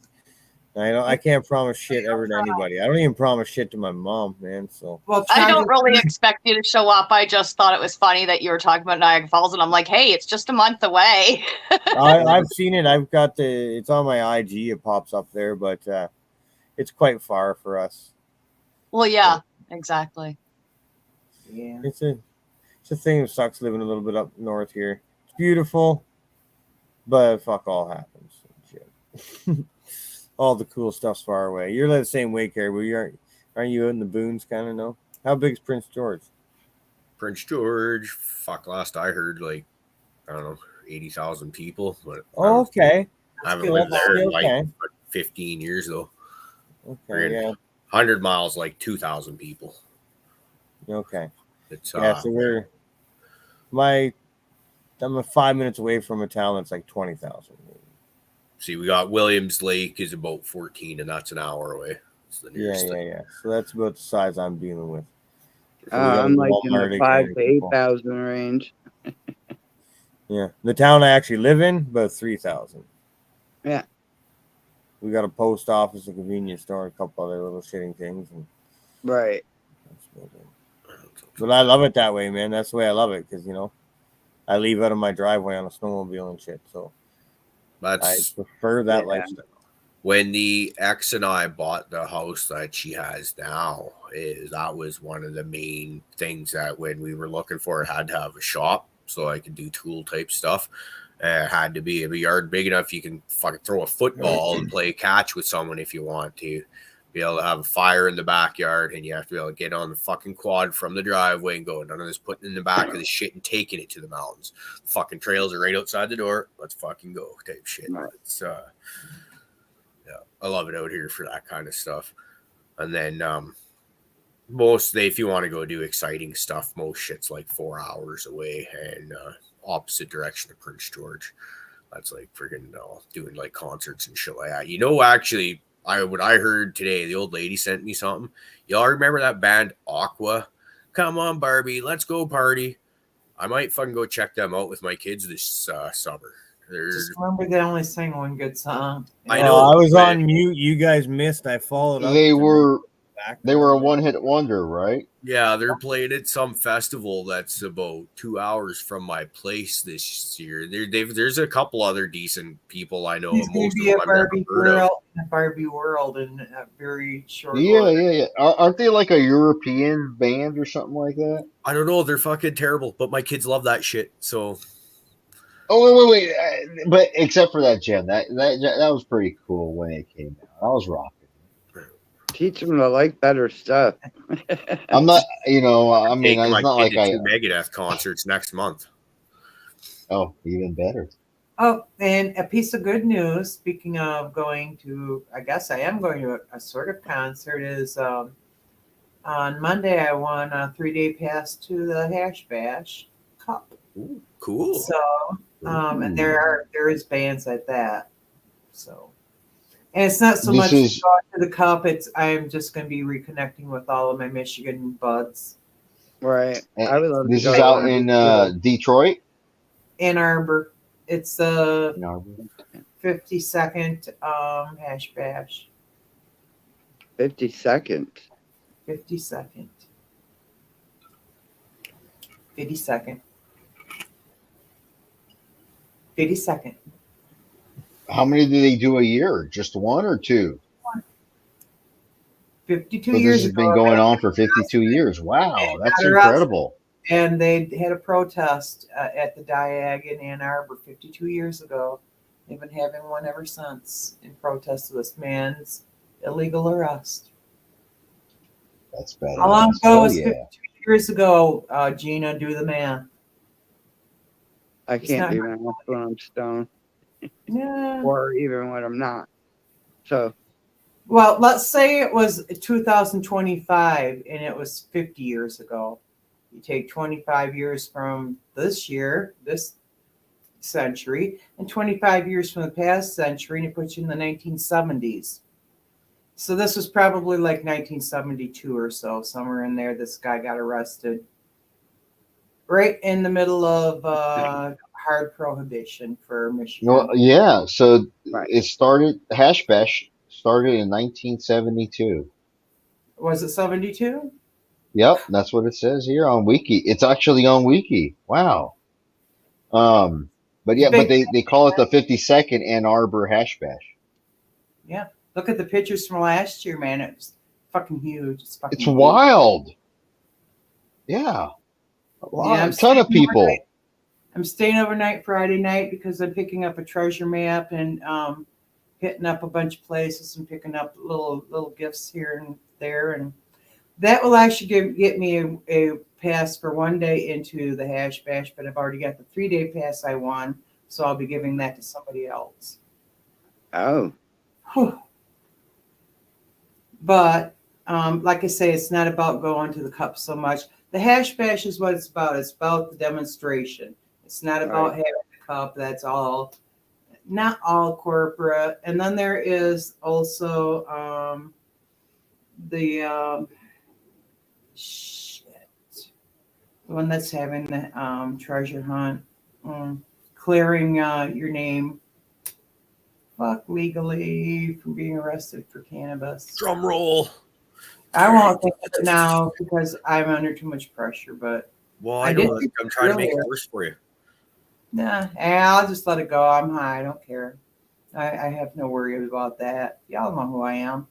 Speaker 2: I can't promise shit ever to anybody. I don't even promise shit to my mom, man. So
Speaker 6: I don't really expect you to show up. I just thought it was funny that you were talking about Niagara Falls, and I'm like, hey, it's just a month away.
Speaker 2: I've seen it. I've got it's on my IG. It pops up there, but it's quite far for us.
Speaker 6: Well, yeah, exactly.
Speaker 8: Yeah,
Speaker 2: it's a thing that sucks living a little bit up north here. It's beautiful, but fuck all happens. Shit. All the cool stuff's far away. You're the same way, Cariboo. Aren't you out in the boons, kind of? No. How big's Prince George?
Speaker 4: Prince George, fuck. Last I heard, I don't know, 80,000 people. But
Speaker 2: okay.
Speaker 4: I haven't lived there 15 years though.
Speaker 2: Okay. Yeah.
Speaker 4: 100 miles, 2,000 people.
Speaker 2: Okay.
Speaker 4: It's
Speaker 2: so I'm 5 minutes away from a town that's 20,000.
Speaker 4: See, we got Williams Lake is about 14, and that's an hour away. It's the nearest thing.
Speaker 2: Yeah. So that's about the size I'm dealing with. So
Speaker 5: I'm in the 5,000 to 8,000 range.
Speaker 2: Yeah, the town I actually live in, about 3,000.
Speaker 5: Yeah.
Speaker 2: We got a post office, a convenience store, a couple other little shitting things.
Speaker 5: Right.
Speaker 2: But I love it that way, man. That's the way I love it because, you know, I leave out of my driveway on a snowmobile and shit. So I prefer that lifestyle.
Speaker 4: When the ex and I bought the house that she has now, that was one of the main things that when we were looking for it, had to have a shop so I could do tool type stuff. It had to be a yard big enough you can fucking throw a football and play catch with someone if you want to. Be able to have a fire in the backyard, and you have to be able to get on the fucking quad from the driveway and go. None of this putting in the back of the shit and taking it to the mountains. The fucking trails are right outside the door. Let's fucking go type shit. It's I love it out here for that kind of stuff. And then mostly if you want to go do exciting stuff, most shit's like 4 hours away and opposite direction of Prince George. That's like freaking doing like concerts and shit like that. You know, actually, what I heard today, the old lady sent me something. Y'all remember that band Aqua? Come on, Barbie, let's go party. I might fucking go check them out with my kids this summer.
Speaker 8: Just remember they only sang one good song.
Speaker 4: I know.
Speaker 2: I was on mute. You guys missed. I followed up.
Speaker 1: They were a one-hit wonder, right?
Speaker 4: Yeah, they're playing at some festival that's about 2 hours from my place this year. There's a couple other decent people I know.
Speaker 8: There's going to be a Barbie world in a very short order.
Speaker 1: Yeah. Aren't they like a European band or something like that?
Speaker 4: I don't know. They're fucking terrible, but my kids love that shit. So.
Speaker 1: Oh wait! But except for that, Jen, that was pretty cool when it came out. I was rocking.
Speaker 5: Teach them to like better stuff.
Speaker 1: I'm not, I mean, it's not like
Speaker 4: two Megadeth concerts next month.
Speaker 1: Oh, even better.
Speaker 8: Oh, and a piece of good news. Speaking of going to, I guess I am going to a sort of concert. Is on Monday I won a 3-day pass to the Hash Bash Cup.
Speaker 4: Ooh, cool.
Speaker 8: So. And there is bands like that. So, and it's not so much going to the cup. I'm just going to be reconnecting with all of my Michigan buds.
Speaker 5: Right. I would love
Speaker 1: this is out in Detroit,
Speaker 8: Ann Arbor. It's the 52nd Hash Bash.
Speaker 5: 52nd.
Speaker 8: 52nd. 52nd. 52nd.
Speaker 1: How many do they do a year? Just one or two?
Speaker 8: 52 years
Speaker 1: this has been going on for 52 years. Wow, that's incredible.
Speaker 8: And they had a protest at the Diag in Ann Arbor 52 years ago. They've been having one ever since in protest of this man's illegal arrest.
Speaker 1: That's bad.
Speaker 8: How long ago was 52 years ago, Gina? Do the math.
Speaker 5: I can't do math when I'm stoned.
Speaker 8: Yeah.
Speaker 5: Or even when I'm not. So.
Speaker 8: Well, let's say it was 2025 and it was 50 years ago. You take 25 years from this year, this century, and 25 years from the past century, and it puts you in the 1970s. So this was probably like 1972 or so, somewhere in there. This guy got arrested right in the middle of hard prohibition for Michigan.
Speaker 1: Well, yeah. So it started. Hash Bash started in 1972.
Speaker 8: Was it 72?
Speaker 1: Yep, that's what it says here on Wiki. It's actually on Wiki. Wow. But yeah, but they call it the 52nd Ann Arbor Hash Bash.
Speaker 8: Yeah. Look at the pictures from last year, man. It's fucking huge.
Speaker 1: It's wild. Yeah. A ton of people.
Speaker 8: I'm staying overnight Friday night because I'm picking up a treasure map and hitting up a bunch of places and picking up little gifts here and there. And that will actually get me a pass for 1 day into the Hash Bash, but I've already got the 3-day pass I won, so I'll be giving that to somebody else.
Speaker 5: Oh.
Speaker 8: But like I say, it's not about going to the cup so much. The Hash Bash is what it's about. It's about the demonstration. It's not about having the cup. That's all. Not all corporate. And then there is also the one that's having the treasure hunt, clearing your name. Fuck legally from being arrested for cannabis.
Speaker 4: Drum roll.
Speaker 8: I won't think of it now because I'm under too much pressure. But
Speaker 4: Well,
Speaker 8: I
Speaker 4: know.
Speaker 8: did
Speaker 4: I'm trying to make it
Speaker 8: earlier.
Speaker 4: worse for you.
Speaker 8: Nah, I'll just let it go. I'm high. I don't care. I have no worry about that. Y'all know who I am.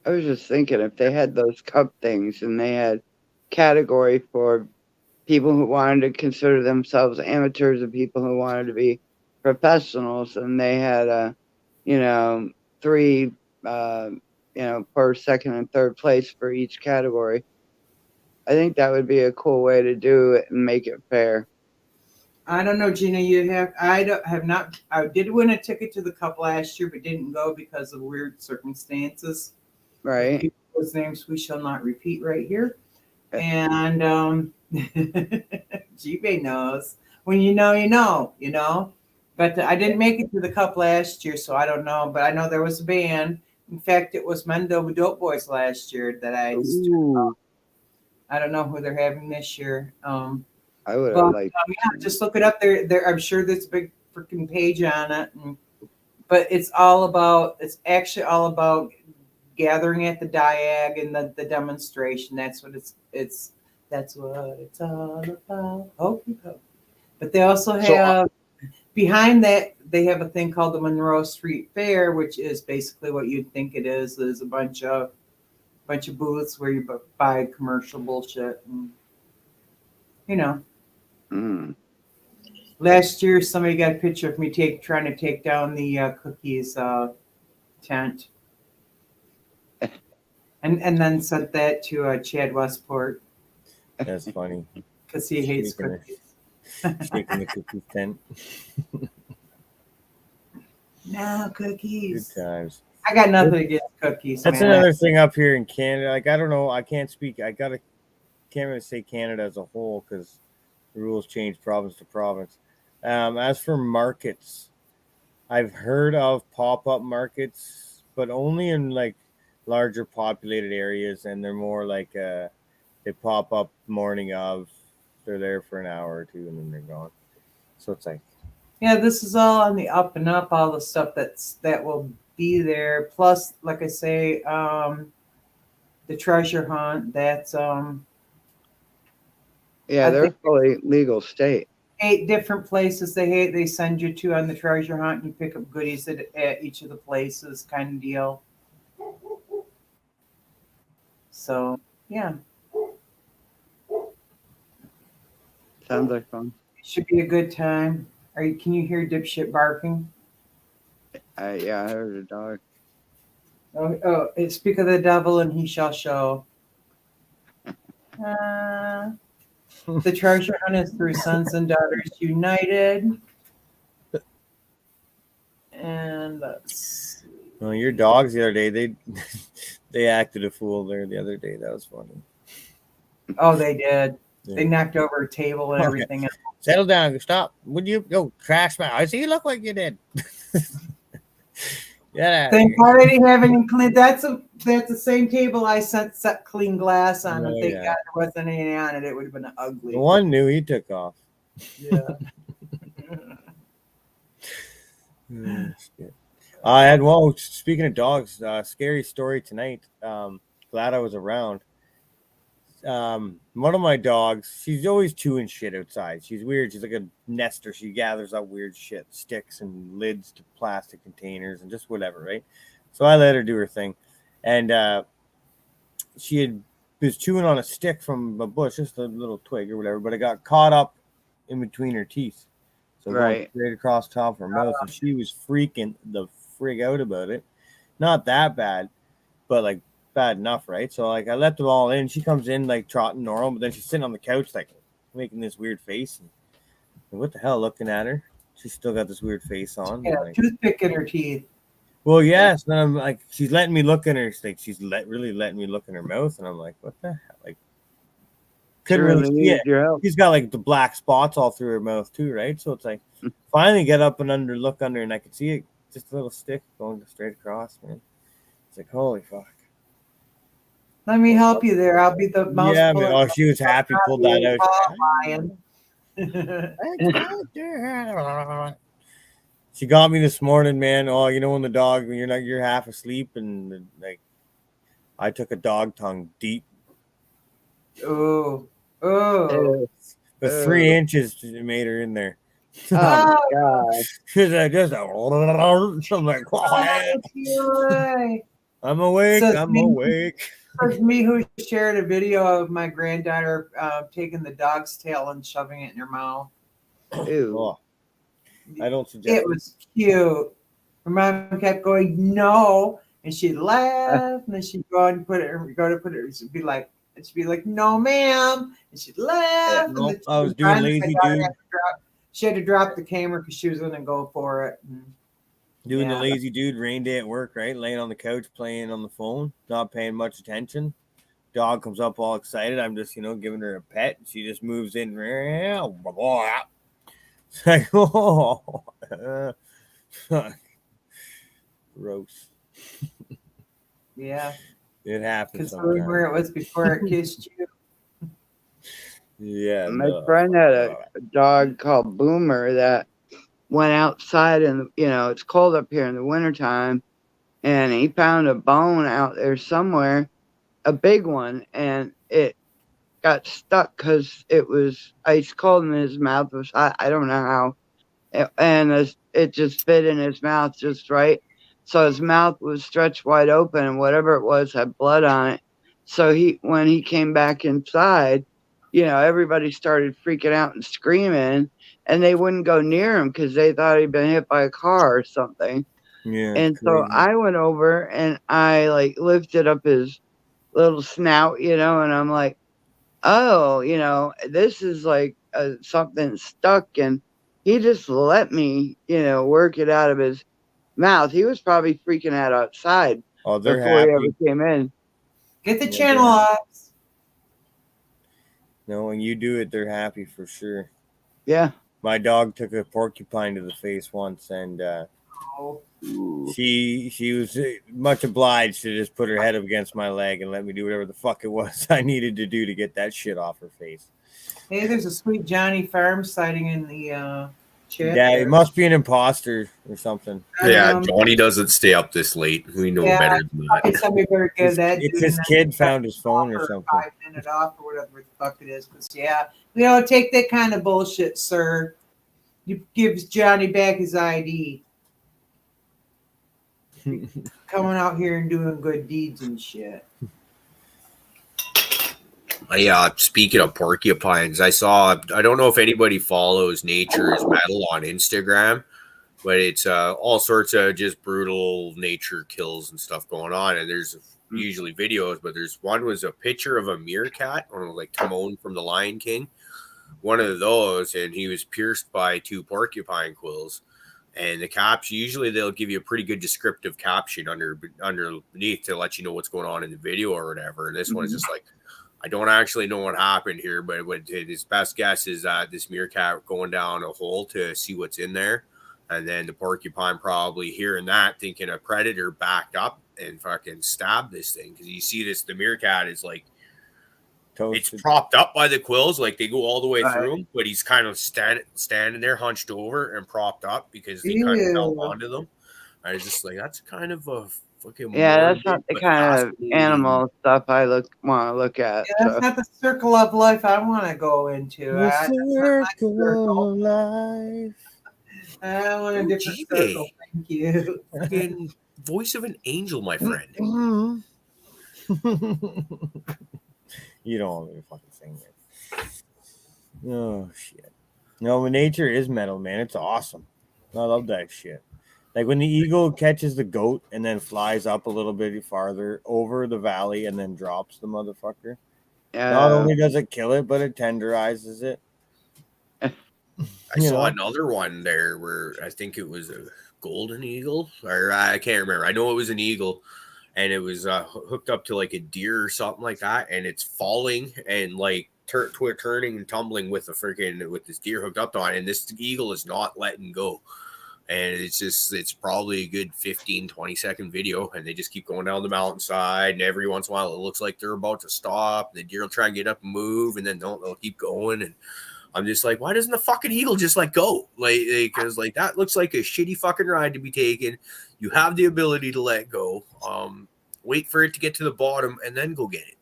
Speaker 5: I was just thinking if they had those cup things and they had category for people who wanted to consider themselves amateurs and people who wanted to be professionals, and they had three first, second, and third place for each category. I think that would be a cool way to do it and make it fair.
Speaker 8: I don't know, Gina. I did win a ticket to the cup last year, but didn't go because of weird circumstances.
Speaker 5: Right.
Speaker 8: People whose names we shall not repeat right here. And G-Bay knows. When you know, you know. But I didn't make it to the cup last year, so I don't know. But I know there was a band. In fact, it was Mendo Dope Boys last year that I don't know who they're having this year.
Speaker 5: I would have liked.
Speaker 8: Just look it up. There. I'm sure there's a big freaking page on it. But it's actually all about gathering at the diag and the demonstration. That's what it's all about. Okay. But they also have behind that they have a thing called the Monroe Street Fair, which is basically what you'd think it is. There's a bunch of booths where you buy commercial bullshit and Last year, somebody got a picture of me trying to take down the cookies tent, and then sent that to Chad Westport.
Speaker 2: That's funny
Speaker 8: because he hates cookies.
Speaker 2: Shaking the cookies tent.
Speaker 8: No cookies.
Speaker 2: Good times.
Speaker 8: I got nothing against cookies.
Speaker 2: That's another thing up here in Canada. Like I don't know, I can't speak. Can't really say Canada as a whole because the rules change province to province. As for markets, I've heard of pop-up markets, but only in like larger populated areas, and they're more like they pop up morning of, they're there for an hour or two, and then they're gone. So it's like,
Speaker 8: yeah, this is all on the up and up. All the stuff that will be there. Plus, like I say, the treasure hunt. That's
Speaker 5: they're fully legal state.
Speaker 8: 8 different places they send you to on the treasure hunt, and you pick up goodies at each of the places, kind of deal. So yeah,
Speaker 5: sounds like fun.
Speaker 8: It should be a good time. Can you hear dipshit barking?
Speaker 5: Yeah, I heard a dog.
Speaker 8: Oh! Speak of the devil, and he shall show. The treasure hunt is through Sons and Daughters United. And let's see.
Speaker 2: Well, your dogs the other day, they acted a fool there the other day. That was funny.
Speaker 8: Oh, they did.
Speaker 2: Yeah.
Speaker 8: They knocked over a table and everything.
Speaker 2: Settle down. Stop. Would you go trash my? I see you look like you did. Yeah.
Speaker 8: Thank God I didn't have any clean. That's the same table I set clean glass on. And thank God there wasn't any on it. It would have been ugly.
Speaker 2: The one knew he took off.
Speaker 8: Yeah.
Speaker 2: I had speaking of dogs, scary story tonight. Glad I was around. One of my dogs, she's always chewing shit outside. She's weird. She's like a nester. She gathers up weird shit, sticks and lids to plastic containers and just whatever, right? So I let her do her thing. And she was chewing on a stick from a bush, just a little twig or whatever, but it got caught up in between her teeth. So going straight across the top of her mouth, and she was freaking the frig out about it. Not that bad, but like bad enough, right? So like I let them all in. She comes in like trotting normal, but then she's sitting on the couch like making this weird face. And what the hell? Looking at her, she's still got this weird face on.
Speaker 8: Yeah,
Speaker 2: like,
Speaker 8: toothpick in her teeth.
Speaker 2: Well, yes. Then I'm like, she's letting me look in her. Like she's really letting me look in her mouth, and I'm like, what the hell? Like, couldn't really see it. She's got like the black spots all through her mouth too, right? So it's like, finally get up and look under, and I could see it, just a little stick going straight across, man. It's like, holy fuck.
Speaker 8: Let me help you there. I'll be the mouse.
Speaker 2: Yeah, man. She was happy. Pulled that out. She got me this morning, man. Oh, you know when the dog, you're half asleep, and like I took a dog tongue deep.
Speaker 8: Oh.
Speaker 2: With 3 inches made her in there.
Speaker 5: Oh my God.
Speaker 2: She's like, just I'm like, I'm awake.
Speaker 8: So
Speaker 2: I'm awake.
Speaker 8: It was me who shared a video of my granddaughter taking the dog's tail and shoving it in her mouth.
Speaker 5: Ew.
Speaker 2: Oh, I don't suggest
Speaker 8: it. Was cute. Her mom kept going, no, and she'd laugh, and then she'd go and put it. She'd be like, no, ma'am, and she'd laugh.
Speaker 2: Nope,
Speaker 8: and
Speaker 2: I was doing lazy dude.
Speaker 8: She had to drop the camera because she was going to go for it.
Speaker 2: Doing the lazy dude rain day at work, right? Laying on the couch, playing on the phone, not paying much attention. Dog comes up all excited. I'm just, giving her a pet. She just moves in. It's like, oh, gross.
Speaker 8: Yeah.
Speaker 2: It happens.
Speaker 8: Because where it was before it kissed you.
Speaker 2: Yeah.
Speaker 5: My friend had a dog called Boomer that went outside, and it's cold up here in the wintertime, and he found a bone out there somewhere, a big one, and it got stuck because it was ice cold and his mouth was hot. I don't know how, and it just fit in his mouth just right. So his mouth was stretched wide open, and whatever it was had blood on it. So when he came back inside, everybody started freaking out and screaming, and they wouldn't go near him because they thought he'd been hit by a car or something.
Speaker 2: Yeah.
Speaker 5: And so I went over and I lifted up his little snout, and I'm like, oh, this is like something stuck, and he just let me, work it out of his mouth. He was probably freaking out outside before he ever came in.
Speaker 8: Get the channel locks.
Speaker 2: No, when you do it, they're happy for sure.
Speaker 5: Yeah.
Speaker 2: My dog took a porcupine to the face once, and she was much obliged to just put her head up against my leg and let me do whatever the fuck it was I needed to do to get that shit off her face.
Speaker 8: Hey, there's a Sweet Johnny Farm sighting in the chat.
Speaker 2: Yeah, it must be an imposter or something.
Speaker 4: Yeah, Johnny doesn't stay up this late. We know better than that.
Speaker 8: Somebody better get that.
Speaker 2: It's his kid found his phone or something.
Speaker 8: 5-minute off or whatever the fuck it is. Because take that kind of bullshit, sir. You give Johnny back his ID. Coming out here and doing good deeds and shit.
Speaker 4: Speaking of porcupines, I don't know if anybody follows Nature's Metal on Instagram, but it's all sorts of just brutal nature kills and stuff going on. And there's usually videos, but there's one was a picture of a meerkat, or like Timon from The Lion King, one of those, and he was pierced by 2 porcupine quills. And the caption, usually they'll give you a pretty good descriptive caption underneath to let you know what's going on in the video or whatever. And this one is just like, I don't actually know what happened here, but his best guess is that this meerkat going down a hole to see what's in there. And then the porcupine probably hearing that, thinking a predator backed up and fucking stabbed this thing. Because you see the meerkat is like, toasted. It's propped up by the quills, like they go all the way through him, but he's kind of standing there hunched over and propped up because he kind of held onto them. I was just like, that's kind of a fucking
Speaker 5: that's not the kind of animal stuff I want to look at.
Speaker 8: Yeah, that's not the circle of life I want to go into.
Speaker 2: The circle of life.
Speaker 8: I want a different circle. Thank you.
Speaker 4: Fucking voice of an angel, my friend.
Speaker 2: You don't want me to fucking sing it. Oh, shit. No, but nature is metal, man. It's awesome. I love that shit. Like when the eagle catches the goat and then flies up a little bit farther over the valley and then drops the motherfucker. Not only does it kill it, but it tenderizes it.
Speaker 4: I saw another one there where I think it was a golden eagle, or I can't remember. I know it was an eagle. And it was hooked up to like a deer or something like that, and it's falling and like turning and tumbling with this deer hooked up on it, and this eagle is not letting go. And it's probably a good 15-20 second video, and they just keep going down the mountainside, and every once in a while it looks like they're about to stop. The deer will try and get up and move, and then they'll keep going. And I'm just like, why doesn't the fucking eagle just like go? Because like that looks like a shitty fucking ride to be taken. You have the ability to let go. Wait for it to get to the bottom and then go get it.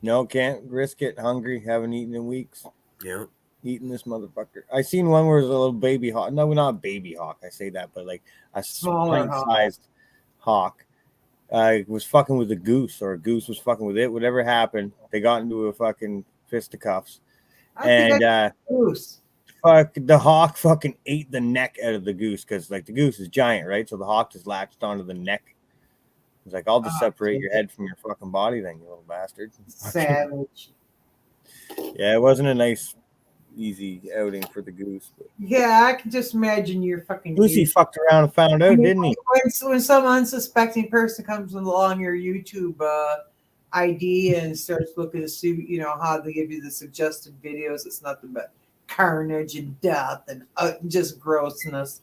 Speaker 2: No, can't risk it. Hungry, haven't eaten in weeks.
Speaker 4: Yeah.
Speaker 2: Eating this motherfucker. I seen one where it was a little baby hawk. No, not baby hawk. I say that, but like a
Speaker 8: Smaller
Speaker 2: pint-sized hawk. Was fucking with a goose, or a goose was fucking with it. Whatever happened, they got into a fucking fisticuffs. Goose. Fuck, the hawk fucking ate the neck out of the goose because like the goose is giant, right? So the hawk just latched onto the neck. It's like, I'll just separate your head from your fucking body, then, you little bastard.
Speaker 8: Savage.
Speaker 2: Yeah, it wasn't a nice, easy outing for the goose. But
Speaker 8: yeah, I can just imagine your fucking
Speaker 2: Lucy fucked around and found out, didn't he?
Speaker 8: When some unsuspecting person comes along your YouTube ID and starts looking to see, you know, how they give you the suggested videos, it's nothing but carnage and death and just grossness.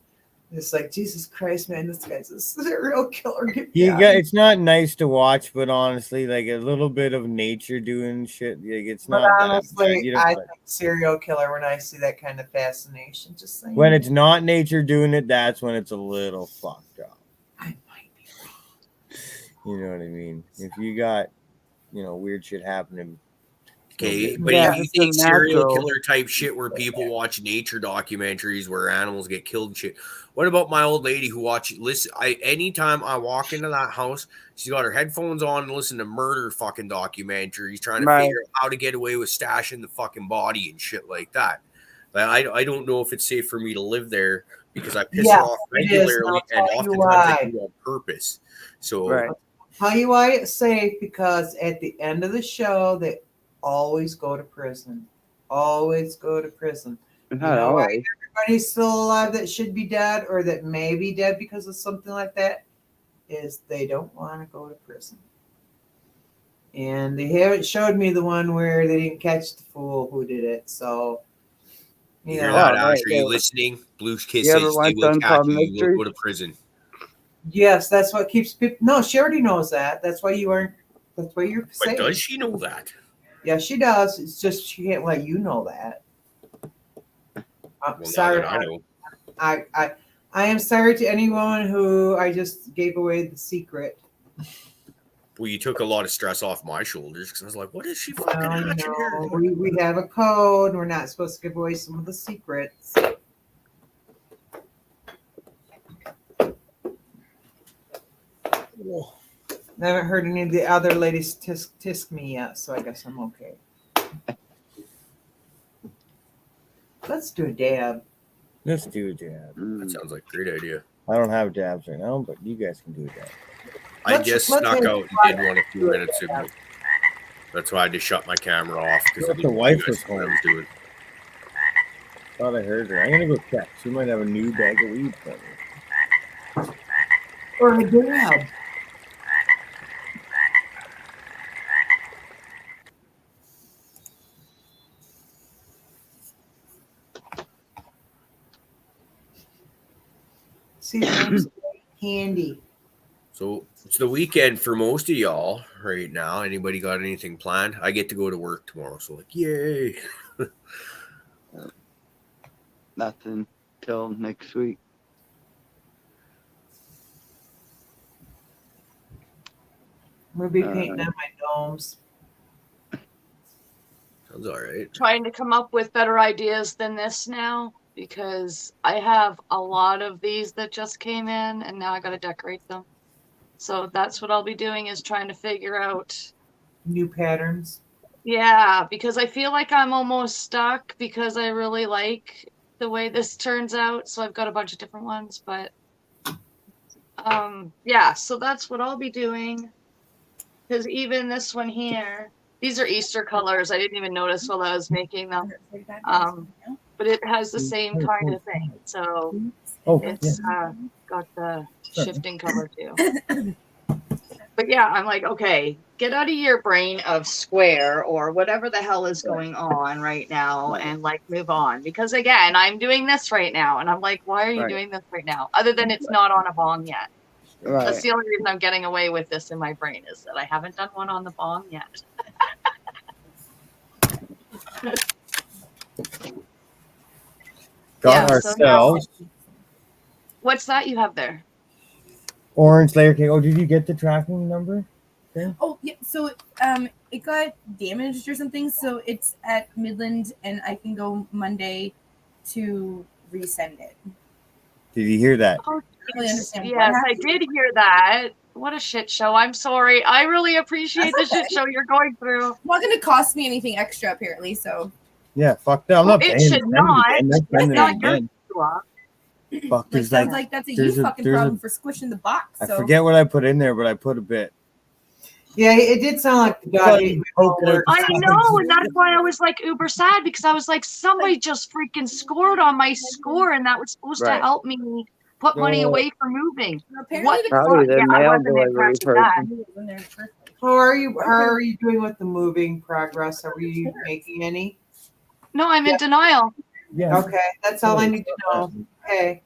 Speaker 8: It's like, Jesus Christ, man, this guy's a serial killer.
Speaker 2: It's not nice to watch, but honestly, like a little bit of nature doing shit, like it's not.
Speaker 8: But honestly, I think serial killer when I see that kind of fascination. Just saying.
Speaker 2: When it's not nature doing it, that's when it's a little fucked up.
Speaker 8: I might be wrong.
Speaker 2: You know what I mean? If you got, you know, weird shit happening.
Speaker 4: Okay, but if you think serial killer type shit where people watch nature documentaries where animals get killed and shit, what about my old lady who anytime I walk into that house, she's got her headphones on and listen to murder fucking documentaries, trying to figure out how to get away with stashing the fucking body and shit like that. Like, I don't know if it's safe for me to live there because I piss her off regularly and oftentimes I do on purpose. So
Speaker 8: I'll tell you why it's safe, because at the end of the show, they always go to prison. Always go to prison.
Speaker 5: Not always.
Speaker 8: Everybody's still alive that should be dead or that may be dead because of something like that is they don't want to go to prison. And they haven't showed me the one where they didn't catch the fool who did it. So,
Speaker 4: you know that, Ash, are you listening? Blue's Kiss says they will catch you. You will go to prison.
Speaker 8: Yes, that's what keeps people. No, she already knows that. That's why you aren't. That's why you're safe.
Speaker 4: But does she know that?
Speaker 8: Yeah, she does. It's just she can't let you know that. I'm sorry. I am sorry to anyone who I just gave away the secret.
Speaker 4: Well, you took a lot of stress off my shoulders because I was like, what is she fucking
Speaker 8: no. We have a code. We're not supposed to give away some of the secrets.
Speaker 4: Whoa.
Speaker 8: I haven't heard any of the other ladies tisk me yet, so I guess I'm okay. Let's do a dab.
Speaker 2: Let's do a dab.
Speaker 4: That sounds like a great idea.
Speaker 2: I don't have dabs right now, but you guys can do a dab.
Speaker 4: I just snuck out and did one a few minutes ago. That's why I just shut my camera off because
Speaker 2: the wife was home. Doing. Thought I heard her. I'm gonna go check. She might have a new bag of weed for me.
Speaker 8: Or a dab. See, handy.
Speaker 4: So it's the weekend for most of y'all right now. Anybody got anything planned? I get to go to work tomorrow, so like, yay!
Speaker 5: Nothing till next week.
Speaker 8: We'll be painting on my domes.
Speaker 4: Sounds all right.
Speaker 6: Trying to come up with better ideas than this now, because I have a lot of these that just came in and now I got to decorate them. So that's what I'll be doing, is trying to figure out
Speaker 8: new patterns.
Speaker 6: Yeah, because I feel like I'm almost stuck because I really like the way this turns out. So I've got a bunch of different ones, but yeah, so that's what I'll be doing. Because even this one here, these are Easter colors. I didn't even notice while I was making them. But it has the same kind of thing. So it's got the shifting color too. But yeah, I'm like, okay, get out of your brain of square or whatever the hell is going on right now and like move on. Because again, I'm doing this right now. And I'm like, why are you doing this right now? Other than it's not on a bong yet. That's the only reason I'm getting away with this in my brain, is that I haven't done one on the bong yet.
Speaker 2: Got
Speaker 6: Yeah, so now-
Speaker 2: ourselves
Speaker 6: What's that you have there?
Speaker 2: orange layer cake. Oh, did you get the tracking number?
Speaker 9: Oh yeah, so it got damaged or something, so it's at Midland, and I can go Monday to resend it.
Speaker 2: Did you hear that?
Speaker 6: Oh,
Speaker 9: Really understand what
Speaker 6: yes, I
Speaker 9: happened.
Speaker 6: did hear that. What a shit show. I'm sorry. I really appreciate
Speaker 9: That's
Speaker 6: the
Speaker 9: okay.
Speaker 6: shit show you're going through.
Speaker 9: It's not going to cost me anything extra, apparently. So
Speaker 2: Yeah, fuck that. I'm
Speaker 6: Well,
Speaker 2: not
Speaker 6: it
Speaker 2: paying.
Speaker 6: should not.
Speaker 2: It's
Speaker 6: not your
Speaker 2: Fuck,
Speaker 9: like,
Speaker 2: there's
Speaker 9: sounds
Speaker 2: like
Speaker 9: like that's a
Speaker 2: there's
Speaker 9: you
Speaker 2: a-
Speaker 9: fucking
Speaker 2: there's a-
Speaker 9: problem for squishing the box.
Speaker 2: I
Speaker 9: So
Speaker 2: forget what I put in there, but I put a bit.
Speaker 8: Yeah, it did sound like the dog ate my homework.
Speaker 6: I know, and that's why I was like uber sad, because I was like, somebody just freaking scored on my score, and that was supposed to
Speaker 5: Right.
Speaker 6: help me put money away for moving.
Speaker 9: apparently
Speaker 6: What
Speaker 9: the
Speaker 6: the fuck?
Speaker 5: Probably the
Speaker 6: Yeah, I
Speaker 5: mail
Speaker 6: wasn't
Speaker 5: delivery
Speaker 6: impressed with that.
Speaker 5: person.
Speaker 9: was in there first.
Speaker 8: How are you doing with the moving progress? Are we making any?
Speaker 6: No, I'm in denial.
Speaker 2: Yeah.
Speaker 8: Okay, that's all I need to know. Okay,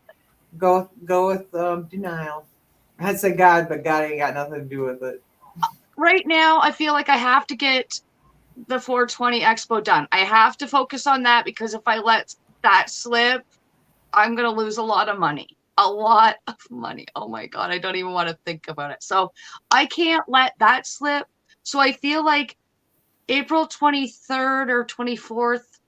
Speaker 8: go with denial. I'd say God, but God ain't got nothing to do with it.
Speaker 6: Right now, I feel like I have to get the 420 Expo done. I have to focus on that, because if I let that slip, I'm going to lose a lot of money. A lot of money. Oh my God, I don't even want to think about it. So I can't let that slip. So I feel like April 23rd or 24th,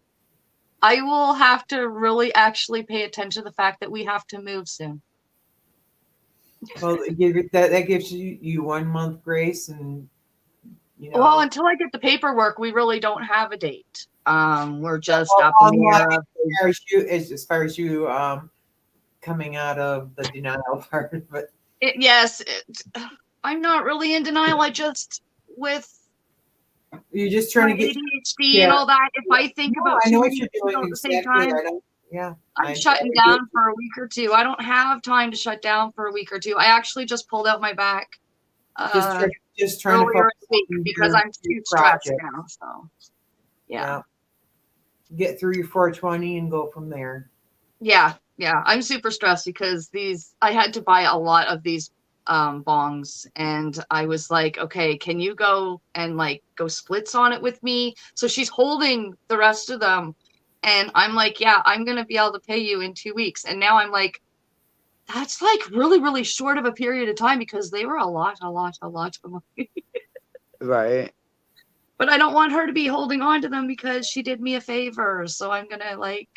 Speaker 6: I will have to really actually pay attention to the fact that we have to move soon.
Speaker 8: Well, that gives you 1 month grace, and you know.
Speaker 6: Well, until I get the paperwork, we really don't have a date. We're just up in the air.
Speaker 8: As far as you coming out of the denial part, but
Speaker 6: I'm not really in denial. I just with
Speaker 8: you're just trying to get
Speaker 6: ADHD and all that. If I think about
Speaker 8: I know
Speaker 6: too
Speaker 8: what
Speaker 6: many
Speaker 8: you're
Speaker 6: things
Speaker 8: doing
Speaker 6: at the same
Speaker 8: exactly.
Speaker 6: time,
Speaker 8: Yeah,
Speaker 6: I'm shutting down for a week or two. I don't have time to shut down for a week or two. I actually just pulled out my back
Speaker 8: just trying
Speaker 6: earlier
Speaker 8: to
Speaker 6: this week because I'm too stressed now. So yeah.
Speaker 8: Get through your 420 and go from there.
Speaker 6: Yeah, I'm super stressed because I had to buy a lot of these bongs, and I was like, okay, can you go and like go splits on it with me? So she's holding the rest of them, and I'm like, yeah, I'm gonna be able to pay you in 2 weeks. And now I'm like, that's like really, really short of a period of time, because they were a lot of money.
Speaker 5: Right.
Speaker 6: But I don't want her to be holding on to them because she did me a favor. So I'm gonna like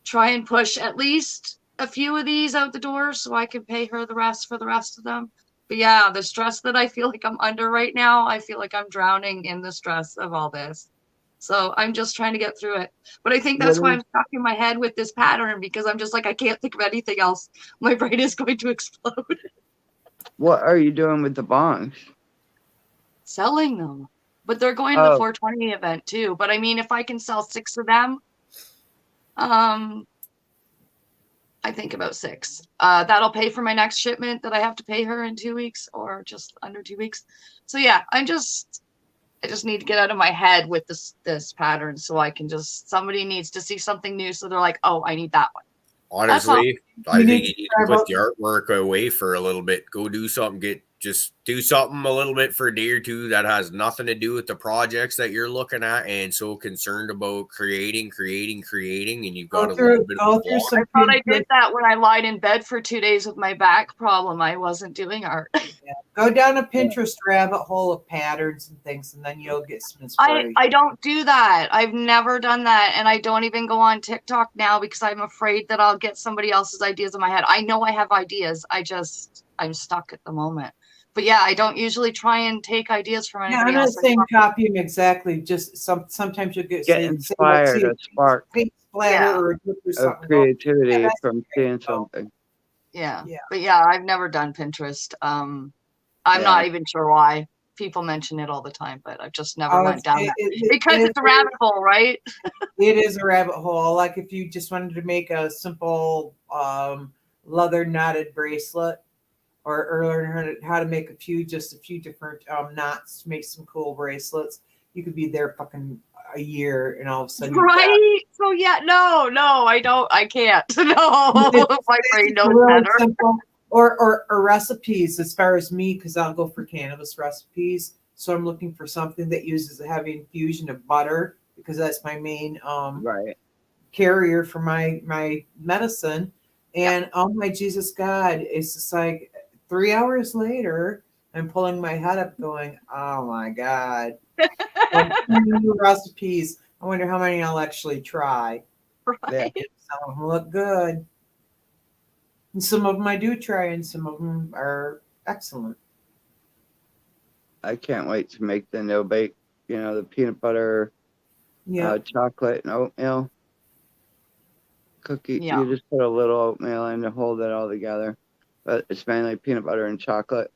Speaker 6: try and push at least a few of these out the door so I can pay her the rest for the rest of them. But yeah, the stress that I feel like I'm under right now, I feel like I'm drowning in the stress of all this. So I'm just trying to get through it. But I think that's why I'm stuck in my head with this pattern, because I'm just like, I can't think of anything else. My brain is going to explode.
Speaker 5: What are you doing with the bongs?
Speaker 6: Selling them. But they're going to the 420 event too. But I mean, if I can sell 6 of them, I think about 6. That'll pay for my next shipment that I have to pay her in 2 weeks, or just under 2 weeks. So yeah, I just need to get out of my head with this pattern, so I can somebody needs to see something new, so they're like, oh, I need that one.
Speaker 4: Honestly, I think you need to put the artwork away for a little bit. Go do something. Just do something a little bit for a day or two that has nothing to do with the projects that you're looking at, and so concerned about creating, and you've got a little bit of a block.
Speaker 6: I thought I did that when I lied in bed for 2 days with my back problem. I wasn't doing art.
Speaker 8: Yeah. Go down a Pinterest rabbit hole of patterns and things, and then you'll get some inspiration.
Speaker 6: I don't do that. I've never done that, and I don't even go on TikTok now because I'm afraid that I'll get somebody else's ideas in my head. I know I have ideas. I'm stuck at the moment. But yeah, I don't usually try and take ideas from anybody else.
Speaker 8: I'm not saying copy them exactly. Just sometimes you'll get
Speaker 5: inspired, a spark
Speaker 8: splatter or
Speaker 5: of creativity from seeing something.
Speaker 6: Yeah. But yeah, I've never done Pinterest. I'm not even sure why. People mention it all the time, but I've just never went down that. Because it's a rabbit hole, right?
Speaker 8: It is a rabbit hole. Like if you just wanted to make a simple leather knotted bracelet, or learn how to make a few different knots to make some cool bracelets, you could be there fucking a year, and all of a sudden,
Speaker 6: right? So yeah, no, I can't. No, my brain knows
Speaker 8: really
Speaker 6: better.
Speaker 8: simple. Or recipes, as far as me, because I'll go for cannabis recipes. So I'm looking for something that uses a heavy infusion of butter, because that's my main
Speaker 5: Right.
Speaker 8: carrier for my medicine. And oh my Jesus God, it's just like 3 hours later, I'm pulling my head up going, oh my God. New recipes. I wonder how many I'll actually try.
Speaker 6: Right.
Speaker 8: Some of them look good. And some of them I do try, and some of them are excellent.
Speaker 5: I can't wait to make the no bake, the peanut butter, chocolate and oatmeal cookie.
Speaker 6: Yeah.
Speaker 5: You just put a little oatmeal in to hold it all together, but it's mainly peanut butter and chocolate.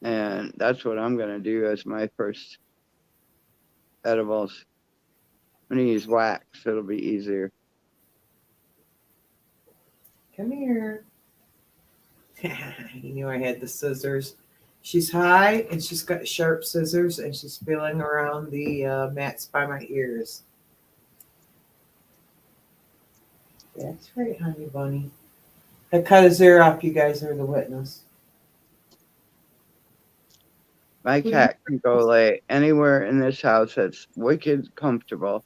Speaker 5: And that's what I'm going to do as my first edibles. I'm going to use wax. It'll be easier.
Speaker 8: Come here. You knew I had the scissors. She's high and she's got sharp scissors and she's feeling around the mats by my ears. That's right, honey bunny. I cut his ear off. You guys are the witness.
Speaker 5: My cat can go lay anywhere in this house that's wicked comfortable.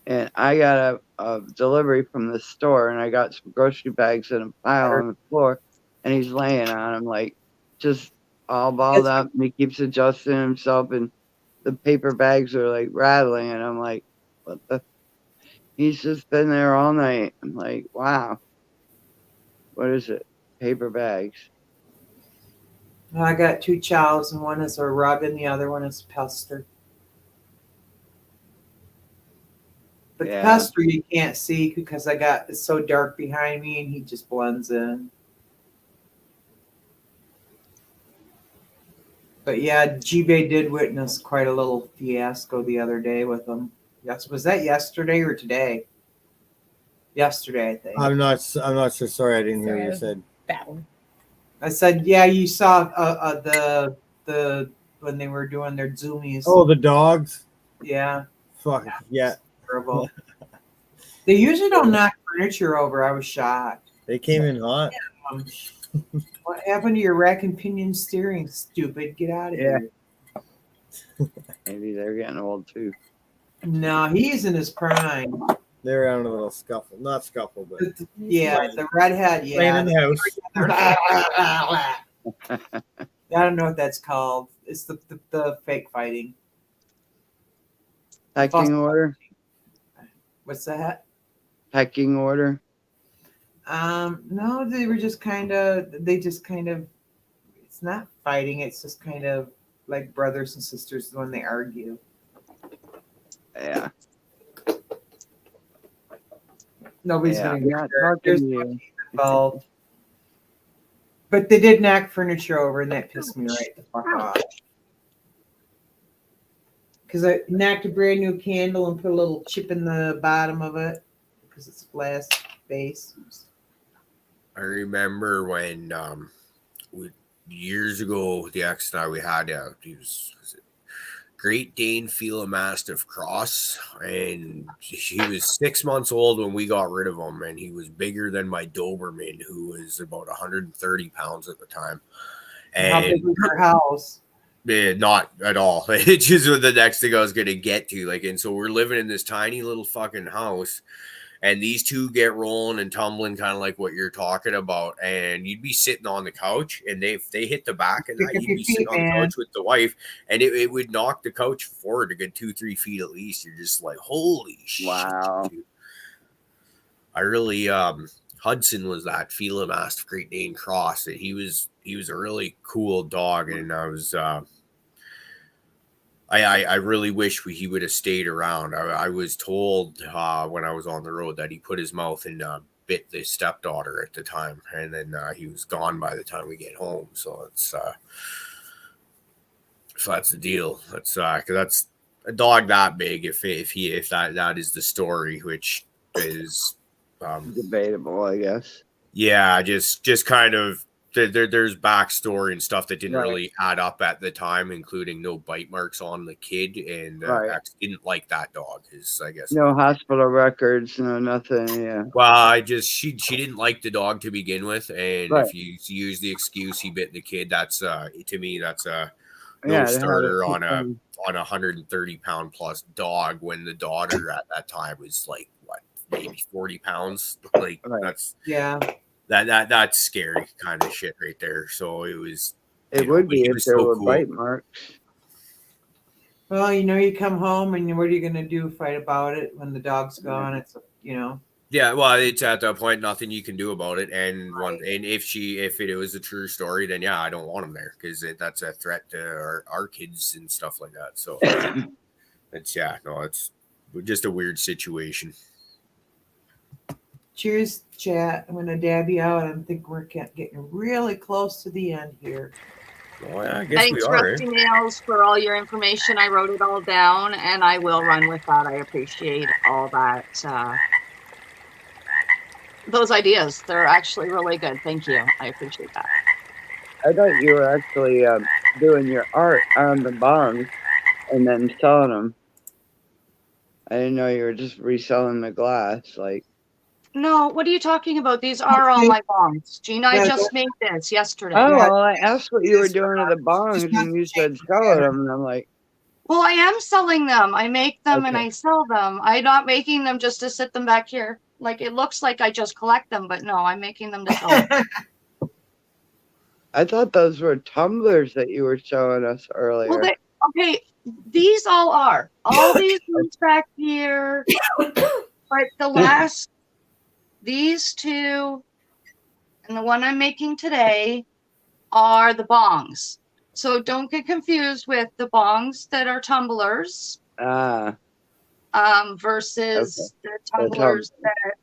Speaker 5: And I got a delivery from the store, and I got some grocery bags in a pile on the floor, and he's laying on them, like, just all balled up, and he keeps adjusting himself, and the paper bags are, like, rattling, and I'm like, what the? He's just been there all night. I'm like, wow. What is it? Paper bags.
Speaker 8: I got 2 chows, and one is a rug, and the other one is pester. But the pester you can't see because it's so dark behind me, and he just blends in. But yeah, G-Bay did witness quite a little fiasco the other day with him. Yes, was that yesterday or today? Yesterday, I think.
Speaker 2: I'm not sure. Sorry, I didn't hear what you said.
Speaker 9: That one.
Speaker 8: I said, yeah, you saw the when they were doing their zoomies.
Speaker 2: Oh, the dogs.
Speaker 8: Yeah.
Speaker 2: Fuck yeah.
Speaker 8: Terrible. They usually don't knock furniture over. I was shocked.
Speaker 2: They came in hot.
Speaker 8: What happened to your rack and pinion steering? Stupid. Get out of here.
Speaker 5: Maybe they're getting old too.
Speaker 8: No, he's in his prime.
Speaker 2: They're having a little scuffle. Not scuffle, but
Speaker 8: yeah, the redhead. Yeah.
Speaker 2: Playing in the
Speaker 8: house. I don't know what that's called. It's the fake fighting.
Speaker 5: Pecking order?
Speaker 8: What's that?
Speaker 5: Pecking order?
Speaker 8: No, they just kind of, it's not fighting. It's just kind of like brothers and sisters when they argue.
Speaker 5: Yeah.
Speaker 8: Nobody's going to get hurt. There's no involved. But they did knock furniture over, and that pissed me right the fuck off. Because I knocked a brand new candle and put a little chip in the bottom of it because it's glass base.
Speaker 4: I remember when years ago, the ex and I, we had he was it Great Dane Fila Mastiff cross, and he was 6 months old when we got rid of him, and he was bigger than my Doberman, who was about 130 pounds at the time. And
Speaker 8: how big was your house?
Speaker 4: Not at all. It's just the next thing I was going to get to. And so we're living in this tiny little fucking house, and these two get rolling and tumbling, kind of like what you're talking about. And you'd be sitting on the couch, and if they hit the back of that, you'd be sitting on the couch with the wife, and it would knock the couch forward a good 2-3 feet at least. You're just like, holy shit.
Speaker 5: Wow.
Speaker 4: Dude. I really, Hudson was that Fila Mastiff Great Dane cross, and he was a really cool dog, and I was, I really wish he would have stayed around. I was told when I was on the road that he put his mouth and bit the stepdaughter at the time, and then he was gone by the time we get home. So it's so that's the deal. That's because that's a dog that big. If that is the story, which is
Speaker 5: debatable, I guess.
Speaker 4: Yeah, just kind of. There's backstory and stuff that didn't really add up at the time, including no bite marks on the kid, and X didn't like that dog. I guess
Speaker 5: no hospital records, no nothing. Yeah.
Speaker 4: Well, she didn't like the dog to begin with, and if you use the excuse he bit the kid, that's to me that's
Speaker 5: Yeah,
Speaker 4: no starter on a 130-pound plus dog when the daughter at that time was like what, maybe 40 pounds. Like that's scary kind of shit right there. So it was.
Speaker 5: It would be if there were bite marks.
Speaker 8: Well, you come home and what are you going to do? Fight about it when the dog's gone? It's
Speaker 4: Yeah, well, it's at that point nothing you can do about it, and if it was a true story, then yeah, I don't want them there because that's a threat to our kids and stuff like that. So it's just a weird situation.
Speaker 8: Cheers, chat. I'm going to dab you out. I think we're getting really close to the end here.
Speaker 4: Well, I guess
Speaker 6: Thanks,
Speaker 4: we are.
Speaker 6: Rusty Nails, for all your information. I wrote it all down, and I will run with that. I appreciate all that. Those ideas, they're actually really good. Thank you. I appreciate that.
Speaker 5: I thought you were actually doing your art on the bongs and then selling them. I didn't know you were just reselling the glass.
Speaker 6: No, what are you talking about? These are all my bongs. Gina, I just made this yesterday.
Speaker 5: Oh, well, I asked what you were doing to the bongs, and you said selling them, and I'm like,
Speaker 6: well, I am selling them. I make them and I sell them. I'm not making them just to sit them back here. Like, it looks like I just collect them, but no, I'm making them to sell them.
Speaker 5: I thought those were tumblers that you were showing us earlier.
Speaker 6: Well, okay, these all are. All these ones back here. But the last, these two, and the one I'm making today are the bongs. So don't get confused with the bongs that are tumblers. Versus the tumblers that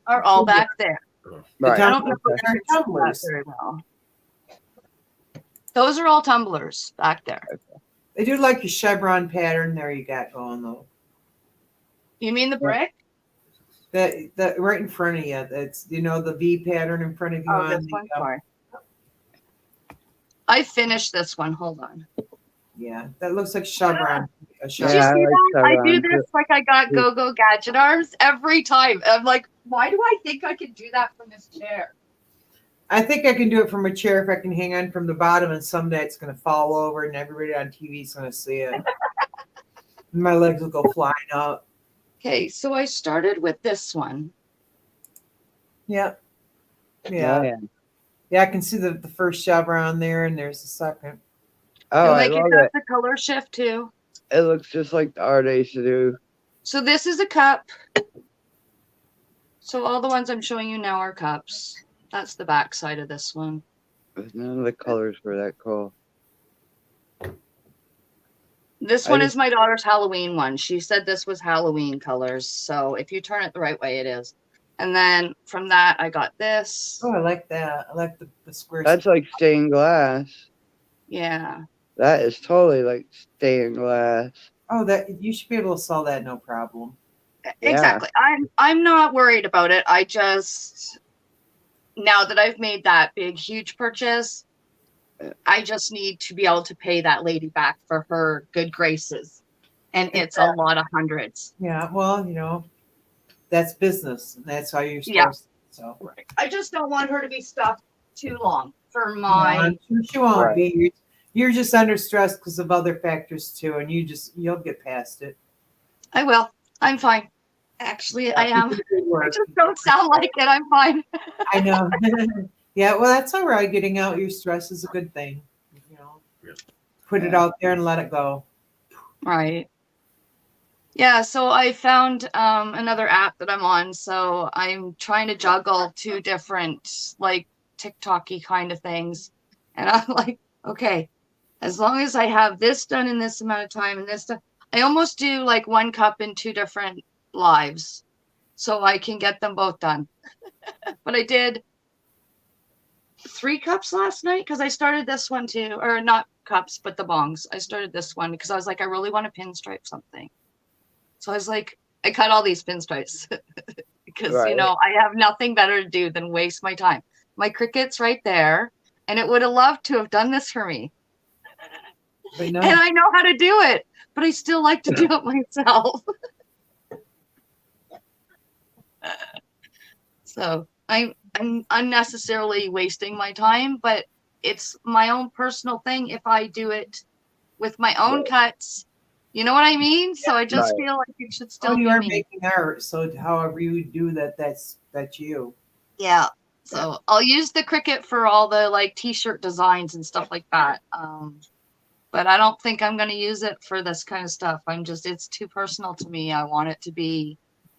Speaker 6: are all back there.
Speaker 8: Right.
Speaker 6: I don't know if they're tumblers very well. Those are all tumblers back there.
Speaker 8: They do like your chevron pattern there you got going though.
Speaker 6: You mean the brick?
Speaker 8: That right in front of you. That's the V pattern in front of you.
Speaker 6: This one. Sorry. I finished this one. Hold on.
Speaker 8: Yeah, that looks like chevron.
Speaker 6: Did you see that? I do this like I got go-go gadget arms every time. I'm like, why do I think I can do that from this chair?
Speaker 8: I think I can do it from a chair if I can hang on from the bottom, and someday it's going to fall over and everybody on TV is going to see it. My legs will go flying up.
Speaker 6: Okay, so I started with this one.
Speaker 8: Yep. Yeah, I can see the first chevron there, and there's the second.
Speaker 5: Oh, I love it.
Speaker 6: The color shift too.
Speaker 5: It looks just like the art I used to do.
Speaker 6: So this is a cup. So all the ones I'm showing you now are cups. That's the back side of this one.
Speaker 5: But none of the colors were that cool.
Speaker 6: This one is my daughter's Halloween one. She said this was Halloween colors. So if you turn it the right way, it is. And then from that, I got this.
Speaker 8: Oh, I like that. I like the square.
Speaker 5: That's like stained glass.
Speaker 6: Yeah.
Speaker 5: That is totally like stained glass.
Speaker 8: Oh, that you should be able to sell that no problem.
Speaker 6: Exactly. I'm not worried about it. I just, now that I've made that big, huge purchase, I just need to be able to pay that lady back for her good graces. And it's a lot of hundreds.
Speaker 8: Yeah, well, that's business. And that's how you're supposed to. So.
Speaker 6: Right. I just don't want her to be stuck too long for my...
Speaker 8: No, she won't be. You're just under stress because of other factors too, and you'll get past it.
Speaker 6: I will. I'm fine. Actually, I am. I just don't sound like it. I'm fine.
Speaker 8: I know. Yeah, well, that's all right. Getting out your stress is a good thing. Put it out there and let it go.
Speaker 6: Right. Yeah, so I found another app that I'm on. So I'm trying to juggle two different, like, TikTok-y kind of things. And I'm like, okay, as long as I have this done in this amount of time and this done, I almost do like one cup in two different lives so I can get them both done. But I did 3 cups last night because I started this one too, or not cups, but the bongs. I started this one because I was like, I really want to pinstripe something. So I was like, I cut all these pinstripes because, I have nothing better to do than waste my time. My cricket's right there, and it would have loved to have done this for me. And I know how to do it, but I still like to do it myself. So I'm unnecessarily wasting my time, but it's my own personal thing if I do it with my own cuts. You know what I mean? So I just feel like it should still be
Speaker 8: you are
Speaker 6: me.
Speaker 8: making art, so however you do that, that's you.
Speaker 6: Yeah. So I'll use the Cricut for all the like t-shirt designs and stuff like that. But I don't think I'm going to use it for this kind of stuff. It's too personal to me. I want it to be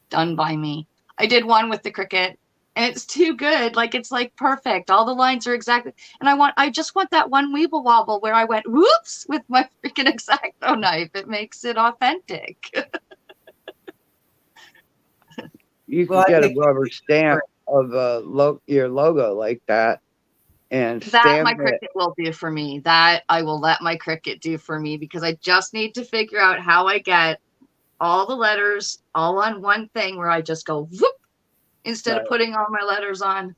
Speaker 6: done by me. I did one with the Cricut and it's too good. Like, it's like perfect. All the lines are exactly, and I just want that one weeble wobble where I went, whoops, with my freaking X-Acto knife. It makes it authentic.
Speaker 5: You can get a rubber stamp of your logo like that. And
Speaker 6: that my Cricut will do for me. That I will let my Cricut do for me, because I just need to figure out how I get all the letters all on one thing where I just go whoop instead of putting all my letters on.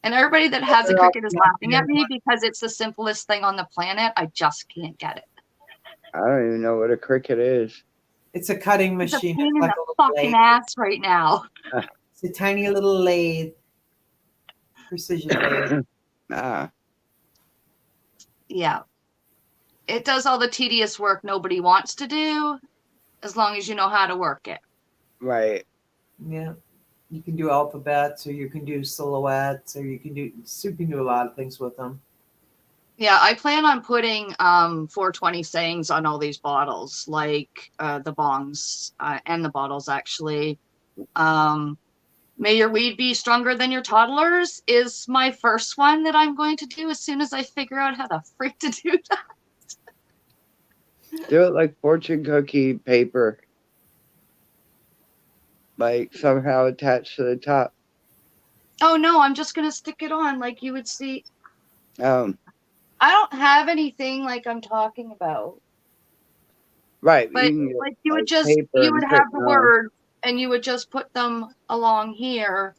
Speaker 6: And everybody that has a Cricut is laughing at me because it's the simplest thing on the planet. I just can't get it.
Speaker 5: I don't even know what a Cricut is.
Speaker 8: It's a cutting machine.
Speaker 6: It's a pain in the fucking ass right now.
Speaker 8: It's a tiny little lathe. Precision lathe.
Speaker 6: Yeah. It does all the tedious work nobody wants to do, as long as you know how to work it.
Speaker 5: Right.
Speaker 8: Yeah. You can do alphabets, or you can do silhouettes, or you can do a lot of things with them.
Speaker 6: Yeah, I plan on putting 420 sayings on all these bottles, like the bongs and the bottles, actually. May your weed be stronger than your toddler's is my first one that I'm going to do as soon as I figure out how the frick to do that.
Speaker 5: Do it like fortune cookie paper. Like somehow attached to the top.
Speaker 6: Oh, no, I'm just going to stick it on like you would see.
Speaker 5: I
Speaker 6: don't have anything like I'm talking about.
Speaker 5: Right.
Speaker 6: But you would have the words and you would just put them along here.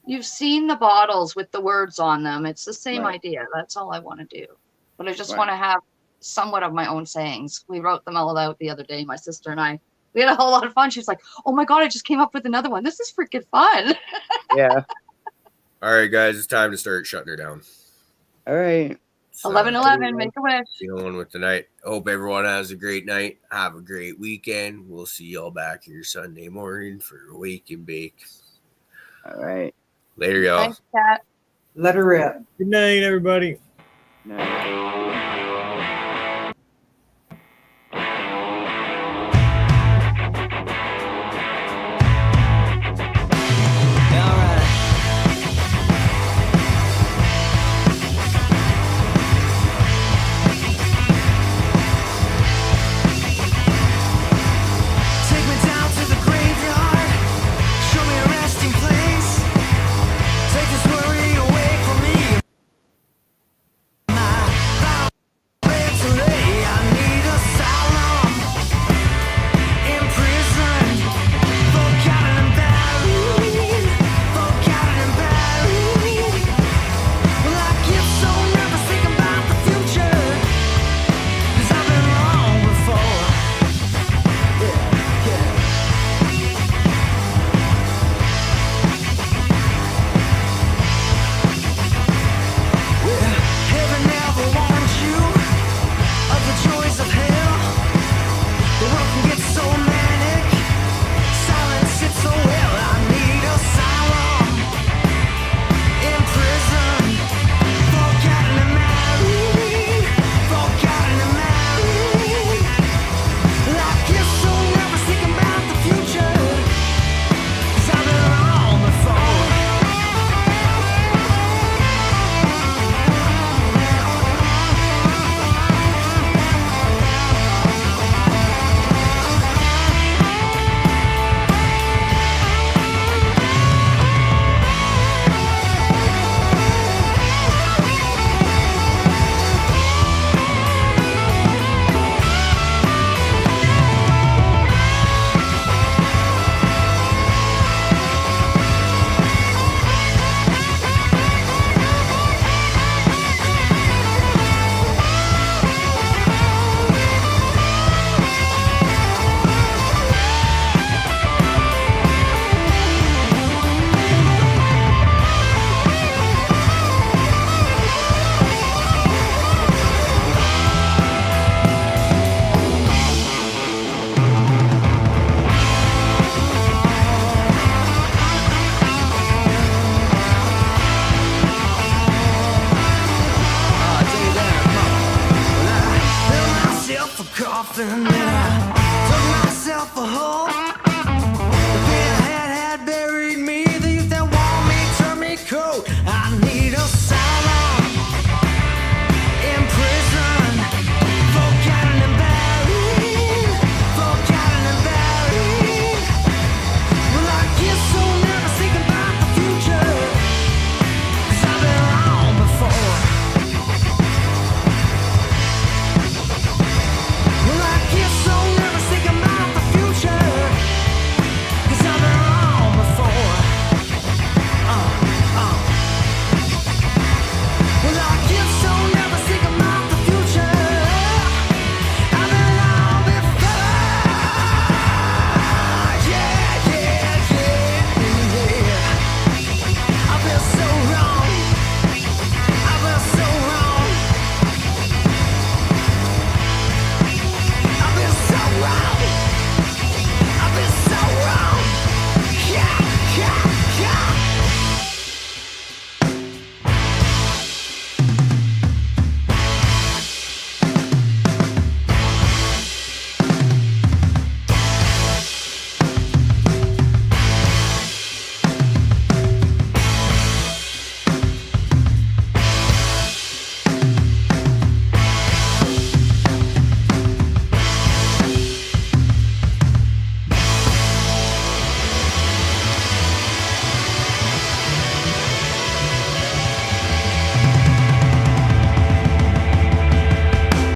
Speaker 6: You've seen the bottles with the words on them. It's the same idea. That's all I want to do. But I just want to have somewhat of my own sayings. We wrote them all out the other day, my sister and I. We had a whole lot of fun. She was like, oh my God, I just came up with another one. This is freaking fun.
Speaker 5: Yeah.
Speaker 4: All right, guys, it's time to start shutting her down.
Speaker 5: All right.
Speaker 6: 11/11, make a wish.
Speaker 4: You know, with the night. Hope everyone has a great night. Have a great weekend. We'll see y'all back here Sunday morning for Wake and Bake.
Speaker 5: All right.
Speaker 4: Later, y'all.
Speaker 6: Thanks, Kat.
Speaker 8: Let her rip.
Speaker 2: Good night, everybody.
Speaker 5: Night.